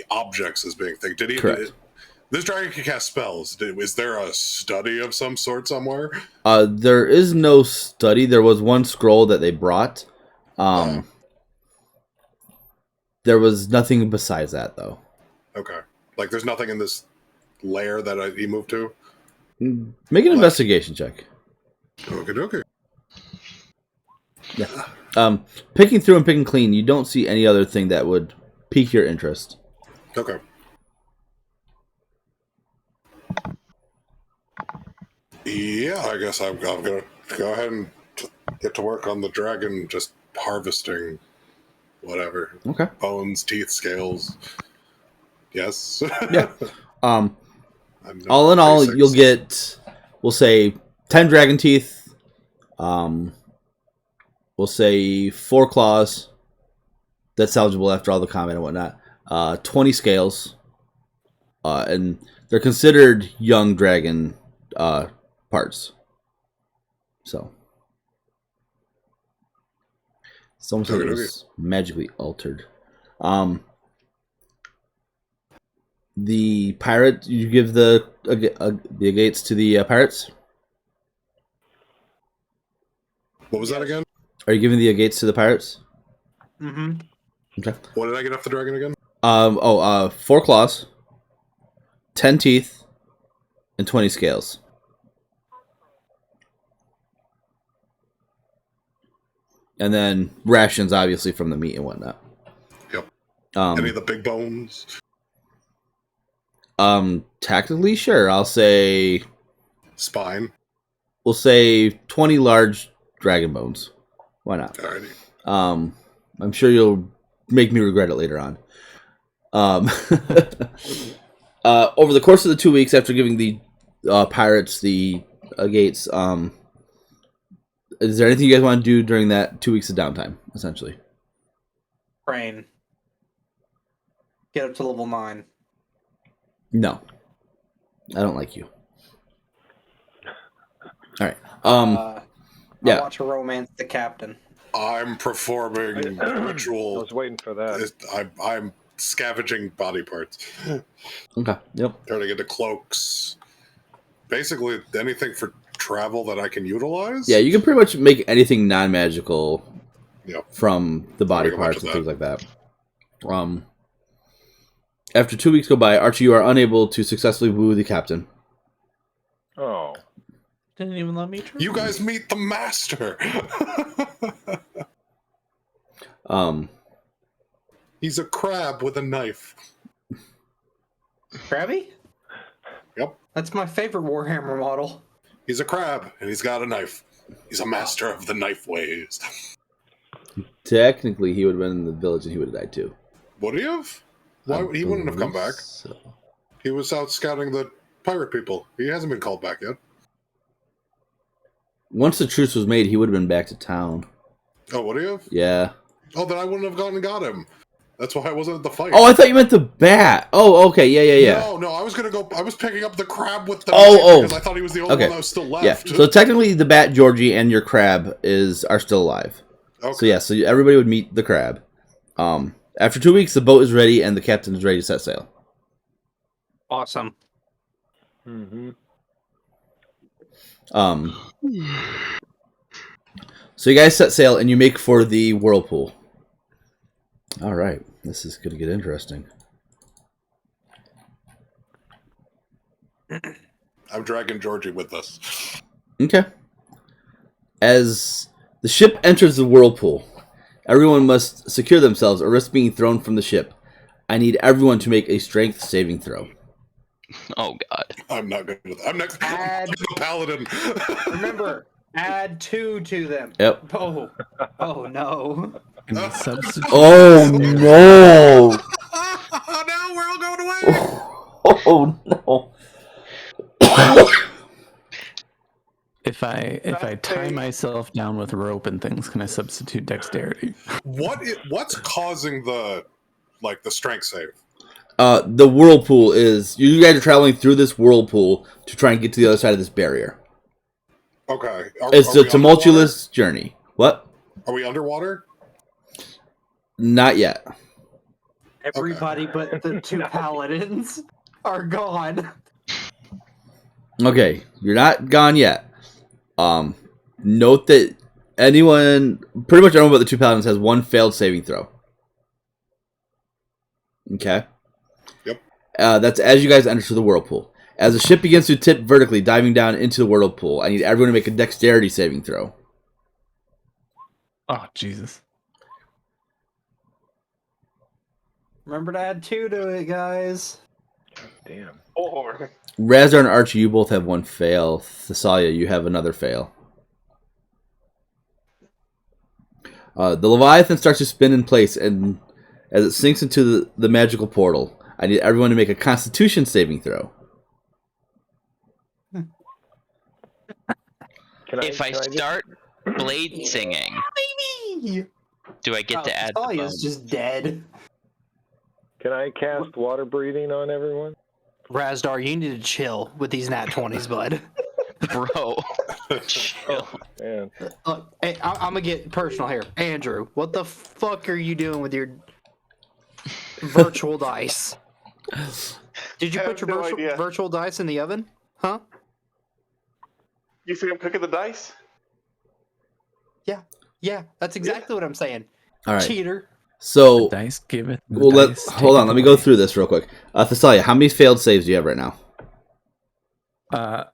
objects as being things. Did he? Correct. This dragon can cast spells. Is there a study of some sort somewhere? There is no study. There was one scroll that they brought. There was nothing besides that, though. Okay. Like, there's nothing in this lair that he moved to? Make an investigation check. Okay. Yeah. Picking through and picking clean, you don't see any other thing that would pique your interest. Okay. Yeah, I guess I'm going to go ahead and get to work on the dragon, just harvesting whatever. Okay. Bones, teeth, scales. Yes. Yeah. All in all, you'll get, we'll say, 10 dragon teeth. We'll say 4 claws. That's eligible after all the combat and whatnot. 20 scales. And they're considered young dragon parts. So. It's almost like it was magically altered. The pirate, you give the agates to the pirates? What was that again? Are you giving the agates to the pirates? Mm-hmm. Okay. What did I get off the dragon again? 4 claws, 10 teeth, and 20 scales. And then rations, obviously, from the meat and whatnot. Yep. Any of the big bones? Tactically, sure. I'll say Spine. We'll say 20 large dragon bones. Why not? Alrighty. I'm sure you'll make me regret it later on. Over the course of the 2 weeks after giving the pirates the gates, is there anything you guys want to do during that 2 weeks of downtime, essentially? Train. Get up to level 9. No. I don't like you. All right. I want to romance the captain. I'm performing ritual. I was waiting for that. I'm scavenging body parts. Okay. Yep. Turning into cloaks. Basically, anything for travel that I can utilize. Yeah, you can pretty much make anything non-magical from the body Pretty parts much and of things like that. After 2 weeks go by, Archie, you are unable to successfully woo the captain. Oh. Didn't even let me try. You guys meet the master. He's a crab with a knife. Krabby? Yep. That's my favorite Warhammer model. He's a crab, and he's got a knife. He's a master of the knife ways. Technically, he would have been in the village and he would have died too. Would he have? Why? He wouldn't have come back. So. He was out scouting the pirate people. He hasn't been called back yet. Once the truce was made, he would have been back to town. Oh, would he have? Yeah. Oh, then I wouldn't have gone and got him. That's why I wasn't at the fight. Oh, I thought you meant the bat. Oh, okay. Yeah. No, I was gonna go. I was picking up the crab with the Oh. because I thought he was the only one that was still left. Yeah. So technically, the bat, Georgie, and your crab are still alive. Okay. So everybody would meet the crab. After 2 weeks, the boat is ready and the captain is ready to set sail. Awesome. Mm-hmm. So you guys set sail and you make for the whirlpool. All right, this is going to get interesting. I'm dragging Georgie with us. Okay. As the ship enters the whirlpool, everyone must secure themselves or risk being thrown from the ship. I need everyone to make a strength saving throw. Oh God. I'm not good with that. I'm next. Add- I'm the paladin. Remember, add 2 to them. Yep. Oh no. And the substitute. Oh no! Now we're all going away. Oh no! If I tie myself down with rope and things, can I substitute dexterity? What's causing the strength save? The whirlpool is you guys are traveling through this whirlpool to try and get to the other side of this barrier. Okay. It's a tumultuous journey. What? Are we underwater? Not yet. Everybody but the 2 paladins are gone. Okay, you're not gone yet. Note that pretty much everyone but the 2 paladins has 1 failed saving throw. Okay. Yep. That's as you guys enter the whirlpool. As the ship begins to tip vertically, diving down into the whirlpool, I need everyone to make a dexterity saving throw. Oh Jesus! Remember to add 2 to it, guys. Damn. Or Razdar and Archie, you both have 1 fail. Thessalia, you have another fail. The Leviathan starts to spin in place, and as it sinks into the magical portal, I need everyone to make a Constitution saving throw. If I start blade singing, Baby! do I get to add the Talia's bonus? just dead. Can I cast water breathing on everyone? Razdar, you need to chill with these nat 20s, bud. Bro, chill. Man. Look, hey, I'm gonna get personal here. Andrew, what the fuck are you doing with your virtual dice? Did you I put have your no idea. virtual dice in the oven? Huh? you think I'm cooking the dice? Yeah, that's exactly what I'm saying. All right. Cheater. So, Dice give it. the well, dice hold take on. it Let me go away. through this real quick. Thessalia, how many failed saves do you have right now?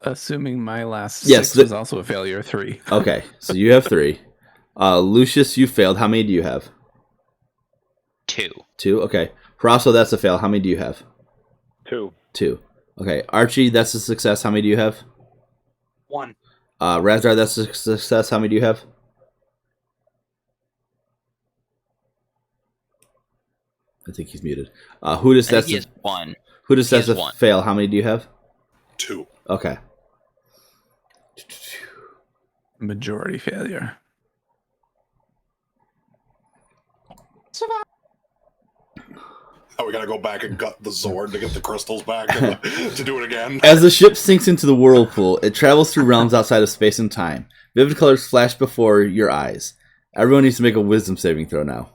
Assuming my last Yes, 6 was also a failure, 3. Okay, so you have 3. Lucius, you failed. How many do you have? 2. 2. Okay. Harasso, that's a fail. How many do you have? 2. 2. Okay. Archie, that's a success. How many do you have? 1. Razdar, that's a success. How many do you have? I think he's muted. Hudis, I think that's he has 1. Hudis, he that's has a 1. fail. How many do you have? 2. Okay. Majority failure. Oh, we gotta go back and gut the Zord to get the crystals back to do it again. As the ship sinks into the whirlpool, it travels through realms outside of space and time. Vivid colors flash before your eyes. Everyone needs to make a wisdom saving throw now.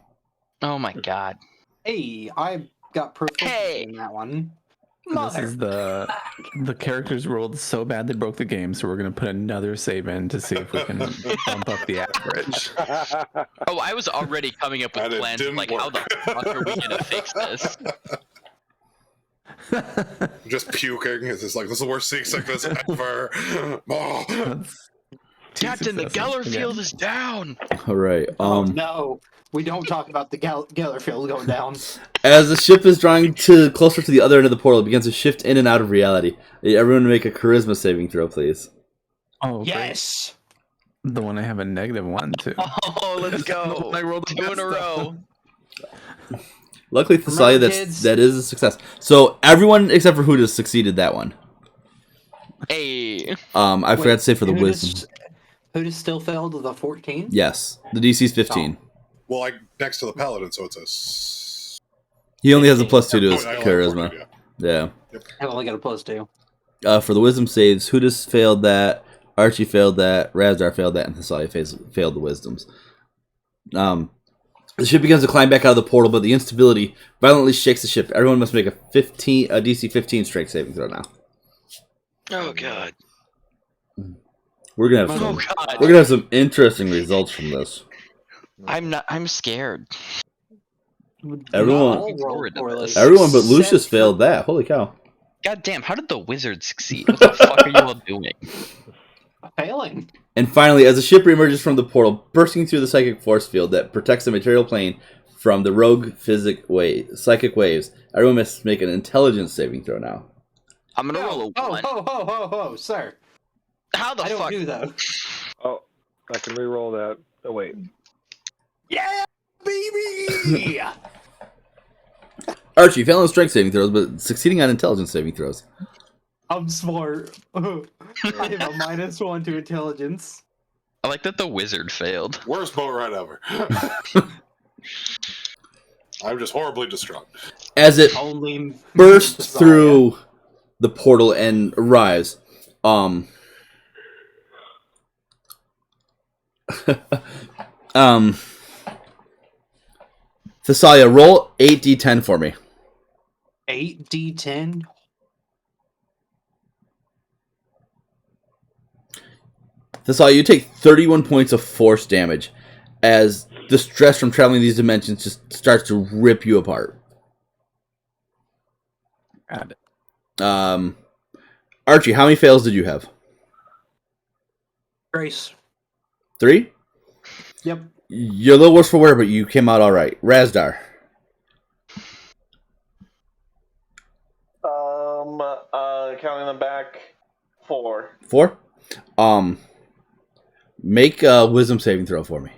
Oh my God. Hey, I got proficiency Hey. in that one. This is the characters rolled so bad they broke the game, so we're gonna put another save in to see if we can bump up the average. Oh, I was already coming up with And it plans of didn't like, how the work. fuck are we gonna fix this? Just puking. It's just like, this is the worst seasickness ever. Oh. That's two Captain, the successes Geller again. field is down. All right. Oh no, we don't talk about the Geller field going down. As the ship is drawing closer to the other end of the portal, it begins to shift in and out of reality. Everyone make a charisma saving throw, please. Oh, Yes. great. The one I have a -1 to. Oh, let's go. I rolled 2 in a row. Luckily, Thessalia, Remember, kids? that is a success. So everyone except for Huda succeeded that one. Hey. I forgot to say for the wisdom. Who just still failed with a 14? Yes, the DC's 15. Well, like next to the paladin, so it's a. He only has a +2 to his I only have charisma. 14, yeah. Yeah. I've only got a +2. For the wisdom saves, Hudas failed that, Archie failed that, Razdar failed that, and Thessalia failed the wisdoms. The ship begins to climb back out of the portal, but the instability violently shakes the ship. Everyone must make a DC 15 strength saving throw now. Oh god. We're gonna have Oh some. god. We're gonna have some interesting results from this. I'm scared. Everyone- All rolled poorly. Everyone but Lucius Except for- failed that. Holy cow! God damn, how did the wizard succeed? What the fuck are you all doing? Failing. And finally, as the ship reemerges from the portal, bursting through the psychic force field that protects the material plane from the rogue psychic waves, everyone must make an intelligence saving throw now. I'm gonna roll a 1. Oh, sir. How the I don't fuck? do that. Oh, I can re-roll that. Oh, wait. Yeah, baby! Archie, failing on strength saving throws, but succeeding on intelligence saving throws. I'm smart. I have a -1 to intelligence. I like that the wizard failed. Worst boat ride ever. I'm just horribly distraught. As it Only bursts through the portal and arrives, um, Thessalia, roll 8d10 for me. 8d10. Thessalia, you take 31 points of force damage as the stress from traveling these dimensions just starts to rip you apart. Got it. Archie, how many fails did you have? Grace. 3? Yep. You're a little worse for wear, but you came out all right. Razdar. Counting them back, 4. 4? Make a wisdom saving throw for me.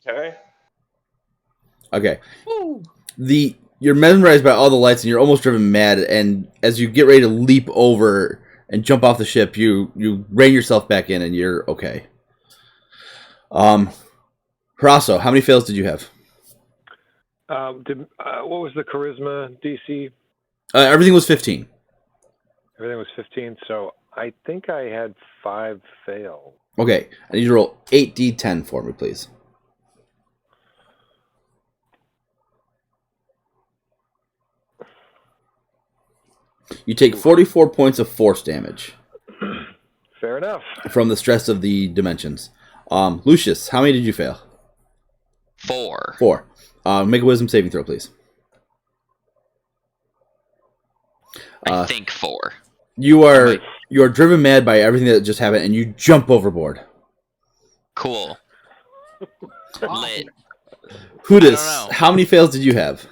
Okay. Okay. You're mesmerized by all the lights and you're almost driven mad, and as you get ready to leap over and jump off the ship, you rein yourself back in and you're okay. Harasso, how many fails did you have? What was the charisma DC? Everything was 15. Everything was 15, so I think I had 5 fail. Okay, I need you to roll 8d10 for me, please. You take 44 points of force damage Fair enough. from the stress of the dimensions. Lucius, how many did you fail? 4. 4. Make a wisdom saving throw, please. I think 4. You are driven mad by everything that just happened, and you jump overboard. Cool. Lit. Hudis, how many fails did you have?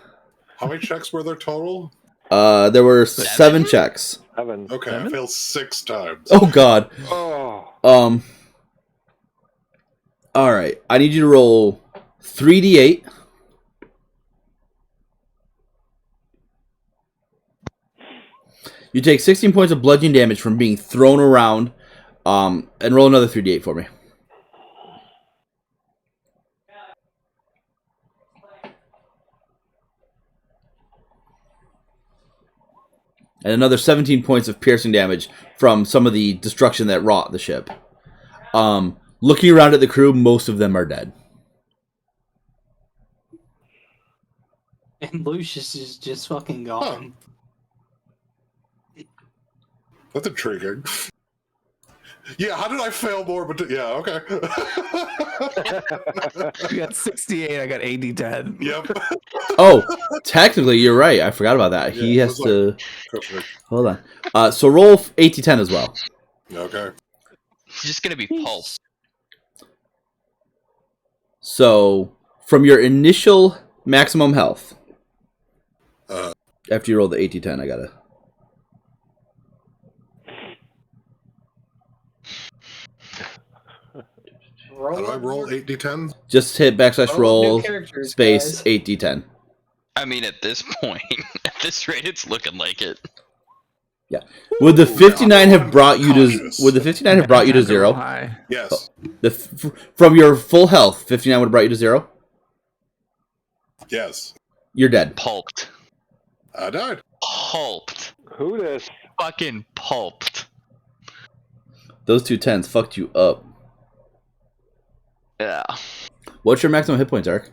How many checks were there total? There were 7 checks. 7. Okay, I failed 6 times. Oh God. Oh. All right. I need you to roll 3d8. You take 16 points of bludgeoning damage from being thrown around, and roll another 3d8 for me. And another 17 points of piercing damage from some of the destruction that wrought the ship. Looking around at the crew, most of them are dead. And Lucius is just fucking gone. That's intriguing. Yeah, how did I fail more? But yeah, okay. You got 68. I got 80 10. Yep. Oh, technically, you're right. I forgot about that. Yeah, He it has was to like- hold on. So roll 8d10 as well. Okay. He's just gonna be pulp. So from your initial maximum health, Uh, after you roll the 8d10, I gotta. Roll how do I up roll more- 8d10? Just hit backslash Roll up new roll characters, space guys. 8d10. I mean, at this point, at this rate, it's looking like it. Yeah. Would the 59 have brought you to? Cautious. Would the 59 have brought you to Had roll 0? high. Yes. From your full health, 59 would have brought you to 0. Yes. You're dead. Pulped. I died. Pulped. Who this? Fucking pulped. Those 2 10s fucked you up. Yeah. What's your maximum hit points, Eric?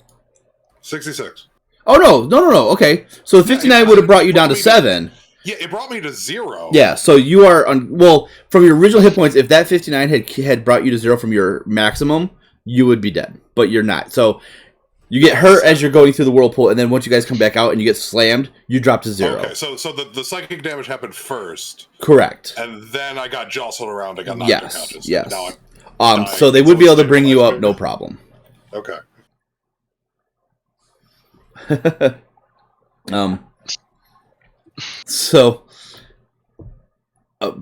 66. Oh no. Okay, so the 59 would have brought you down to 7. Yeah, it brought me to 0. Yeah, so you are on. Well, from your original hit points, if that 59 had brought you to 0 from your maximum, you would be dead. But you're not. So you get hurt as you're going through the whirlpool, and then once you guys come back out and you get slammed, you drop to 0. Okay, so the psychic damage happened first, Correct. and then I got jostled around. I got knocked Yes. unconscious. Yes. Now I'm dying. So they would be able to bring you up, Stabilized. no problem. Okay. So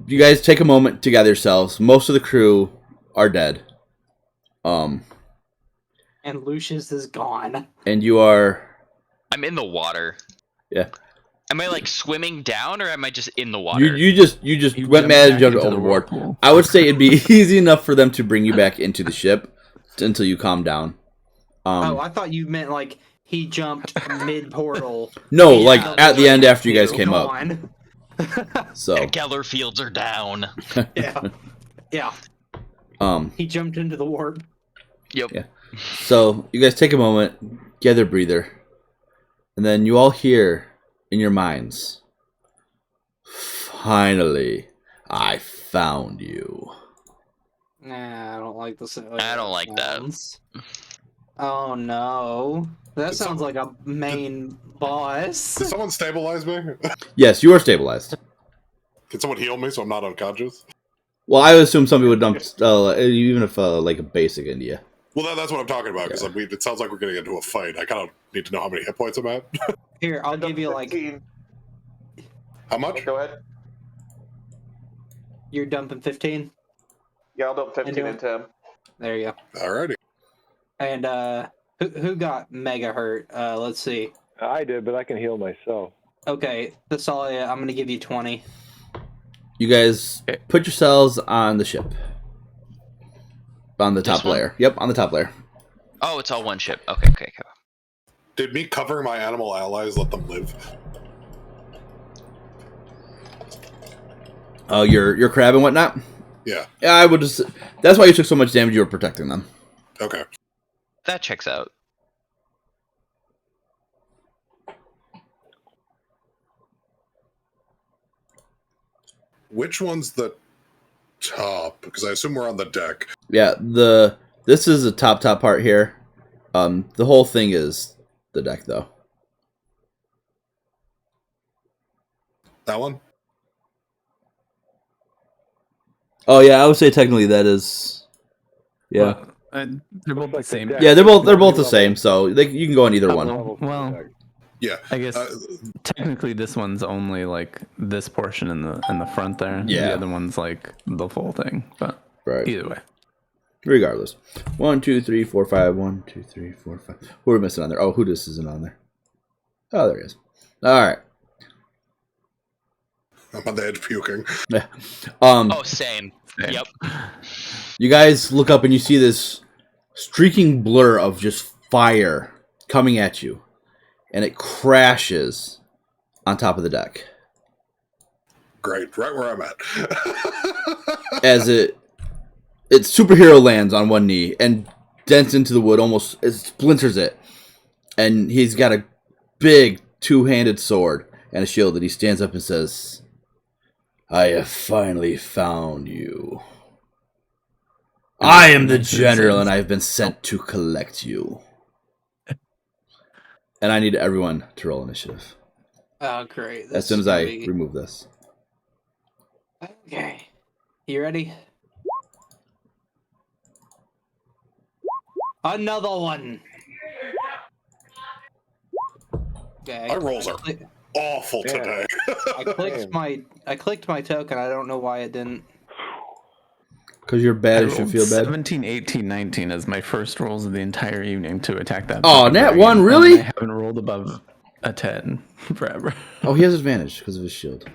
you guys take a moment to gather yourselves. Most of the crew are dead. And Lucius is gone. And you are. I'm in the water. Yeah. Am I like swimming down, or am I just in the water? You just You went jumped mad and back jumped into the overboard. whirlpool. I would say it'd be easy enough for them to bring you back into the ship until you calm down. Oh, I thought you meant like he jumped mid portal. No, like at the end after you guys came up. Gone. So Geller fields are down. Yeah. Yeah. He jumped into the warp. Yep. Yeah. So you guys take a moment, gather a breather, and then you all hear in your minds, "Finally, I found you." Nah, I don't like the sound. I don't like that. Oh no. That sounds like a main boss. Did someone stabilize me? Yes, you are stabilized. Can someone heal me so I'm not unconscious? Well, I would assume somebody would dump, even if like a basic into you. Well, that's what I'm talking about, because it sounds like we're getting into a fight. I kind of need to know how many hit points I'm at. Here, I'll give you like 15. How much? Go ahead. you're dumping 15. Yeah, I'll dump 15 into him. There you go. Alrighty. And who got mega hurt? Let's see. I did, but I can heal myself. Okay, Thessalia, I'm gonna give you 20. You guys put yourselves on the ship. On the top one? layer. Yep, on the top layer. Oh, it's all one ship. Okay. Did me covering my animal allies let them live? Oh, your crab and whatnot? Yeah. Yeah, I would just. That's why you took so much damage. You were protecting them. Okay. That checks out. Which one's the top? Because I assume we're on the deck. Yeah, this is the top part here. The whole thing is the deck, though. That one? Oh yeah, I would say technically that is. Yeah, Well, they're both the same. yeah, they're both the same. So you can go on either one. Well, Yeah. I guess technically this one's only like this portion in the front there. Yeah. The other one's like the full thing. But Right. either way. Regardless, 1, 2, 3, 4, 5. 1, 2, 3, 4, 5. Who are we missing on there? Oh, who this isn't on there? Oh, there he is. All right. I'm on the edge puking. Yeah. Oh, same. Yep. You guys look up and you see this streaking blur of just fire coming at you, and it crashes on top of the deck Great. Right where I'm at. as its superhero lands on one knee and dents into the wood, almost it splinters it, and he's got a big two-handed sword and a shield, and he stands up and says, "I have finally found you." I am the general, and I have been sent to collect you. And I need everyone to roll initiative. Oh, great. As soon as I remove this. Okay. You ready? Another one. Okay. Our rolls are awful today. I clicked my token. I don't know why it didn't. Because you're bad, I you should rolled feel bad. 17, 18, 19 as my first rolls of the entire evening to attack that. Oh, fucking nat dragon, 1, and really? I haven't rolled above a 10 forever. Oh, he has advantage because of his shield.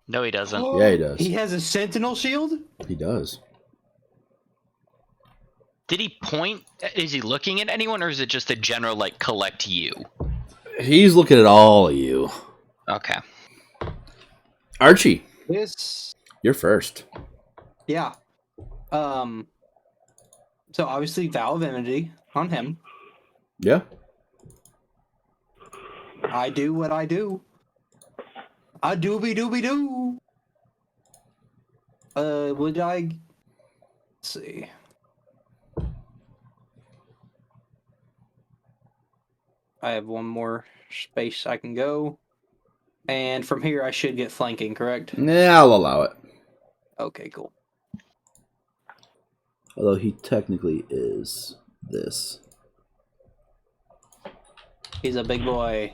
No, he doesn't. Yeah, he does. He has a sentinel shield? He does. Did he point? Is he looking at anyone, or is it just a general like collect you? He's looking at all of you. Okay. Archie, This. you're first. Yeah. So obviously Vow of Enmity on him. Yeah. I do what I do. I dooby dooby doo. Would I? Let's see. I have one more space I can go. And from here I should get flanking, correct? Yeah, I'll allow it. Okay, cool. Although he technically is this. He's a big boy.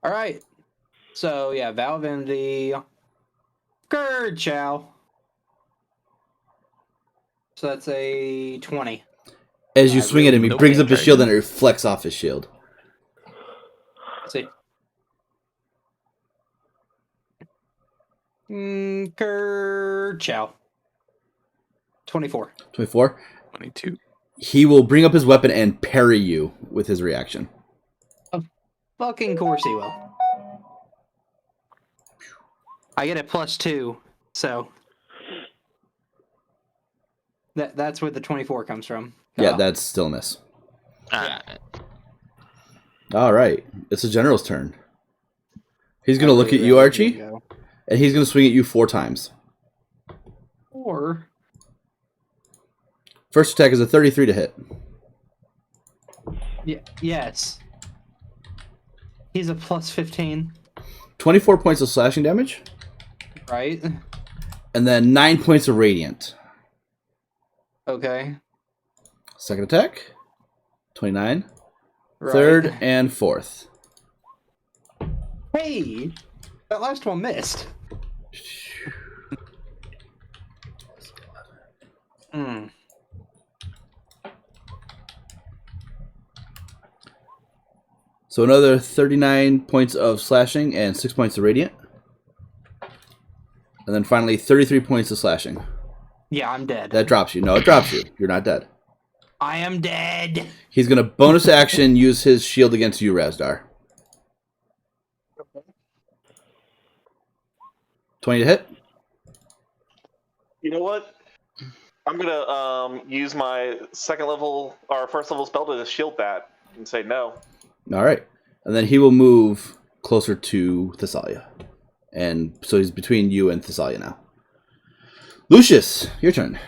Alright. So yeah, Vow of Enmity. Good chow. So that's a 20. As you swing at him, he no brings up his shield and it dragon. reflects off his shield. Let's see. Chow. 24. 24. 22. He will bring up his weapon and parry you with his reaction. Fucking course he will. I get a +2, so that's where the 24 comes from. Yeah, that's still a miss. Uh, All right. It's the general's turn. He's going to look at you, Archie, and he's going to swing at you 4 times. Or First attack is a 33 to hit. yes. He's a +15, 24 points of slashing damage, right? and then 9 points of radiant. Okay. Second attack, 29. Right. Third and fourth. Hey, that last one missed. Hmm. So another 39 points of slashing and 6 points of radiant. And then finally 33 points of slashing. Yeah, I'm dead. That drops you. No, it drops you. You're not dead. I am dead. He's going to bonus action use his shield against you, Razdar. 20 to hit. You know what? I'm gonna use my second level or first level spell to shield that and say no. All right. And then he will move closer to Thessalia. And so he's between you and Thessalia now. Lucius, your turn.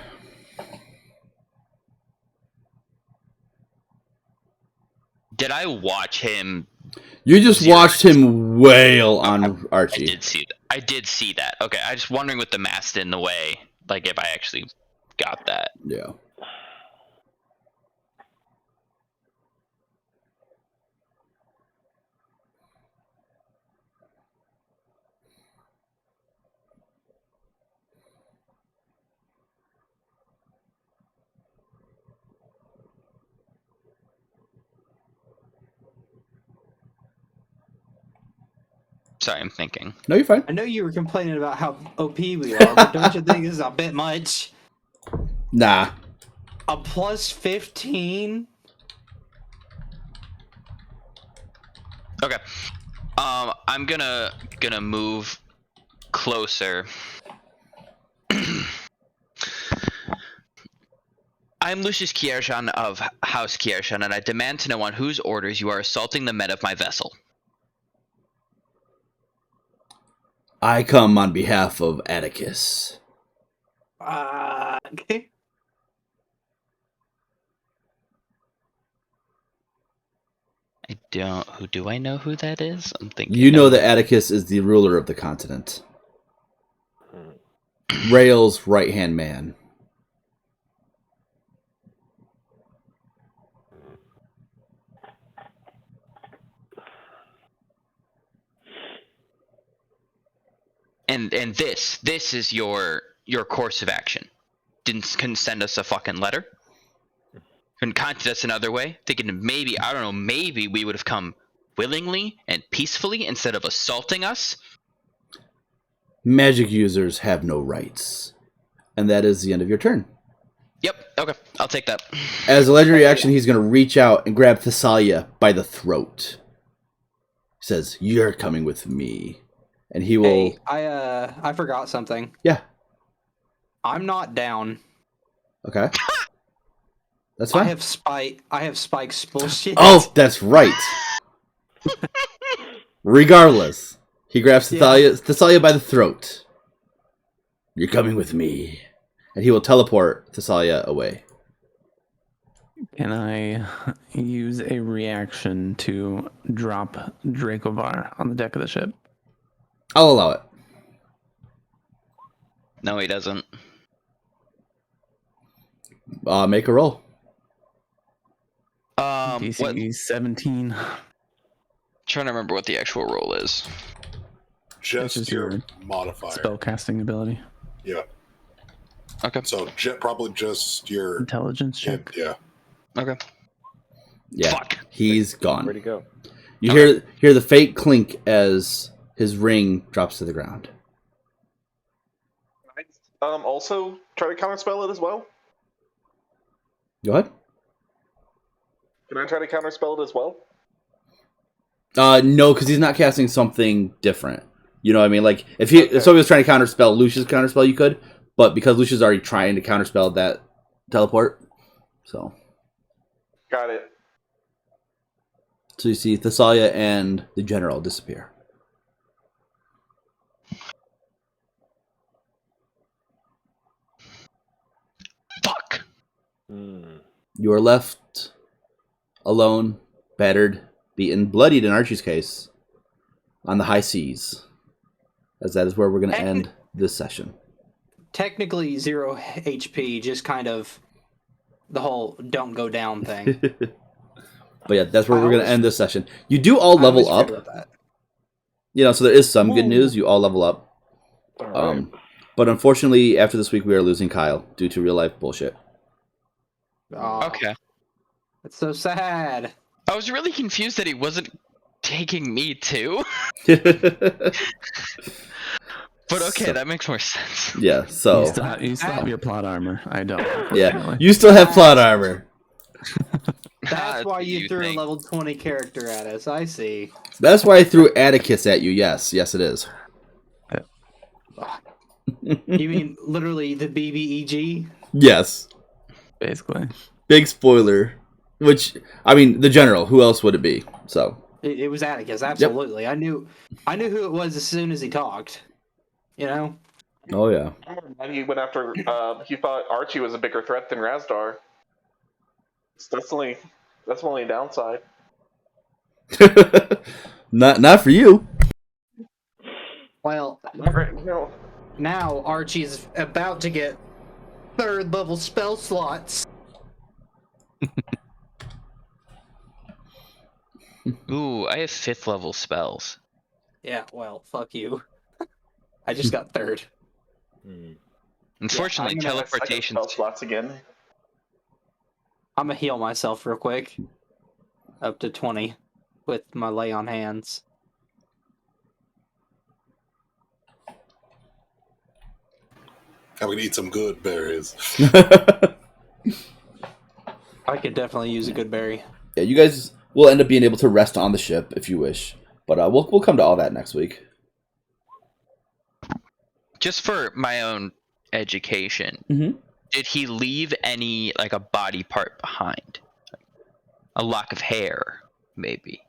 did I watch him? You just watched him wail on Archie. I did see that. Okay, I was just wondering with the mast in the way, like if I actually got that. Yeah. Sorry, I'm thinking. No, you're fine. I know you were complaining about how OP we are, but don't you think this is a bit much? Nah. A +15? Okay. I'm gonna move closer. I'm Lucius Kiershan of House Kiershan, and I demand to know on whose orders you are assaulting the men of my vessel. I come on behalf of Atticus. Okay. Who do I know who that is? I'm thinking. You know that Atticus is the ruler of the continent. Rail's right-hand man. And this is your course of action. Couldn't send us a fucking letter. Couldn't contact us another way. Thinking maybe, I don't know, maybe we would have come willingly and peacefully instead of assaulting us. Magic users have no rights. And that is the end of your turn. Yep. Okay. I'll take that. As a legendary action, he's going to reach out and grab Thessalia by the throat. He says, "You're coming with me." And he will... Hey, I forgot something. Yeah. I'm not down. Okay. That's fine. I have Spike's bullshit. Oh, that's right. Regardless, he grabs Thessalia by the throat. "You're coming with me." And he will teleport Thessalia away. Can I use a reaction to drop Dracovar on the deck of the ship? I'll allow it. No, he doesn't. Make a roll. DC 17. Trying to remember what the actual roll is. This is Just your your modifier. Spellcasting ability. Yeah. Okay. So probably just your Intelligence check. Yeah. Okay. Yeah. Fuck. He's gone. Where'd he go? You hear the faint clink as his ring drops to the ground. Also try to counterspell it as well. Go ahead. Can I try to counterspell it as well? No, because he's not casting something different. You know what I mean? Like, if somebody was trying to counterspell Lucia's counterspell, you could. But because Lucia's already trying to counterspell that teleport, so... Got it. So you see Thessalia and the General disappear. Fuck. You are left alone, battered, beaten, bloodied in Archie's case, on the high seas. As that is where we're going to end this session. Technically 0 HP, just kind of the whole don't go down thing. But yeah, that's where we're going to end this session. You do all level up. You know, so there is some good news. You all level up. All right. But unfortunately, after this week, we are losing Kyle due to real life bullshit. Okay. It's so sad. I was really confused that he wasn't taking me too. But okay, So- that makes more sense. Yeah, so... You still have your plot armor. I don't. Yeah, unfortunately. you still have plot armor. That's why what you threw think. a level 20 character at us. I see. That's why I threw Atticus at you. Yes, it is. You mean literally the BBEG? Yes. Basically. Big spoiler. Which, I mean, the General. Who else would it be? So... It was Atticus, absolutely. I knew who it was as soon as he talked. You know? Oh, yeah. And he went after. He thought Archie was a bigger threat than Razdar. That's only a downside. Not for you. Well, No. now Archie's about to get 3rd level spell slots. Ooh, I have 5th level spells. Yeah, well, fuck you. I just got 3rd. Unfortunately, I'm gonna have second teleportation. spell slots again. I'm gonna heal myself real quick. Up to 20 with my lay on hands. I'm gonna eat some good berries. I could definitely use a good berry. Yeah, you guys will end up being able to rest on the ship if you wish. But we'll come to all that next week. Just for my own education, did he leave any, like, a body part behind? A lock of hair, maybe.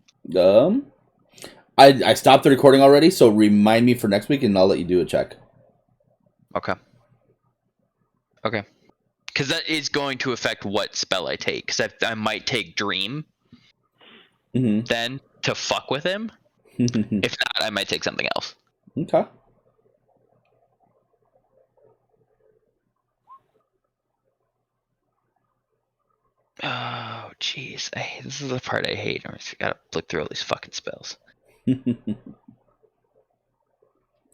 I stopped the recording already, so remind me for next week, and I'll let you do a check. Okay. Okay. Because that is going to affect what spell I take. Because I might take Dream then to fuck with him. If not, I might take something else. Okay. Oh, jeez. This is the part I hate. I just gotta look through all these fucking spells.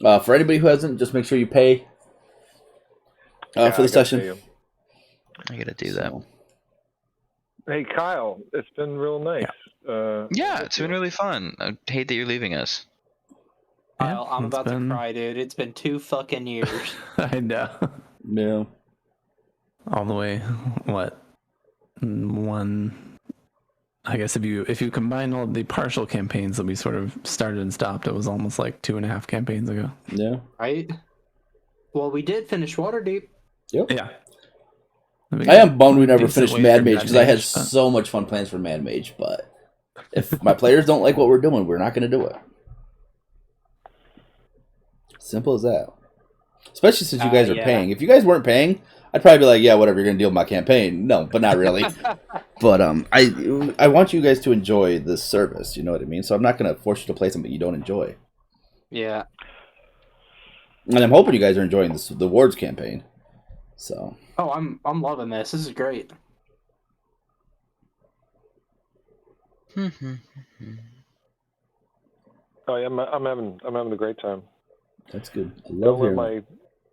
For anybody who hasn't, just make sure you pay for the session. I gotta do that. Hey, Kyle, it's been real nice. Yeah, it's been really fun. I hate that you're leaving us. Kyle, I'm about to cry, dude. It's been 2 fucking years. I know. Yeah. All the way, what? One. I guess if you combine all the partial campaigns that we sort of started and stopped, it was almost like 2.5 campaigns ago. Yeah. Right? Well, we did finish Waterdeep. Yep. Yeah. I am bummed we never finished Mad Mage because I had but... so much fun plans for Mad Mage, but if my players don't like what we're doing, we're not going to do it. Simple as that. Especially since you guys are paying. If you guys weren't paying, I'd probably be like, yeah, whatever, you're going to deal with my campaign. No, but not really. But I want you guys to enjoy this service, you know what I mean? So I'm not going to force you to play something you don't enjoy. Yeah. And I'm hoping you guys are enjoying the Wards campaign. So. Oh, I'm loving this. This is great. Oh yeah, I'm having a great time. That's good. I love hearing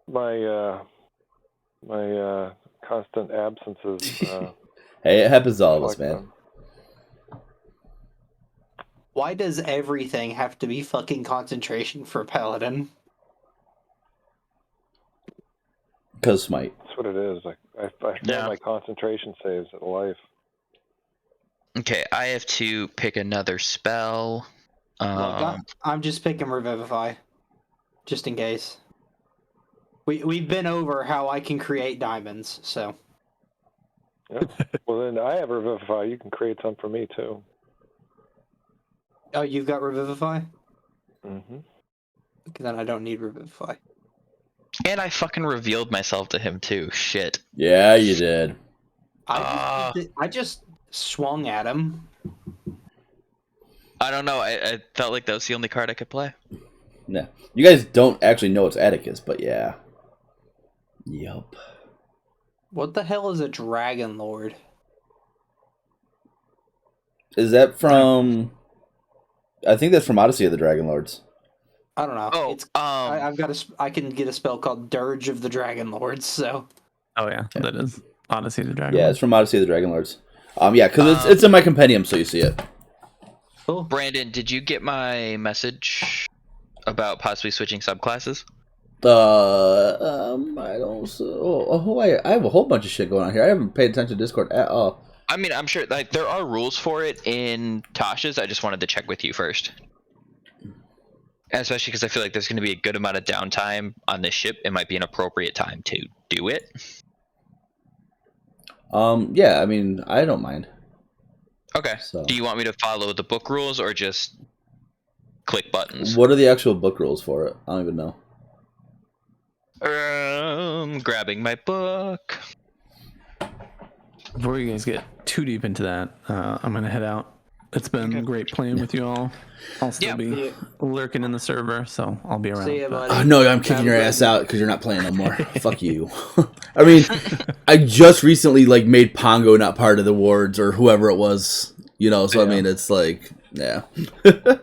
my constant absences. Hey, it happens to all of us, man. Why does everything have to be fucking concentration for Paladin? Because Smite. That's what it is. I fail my concentration saves at life. Okay, I have to pick another spell. Look, I'm just picking Revivify, just in case. We've been over how I can create diamonds, so. Yeah. Well, then I have Revivify. You can create some for me too. Oh, you've got Revivify? Mm-hmm. Then I don't need Revivify. And I fucking revealed myself to him too. Shit. Yeah, you did. I just swung at him. I don't know. I felt like that was the only card I could play. No. You guys don't actually know it's Atticus, but yeah. Yup. What the hell is a Dragon Lord? Is that from... I think that's from Odyssey of the Dragon Lords. I don't know. Oh, I've got I can get a spell called Dirge of the Dragon Lords, so... Oh yeah, that is Odyssey of the Dragon Yeah, Lords. it's from Odyssey of the Dragon Lords. Yeah, because it's in my compendium, so you see it. Cool. Brandon, did you get my message about possibly switching subclasses? I don't... I have a whole bunch of shit going on here. I haven't paid attention to Discord at all. I mean, I'm sure like there are rules for it in Tasha's. I just wanted to check with you first. And especially because I feel like there's going to be a good amount of downtime on this ship. It might be an appropriate time to do it. Yeah, I mean, I don't mind. Okay. So. Do you want me to follow the book rules or just click buttons? What are the actual book rules for it? I don't even know. Grabbing my book. Before you guys get too deep into that, I'm going to head out. It's been great playing with you all. I'll still be lurking in the server, so I'll be around. See you, buddy. No, I'm kicking your ass out because you're not playing no more. Fuck you. I mean, I just recently made Pongo not part of the wards or whoever it was, you know. So I mean, it's like, yeah, yeah.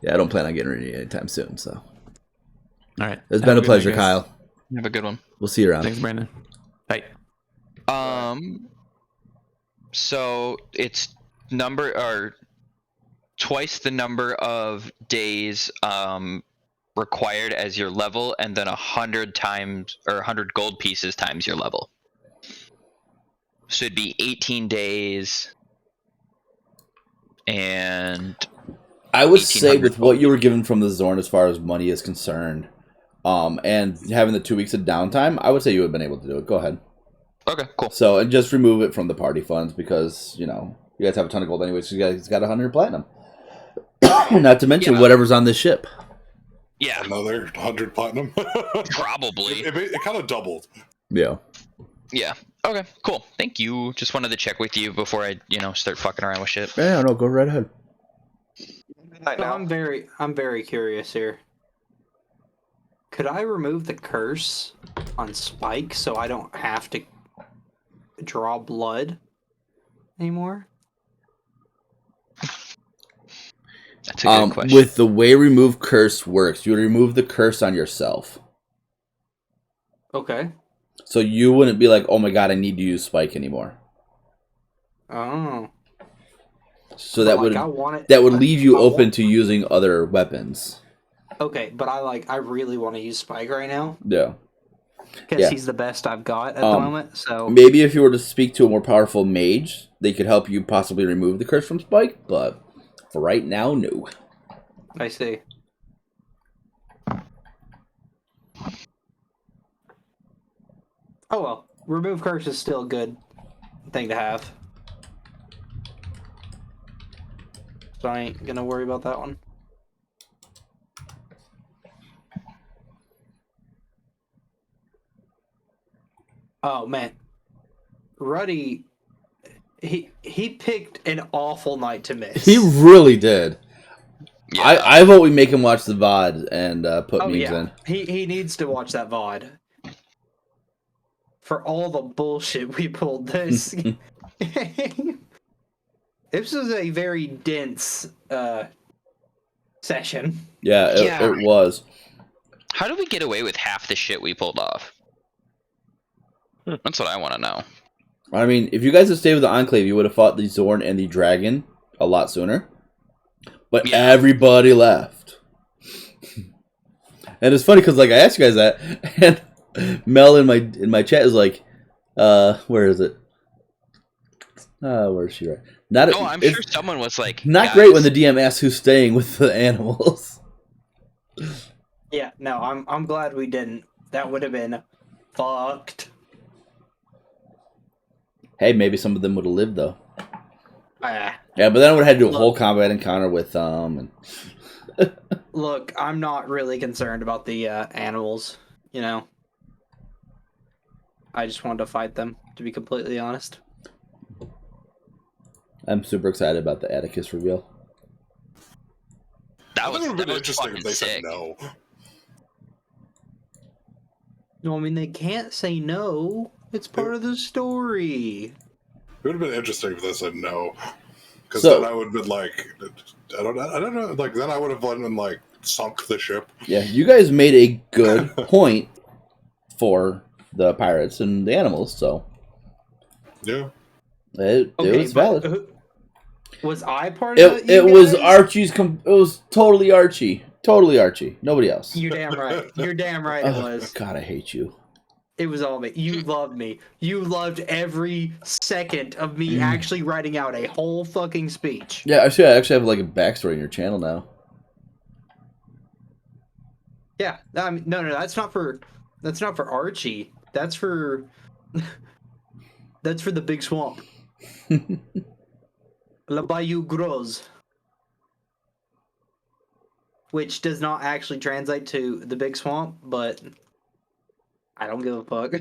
I don't plan on getting ready anytime soon. So, all right, it's been a pleasure, Kyle. Have a good one. We'll see you around. Thanks, Brandon. Bye. So it's twice the number of days required as your level, and then 100 times or 100 gold pieces times your level. So it'd be 18 days, and I would say with what you were given from the Zorn as far as money is concerned, and having the 2 weeks of downtime, I would say you would have been able to do it. Go ahead. Okay, cool. So, and just remove it from the party funds because, you know, you guys have a ton of gold anyway, so you guys got 100 platinum. Not to mention whatever's on this ship. Yeah. Another 100 platinum? Probably. It kind of doubled. Yeah. Yeah. Okay. Cool. Thank you. Just wanted to check with you before I, start fucking around with shit. Yeah, no, go right ahead. Right So now. I'm very curious here. Could I remove the curse on Spike so I don't have to draw blood anymore? That's a good question. With the way remove curse works, you would remove the curse on yourself. Okay. So you wouldn't be like, oh my god, I need to use Spike anymore. Oh. So But, that like, would I want it, that would leave you I open want- to using other weapons. Okay, but I really want to use Spike right now Yeah. because Yeah. he's the best I've got at the moment. So Maybe if you were to speak to a more powerful mage, they could help you possibly remove the curse from Spike, but for right now, no. I see. Oh well, remove curse is still a good thing to have. So I ain't gonna worry about that one. Oh man, Ruddy, he picked an awful night to miss. He really did. Yeah. I vote we make him watch the VOD and put memes in. He needs to watch that VOD. For all the bullshit we pulled this. This was a very dense session. Yeah, it was. How do we get away with half the shit we pulled off? That's what I want to know. I mean, if you guys had stayed with the Enclave, you would have fought the Zorn and the Dragon a lot sooner. But Yeah. everybody left. And it's funny because I asked you guys that, and Mel in my chat is like, where is it? Where is she? Right? I'm sure someone was like, not guys, great when the DM asks who's staying with the animals. Yeah, no, I'm glad we didn't. That would have been fucked. Hey, maybe some of them would have lived though. Ah. Yeah, but then I would have had to do a whole combat encounter with them. And Look, I'm not really concerned about the animals, I just wanted to fight them, to be completely honest. I'm super excited about the Atticus reveal. that would have been was interesting if fucking they sick. said no. No, I mean, they can't say no. It's part of the story. It would have been interesting if they said no. Because So- then I would have been like, I don't know. Like, then I would have been like, sunk the ship. Yeah, you guys made a good point for the pirates and the animals, so Yeah. it was but valid. was I part of it? It was Archie's. It was totally Archie. Totally Archie. Nobody else. You're damn right. You're damn right it Oh, was. God, I hate you. It was all me. You loved me. You loved every second of me actually writing out a whole fucking speech. Yeah, I actually have like a backstory in your channel now. Yeah. I mean, no, that's not for Archie. That's for the big swamp. La Bayou Gros. Which does not actually translate to the big swamp, but I don't give a fuck.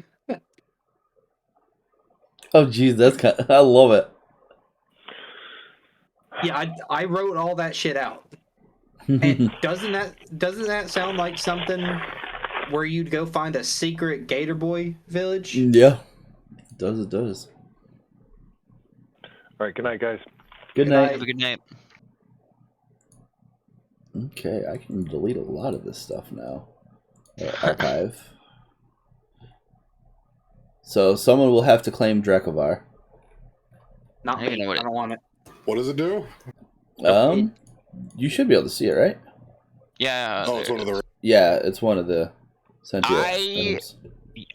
Oh, jeez, I love it. Yeah, I wrote all that shit out. And doesn't that sound like something where you'd go find a secret Gator Boy village? Yeah, it does. It does. All right, good night, guys. Good night. Have a good night. Okay, I can delete a lot of this stuff now. Archive. So someone will have to claim Dracovar. Not I don't me. know what I don't want it. What does it do? You should be able to see it, right? Yeah. Oh, it's one of the. Yeah, it's one of the sentient I- items.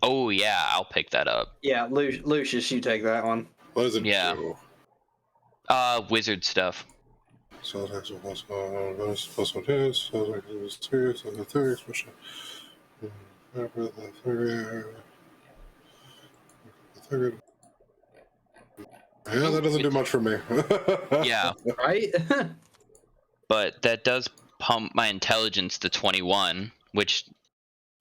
Oh yeah, I'll pick that up. Yeah, Lucius, you take that one. What does it Yeah. do? Wizard stuff. So that's plus 1 is. So that's 3. So the 3 expression. Yeah, that doesn't do much for me. Yeah, Right? but that does pump my intelligence to 21, which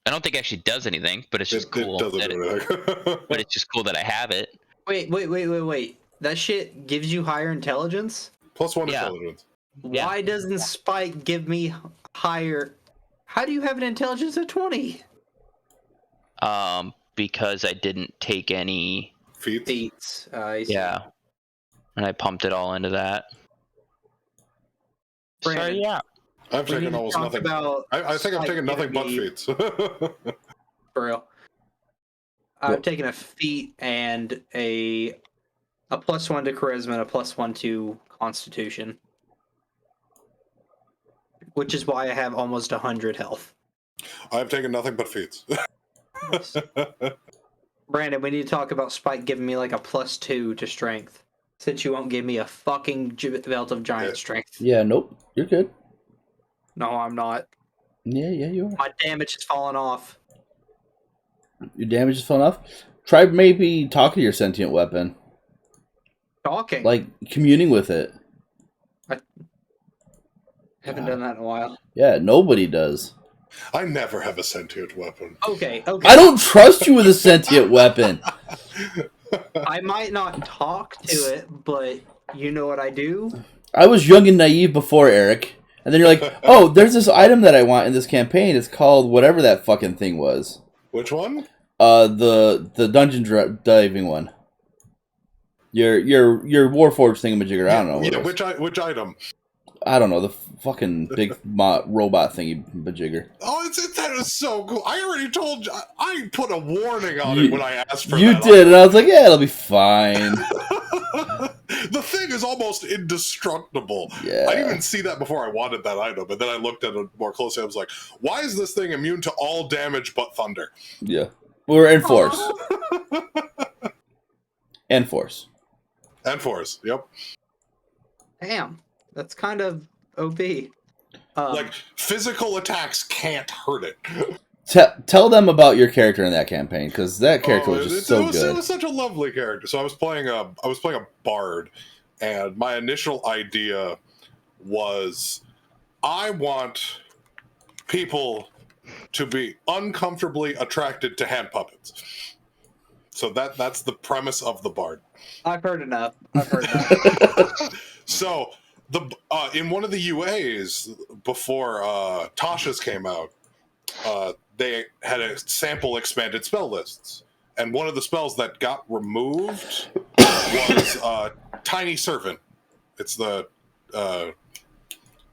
I don't think it actually does anything, but it's just It cool. doesn't that do anything. but it's just cool that I have it. Wait. That shit gives you higher intelligence? +1 Yeah. intelligence. Yeah. Why doesn't Spike give me higher? How do you have an intelligence of 20? Because I didn't take any. Feats. Feats. I see. Yeah. And I pumped it all into that. Brandon, So yeah. I've we need taken to almost talk nothing. about I think I've Spike taken nothing but giving me- feats. For real. I've taken a feat and a +1 to charisma and a +1 to constitution. Which is why I have almost 100 health. I've taken nothing but feats. Nice. Brandon, we need to talk about Spike giving me like a +2 to strength. Since you won't give me a fucking belt of giant strength. Yeah, nope. You're good. No, I'm not. Yeah, you are. My damage has fallen off. Your damage is falling off. Try maybe talking to your sentient weapon. Talking. Like communing with it. Haven't done that in a while. Yeah, nobody does. I never have a sentient weapon. Okay. I don't trust you with a sentient weapon. I might not talk to it, but you know what I do? I was young and naive before, Eric. And then you're like, oh, there's this item that I want in this campaign. It's called whatever that fucking thing was. Which one? The dungeon diving one. Your Warforged thingamajigger. I don't know. Yeah, which item? I don't know. The fucking big robot thingy majigger. Oh, that is so cool. I already told you. I put a warning on it when I asked for You that. did, and I was like, yeah, it'll be fine. The thing is almost indestructible. Yeah. I didn't even see that before I wanted that item, and then I looked at it more closely. I was like, why is this thing immune to all damage but thunder? Yeah. We're in force. And force. And force, yep. Damn. That's kind of OP. Like, physical attacks can't hurt it. Tell them about your character in that campaign, because that character was just so good. It was such a lovely character. So I was playing a bard, and my initial idea was I want people to be uncomfortably attracted to hand puppets. So that's the premise of the bard. I've heard enough. So in one of the UAs before Tasha's came out, they had a sample expanded spell lists, and one of the spells that got removed was Tiny Servant. It's the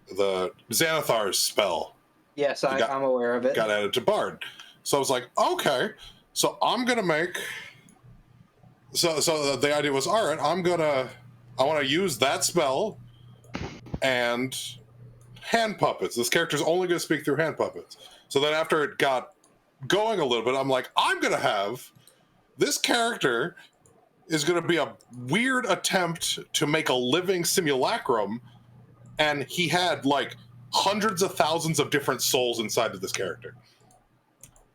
Xanathar's spell. Yes, I'm aware of it. Got added to Bard. So I was like, okay, so I'm gonna make. So the idea was, all right, I want to use that spell and hand puppets. This character's only going to speak through hand puppets. So then after it got going a little bit, I'm like, I'm going to have this character is going to be a weird attempt to make a living simulacrum, and he had like hundreds of thousands of different souls inside of this character.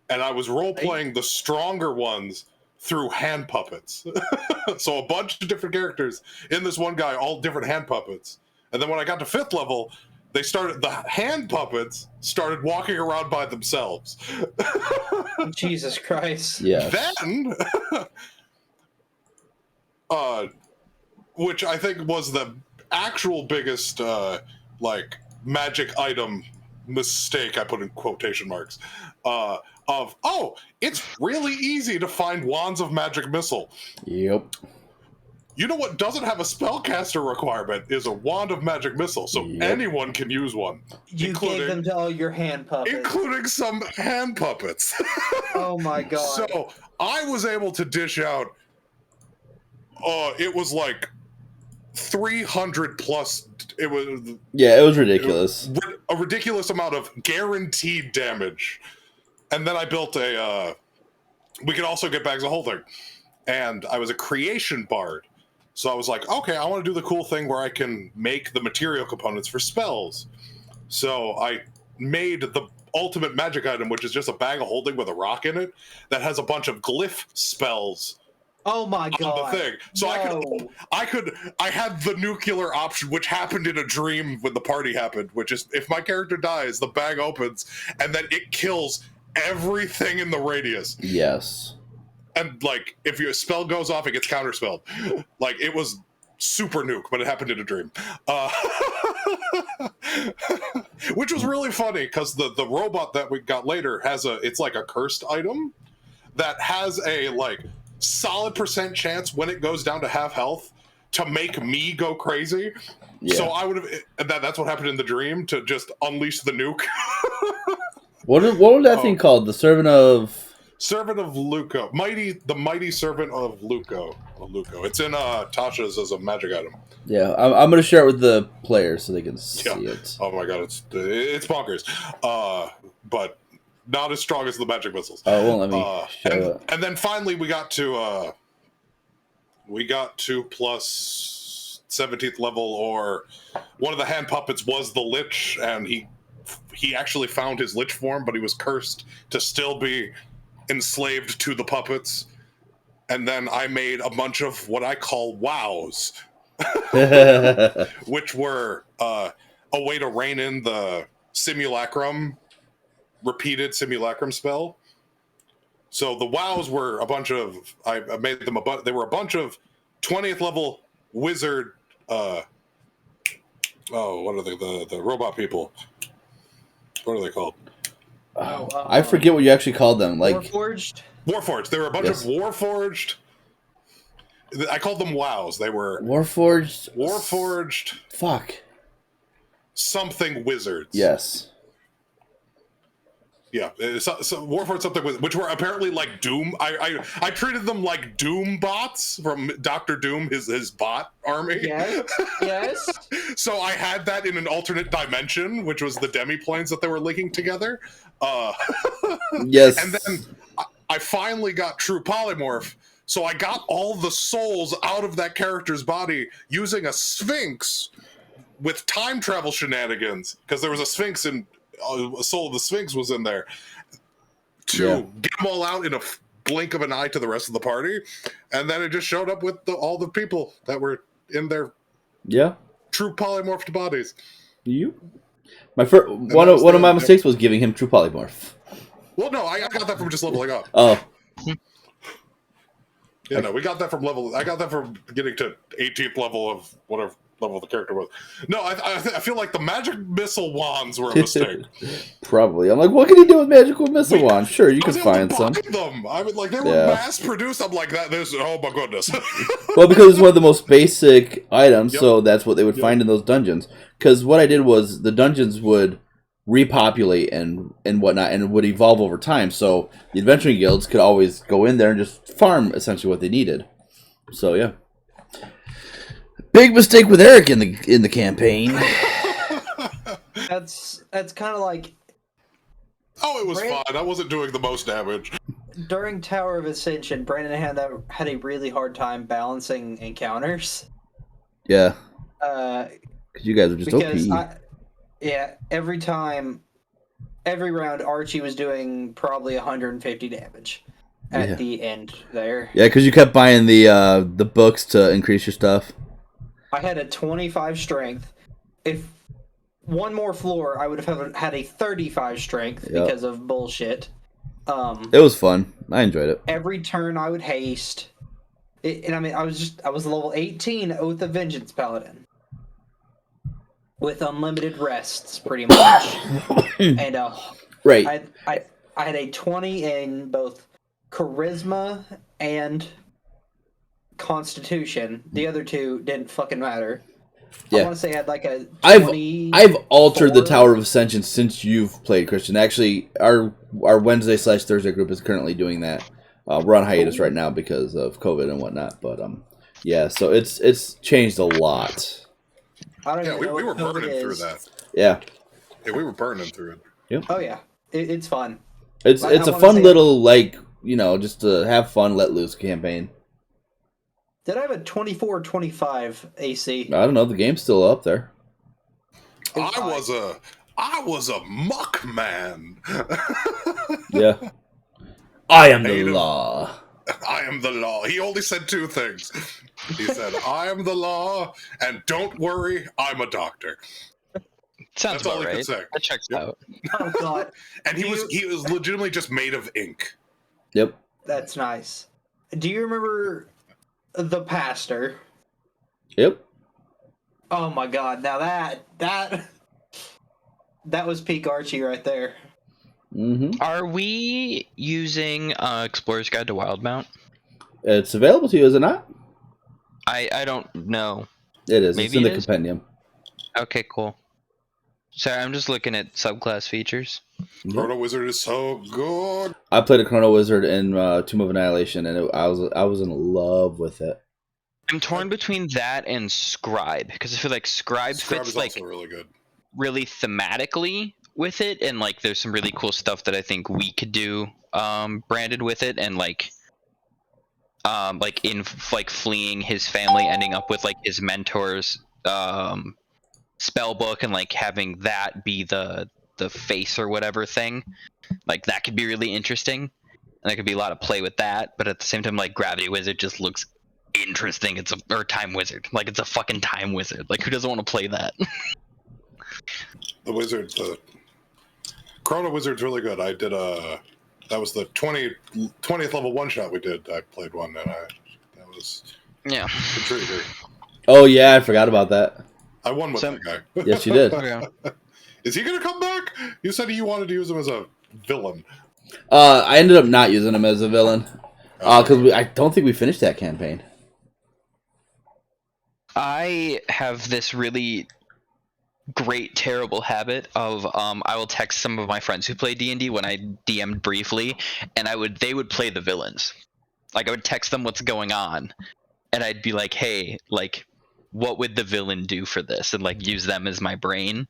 And I was role-playing the stronger ones through hand puppets. So a bunch of different characters in this one guy, all different hand puppets. And then when I got to 5th level, the hand puppets started walking around by themselves. Jesus Christ. Yeah. Then, which I think was the actual biggest, magic item mistake, I put in quotation marks, it's really easy to find wands of magic missile. Yep. You know what doesn't have a spellcaster requirement is a wand of magic missile, so anyone can use one. You gave them to all your hand puppets. Including some hand puppets. Oh my god. So I was able to dish out, it was like 300 plus, it was ridiculous. A ridiculous amount of guaranteed damage. And then I built we could also get bags of whole thing. And I was a creation bard. So I was like, okay, I want to do the cool thing where I can make the material components for spells. So I made the ultimate magic item, which is just a bag of holding with a rock in it that has a bunch of glyph spells. Oh my god. On the thing. So no. I had the nuclear option, which happened in a dream when the party happened, which is if my character dies, the bag opens and then it kills everything in the radius. Yes. And, like, if your spell goes off, it gets counterspelled. Like, it was super nuke, but it happened in a dream. Which was really funny, because the robot that we got later it's like a cursed item that has a, like, solid % chance when it goes down to half health to make me go crazy. Yeah. So I would have... That's what happened in the dream, to just unleash the nuke. What was that thing called? The Servant of... Servant of Luco. The mighty servant of Luco. It's in Tasha's as a magic item. Yeah, I'm going to share it with the players so they can see it. Oh my god, it's bonkers. But not as strong as the magic missiles. Oh, well, let me show it. And then finally we got to plus 17th level, or one of the hand puppets was the Lich, and he actually found his Lich form, but he was cursed to still be enslaved to the puppets. And then I made a bunch of what I call wows, which were a way to rein in the repeated simulacrum spell. So the wows were a bunch of... I made them they were a bunch of 20th level wizard... what are they? The robot people. What are they called? I forget what you actually called them. Like Warforged? Warforged. They were a bunch of Warforged... I called them wows. They were... Warforged... Fuck. Something wizards. Yes. Yeah, so Warforged something which were apparently like Doom. I treated them like Doom bots from Doctor Doom, his bot army. Yes. So I had that in an alternate dimension, which was the demi-planes that they were linking together. Yes. And then I finally got true polymorph, so I got all the souls out of that character's body using a Sphinx with time travel shenanigans, because there was a Sphinx in... a soul of the Sphinx was in there to get them all out in a blink of an eye to the rest of the party, and then it just showed up with all the people that were in their true polymorphed bodies. One of my mistakes was giving him true polymorph. Well, no, I got that from just leveling up. Oh. Yeah, no, we got that from I got that from getting to 18th level of whatever level the character was. No, I feel like the magic missile wands were a mistake. Probably. I'm like, what can you do with magical missile wands? Sure, you can find some. Them. I mean, like, they were mass produced. I'm like, oh my goodness. Well, because it's one of the most basic items, so that's what they would find in those dungeons. Because what I did was the dungeons would repopulate and whatnot, and it would evolve over time. So the adventuring guilds could always go in there and just farm essentially what they needed. So yeah. Big mistake with Eric in the campaign. That's kind of like... Oh, it was fine. I wasn't doing the most damage. During Tower of Ascension, Brandon had a really hard time balancing encounters. Yeah. Because you guys are just OP. Every round, Archie was doing probably 150 damage at the end there. Yeah, because you kept buying the books to increase your stuff. I had a 25 strength. If one more floor, I would have had a 35 strength because of bullshit. It was fun. I enjoyed it. Every turn I would haste. I was level 18 Oath of Vengeance Paladin. With unlimited rests, pretty much. And right. I had a 20 in both Charisma and Constitution. The other two didn't fucking matter. I want to say I had like a 20. I've altered the Tower of Ascension since you've played, Christian. Actually, our Wednesday/Thursday group is currently doing that. We're on hiatus right now because of COVID and whatnot, but so it's changed a lot. We were burning through that. Yeah, we were burning through it. Yep. Oh yeah, it's fun. It's a fun little just to have fun, let loose campaign. Did I have a 24-25 AC? I don't know. The game's still up there. I was a muck man. Yeah. I am the law. I am the law. He only said two things. He said, I am the law, and don't worry, I'm a doctor. Sounds That's all about he right. could say. That checks Yep. out. Oh god, And he was legitimately just made of ink. Yep. that's nice. Do you remember the pastor? Yep. Oh my god, now that was peak Archie right there. Mm-hmm. Are we using Explorer's Guide to Wildmount? It's available to you, is it not? I don't know. It is. It's Maybe in the it is? compendium. Okay, cool. Sorry, I'm just looking at subclass features. Yep. Chrono Wizard is so good. I played a Chrono Wizard in Tomb of Annihilation, and I was in love with it. I'm torn between that and Scribe because I feel like Scribe Scribe fits is like also really good. really thematically with it, and like there's some really cool stuff that I think we could do branded with it, and like in like fleeing his family, ending up with like his mentor's spell book, and like having that be the face or whatever thing. Like that could be really interesting, and there could be a lot of play with that. But at the same time, like Gravity Wizard just looks interesting. Or Time Wizard, like it's a fucking Time Wizard. Like who doesn't want to play that? The Chrono Wizard's really good. I did that was the 20th level one shot we did. I played one, and that was Yeah. intriguing. Oh yeah, I forgot about that. I won with that guy. Yes, you did. Okay. Is he gonna come back? You said you wanted to use him as a villain. I ended up not using him as a villain because I don't think we finished that campaign. I have this really great terrible habit of I will text some of my friends who play D&D when I DM'd briefly, and they would play the villains. Like I would text them what's going on, and I'd be like, hey, like what would the villain do for this, and like use them as my brain.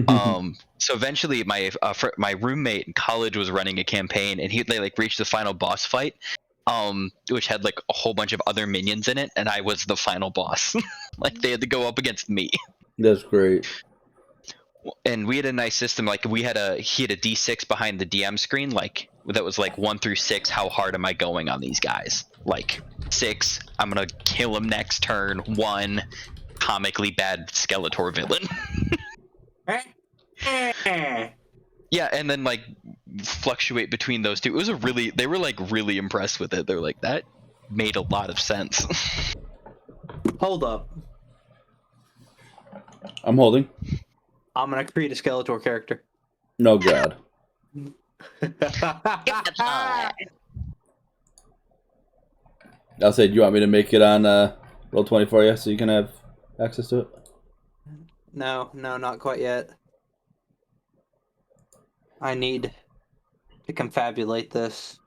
So eventually my roommate in college was running a campaign, and they like reached the final boss fight, which had like a whole bunch of other minions in it, and I was the final boss. Like they had to go up against me. That's great. And we had a nice system. Like he had a D6 behind the DM screen, like that was like 1 through 6. How hard am I going on these guys? Like 6, I'm gonna kill him next turn. 1, comically bad Skeletor villain. Yeah, and then like fluctuate between those two. They were like really impressed with it. They're like, that made a lot of sense. Hold up, I'm holding. I'm gonna create a Skeletor character. No god. I'll say, do you want me to make it on Roll20 for you so you can have access to it? No, not quite yet. I need to confabulate this.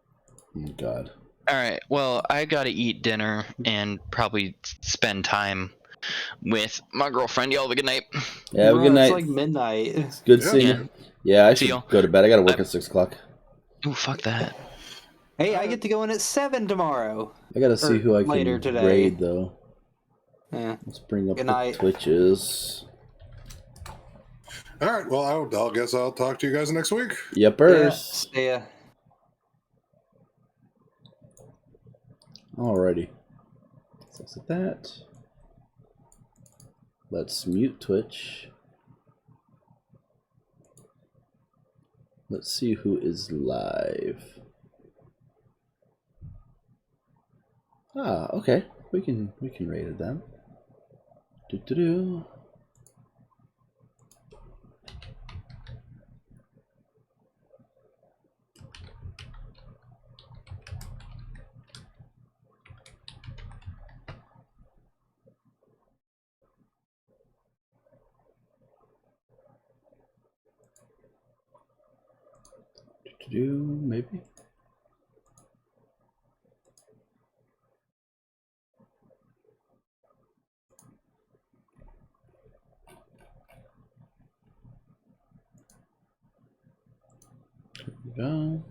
Oh, god. All right. Well, I gotta eat dinner and probably spend time with my girlfriend. Y'all have a good night. Yeah, have a Bro, good night. It's like midnight. It's good seeing Yeah. you. Yeah, I should y'all. go to bed. I gotta work at 6 o'clock. Ooh, fuck that. Hey, I get to go in at 7 tomorrow. I gotta see who I later can today. raid though. Yeah. Let's bring up Good the night. Twitches. All right. Well, I'll guess I'll talk to you guys next week. Yepers. See ya. Alrighty. So that's that. Let's mute Twitch. Let's see who is live. Ah, okay. We can raid them. Do. Maybe. There we go.